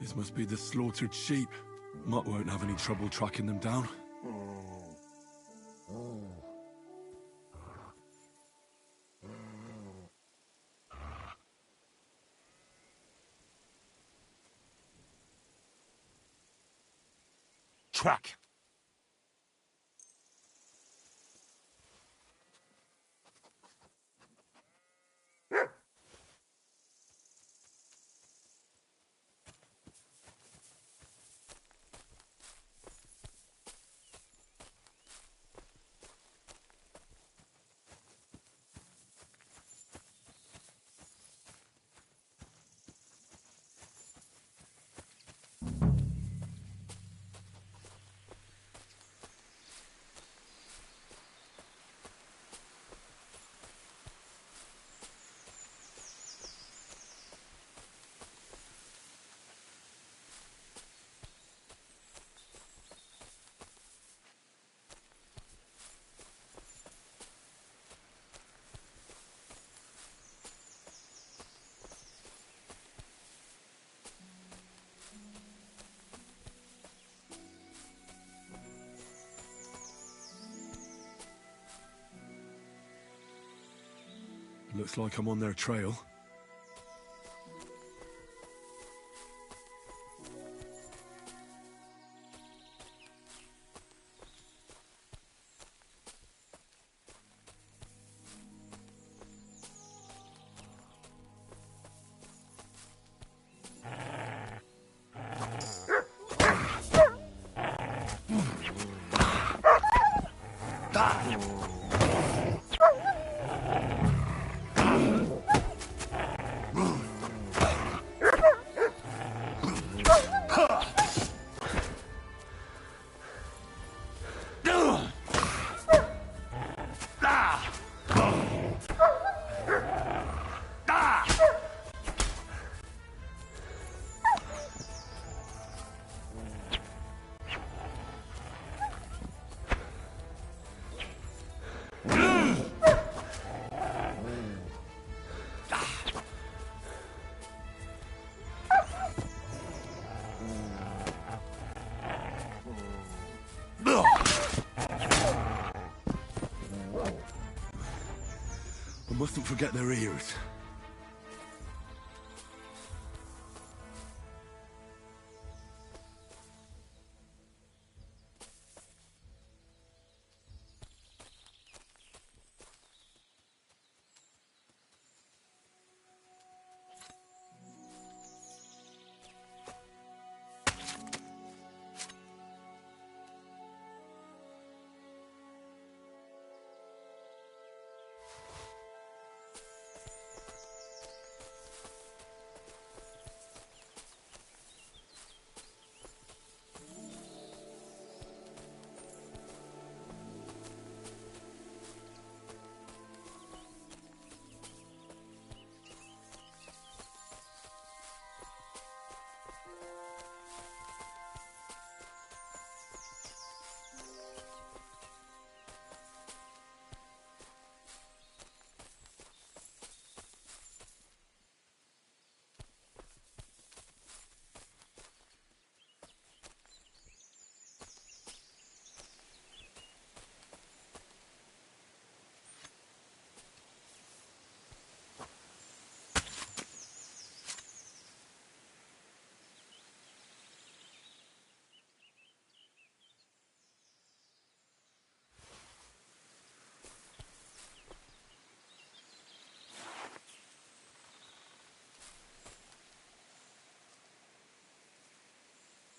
This must be the slaughtered sheep. Mutt won't have any trouble tracking them down. Track. Looks like I'm on their trail. I mustn't forget their ears.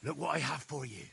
Look what I have for you.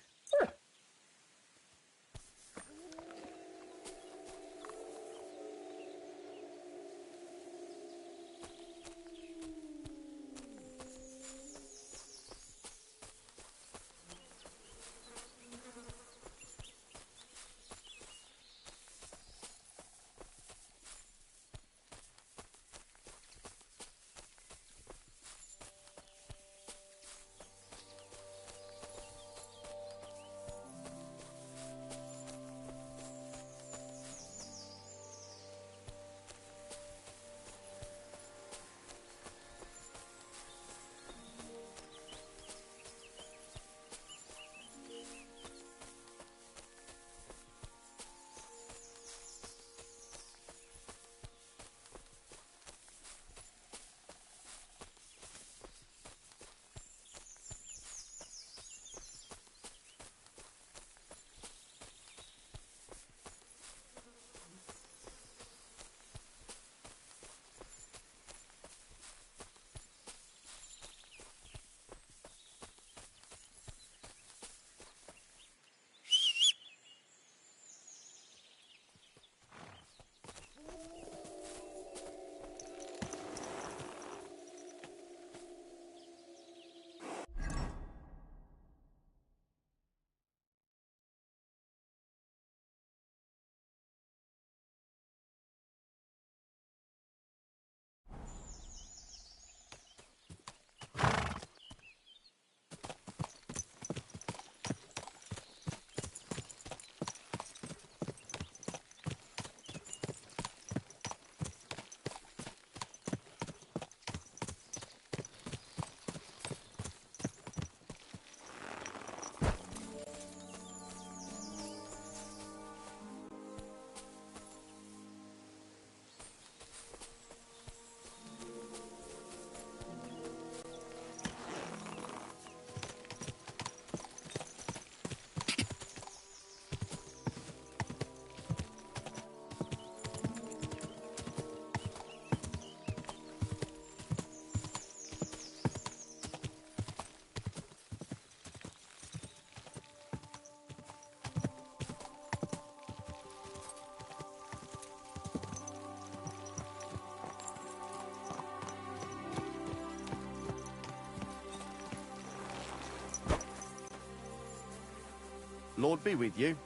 Lord be with you.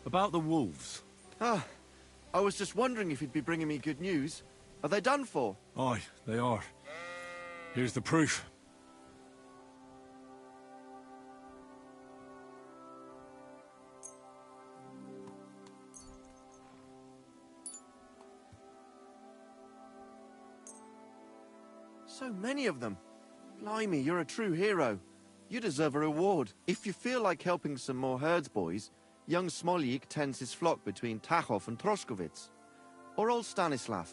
About the wolves. Ah, I was just wondering if you'd be bringing me good news. Are they done for? Aye, they are. Here's the proof. So many of them. Blimey, you're a true hero. You deserve a reward. If you feel like helping some more herds boys, young Smoljik tends his flock between Tachov and Troskowitz. Or old Stanislav.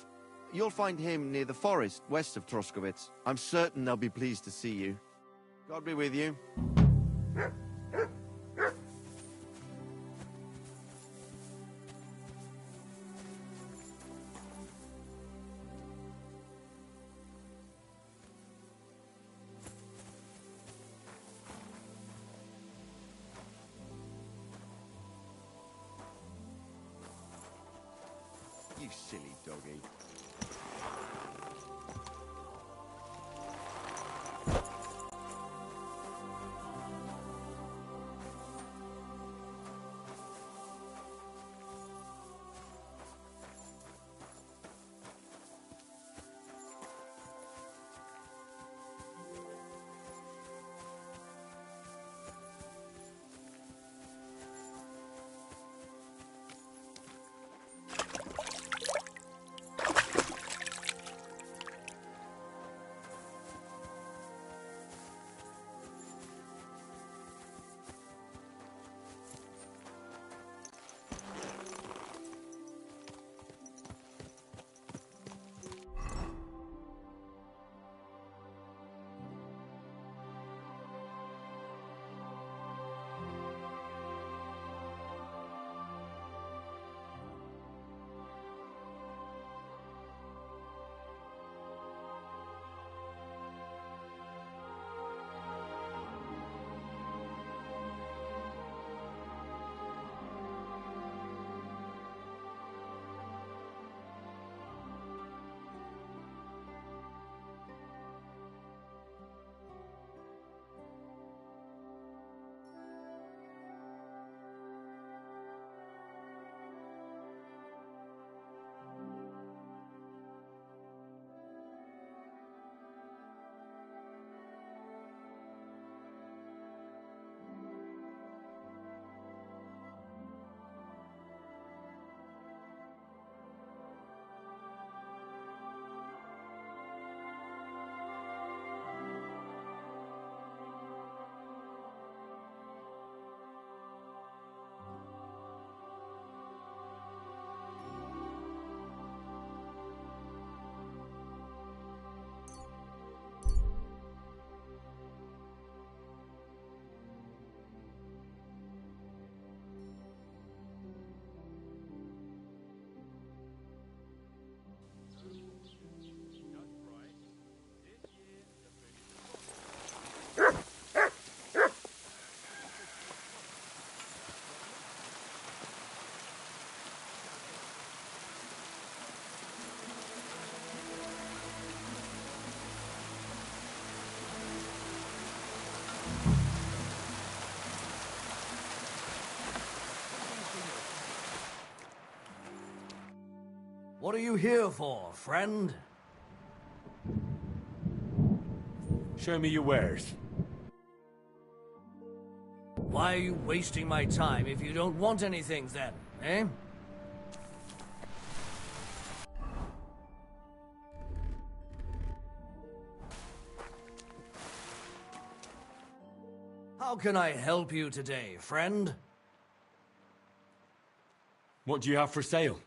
You'll find him near the forest west of Troskowitz. I'm certain they'll be pleased to see you. God be with you. You silly doggy. What are you here for, friend? Show me your wares. Why are you wasting my time if you don't want anything then, eh? How can I help you today, friend? What do you have for sale?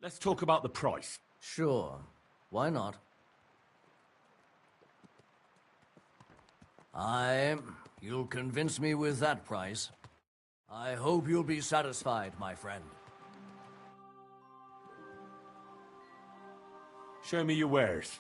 Let's talk about the price. Sure. Why not? You'll convince me with that price. I hope you'll be satisfied, my friend. Show me your wares.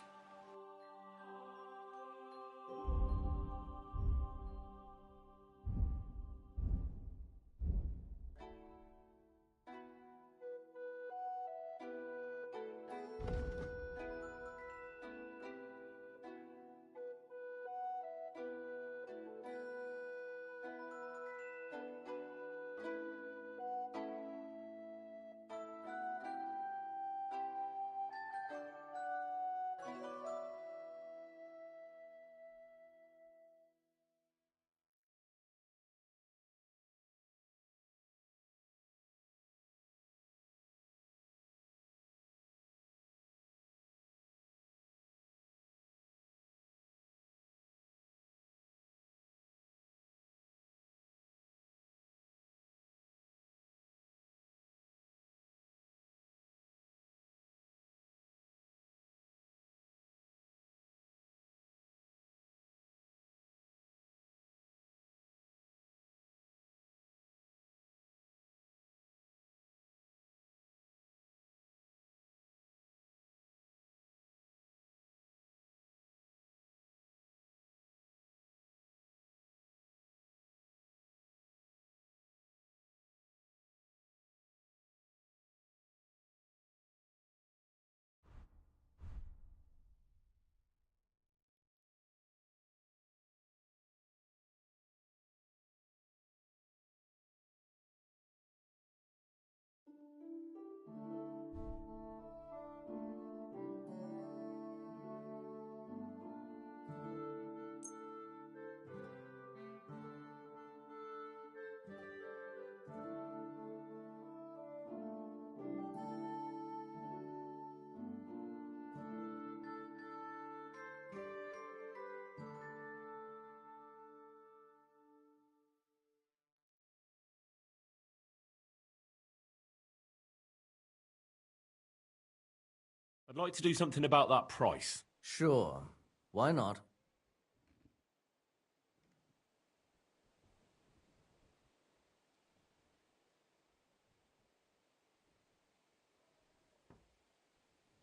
I'd like to do something about that price. Sure. Why not?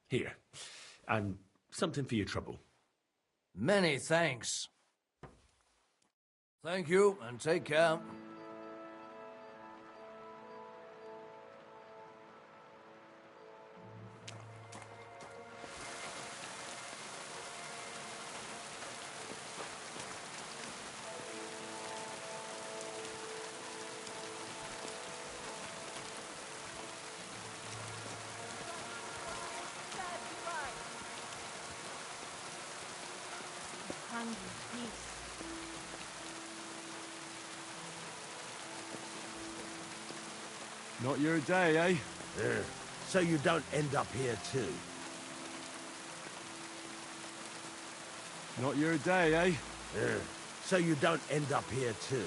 Here. And something for your trouble. Many thanks. Thank you, and take care. Not your day, eh? So you don't end up here too. Not your day, eh? So you don't end up here too.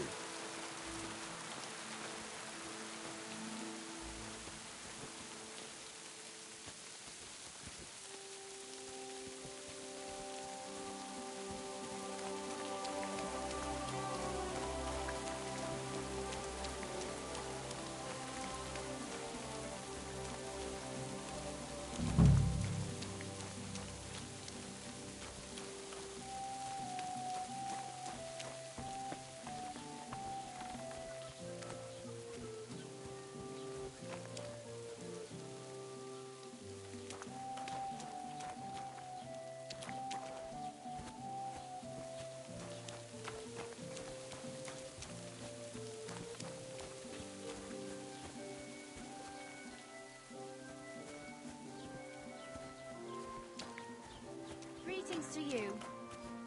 Greetings to you.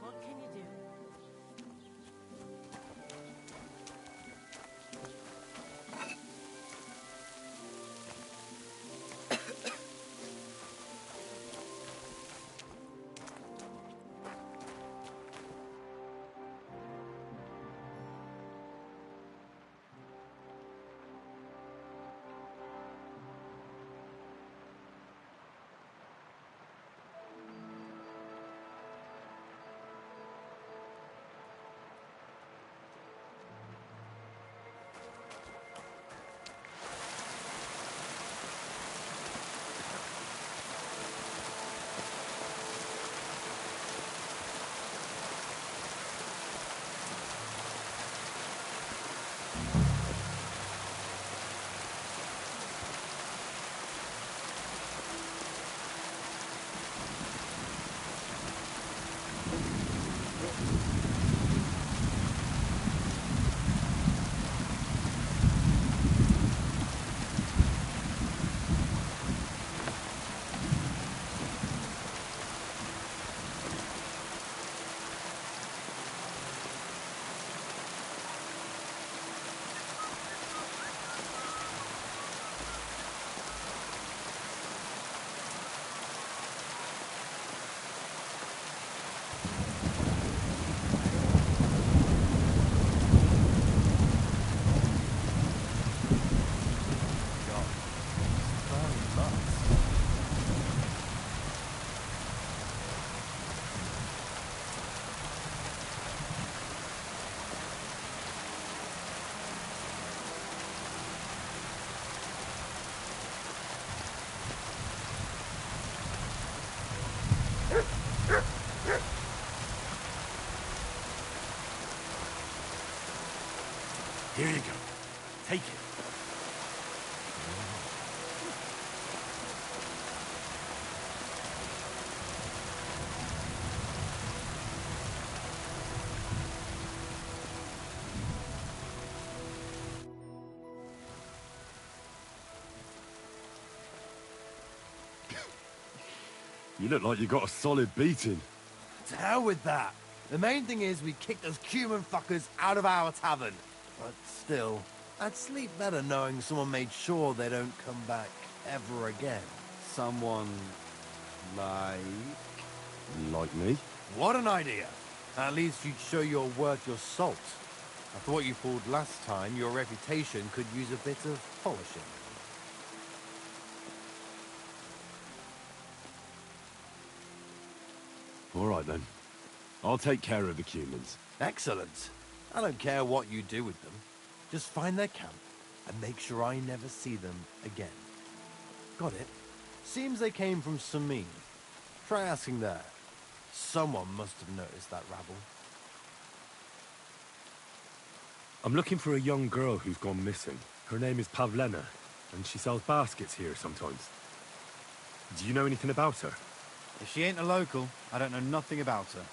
What can you do? Here you go. Take it. You look like you got a solid beating. To hell with that. The main thing is we kicked those human fuckers out of our tavern. But still, I'd sleep better knowing someone made sure they don't come back ever again. Someone like me? What an idea. At least you'd show you're worth your salt. After what you pulled last time, your reputation could use a bit of polishing. All right, then. I'll take care of the humans. Excellent. I don't care what you do with them. Just find their camp and make sure I never see them again. Got it? Seems they came from Samin. Try asking there. Someone must have noticed that rabble. I'm looking for a young girl who's gone missing. Her name is Pavlena, and she sells baskets here sometimes. Do you know anything about her? If she ain't a local, I don't know nothing about her.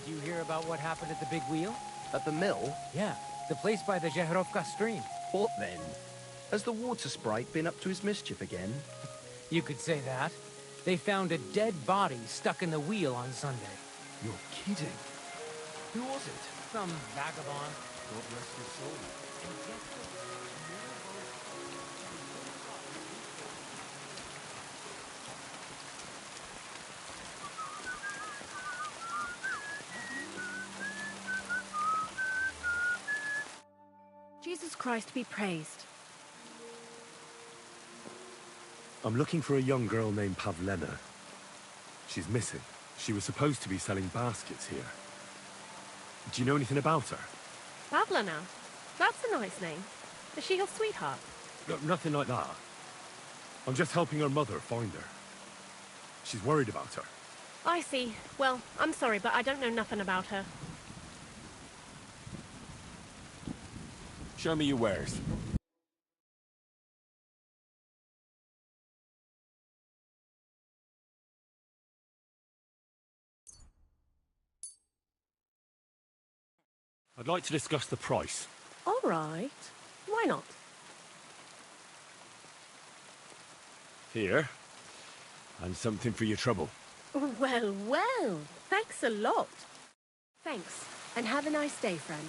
Did you hear about what happened at the big wheel? At the mill? Yeah, the place by the Zhehrovka stream. What then? Has the water sprite been up to his mischief again? You could say that. They found a dead body stuck in the wheel on Sunday. You're kidding. Who was it? Some vagabond. God rest his soul. Jesus Christ be praised. I'm looking for a young girl named Pavlena. She's missing. She was supposed to be selling baskets here. Do you know anything about her? Pavlena? That's a nice name. Is she your sweetheart? No, nothing like that. I'm just helping her mother find her. She's worried about her. I see. Well, I'm sorry, but I don't know nothing about her. Show me your wares. I'd like to discuss the price. All right. Why not? Here. And something for your trouble. Well, well. Thanks a lot. Thanks. And have a nice day, friend.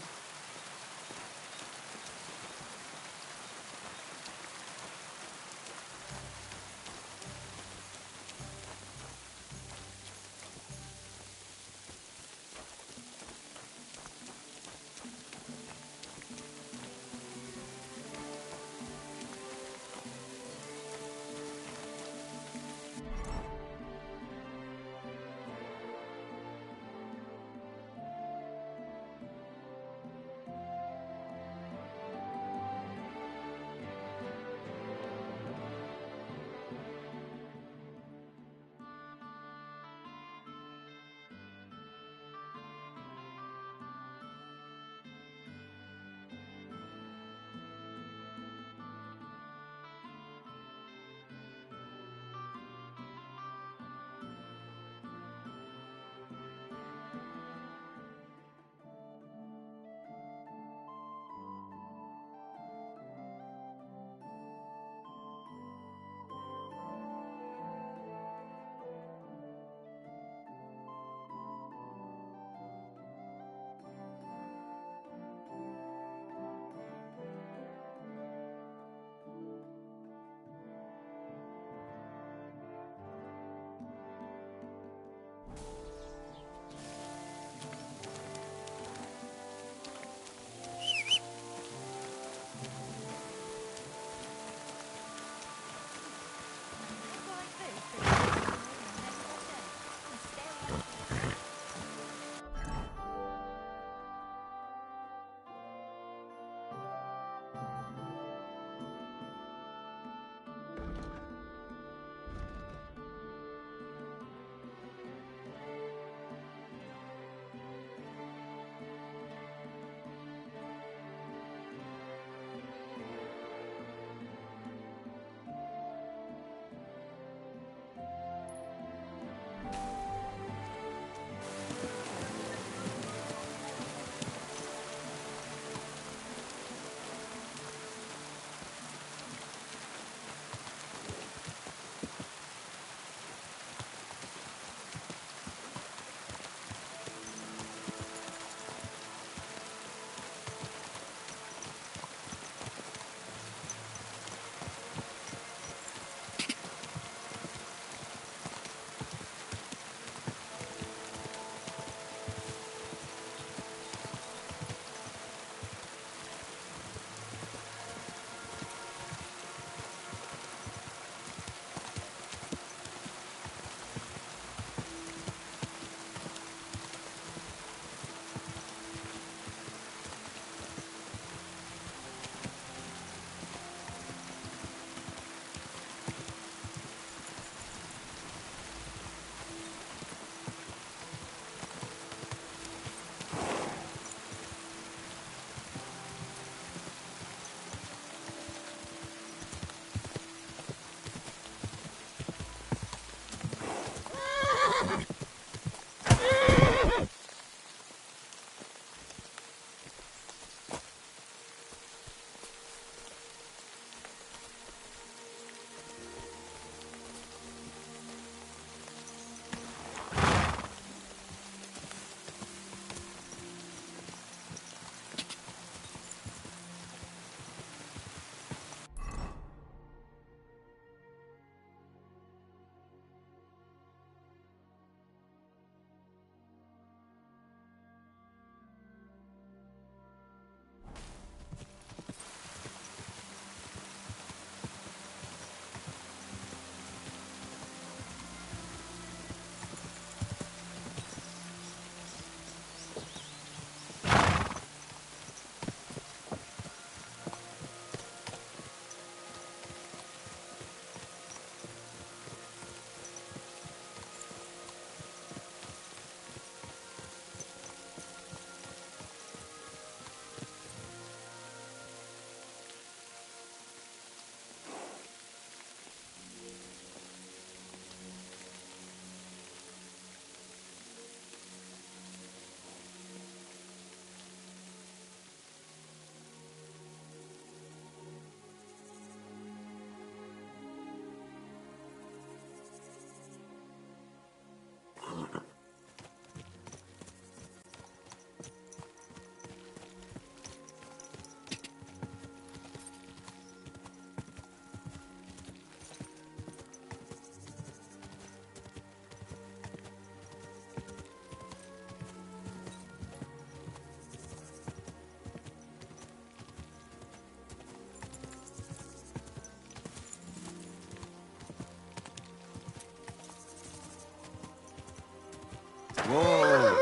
Whoa!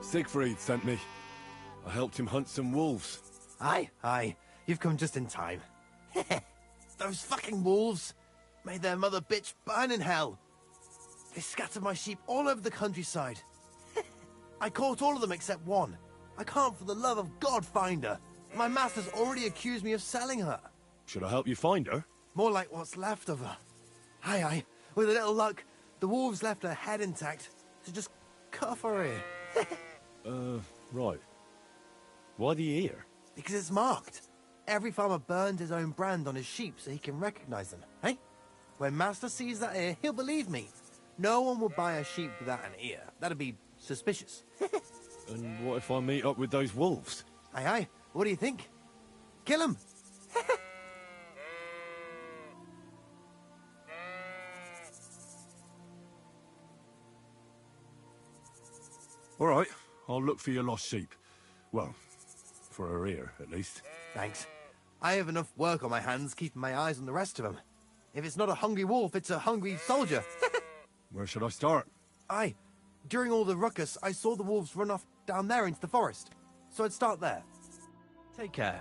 Siegfried sent me. I helped him hunt some wolves. Aye. You've come just in time. Those fucking wolves made their mother bitch burn in hell. They scattered my sheep all over the countryside. I caught all of them except one. I can't for the love of God find her. My master's already accused me of selling her. Should I help you find her? More like what's left of her. Aye. With a little luck, the wolves left her head intact. So just cut off her ear. Right. Why the ear? Because it's marked. Every farmer burns his own brand on his sheep so he can recognize them, hey? When Master sees that ear, he'll believe me. No one will buy a sheep without an ear. That'd be suspicious. And what if I meet up with those wolves? Aye. What do you think? Kill him! All right, I'll look for your lost sheep. Well, for her ear, at least. Thanks. I have enough work on my hands keeping my eyes on the rest of them. If it's not a hungry wolf, it's a hungry soldier. Where should I start? Aye. During all the ruckus, I saw the wolves run off down there into the forest. So I'd start there. Take care.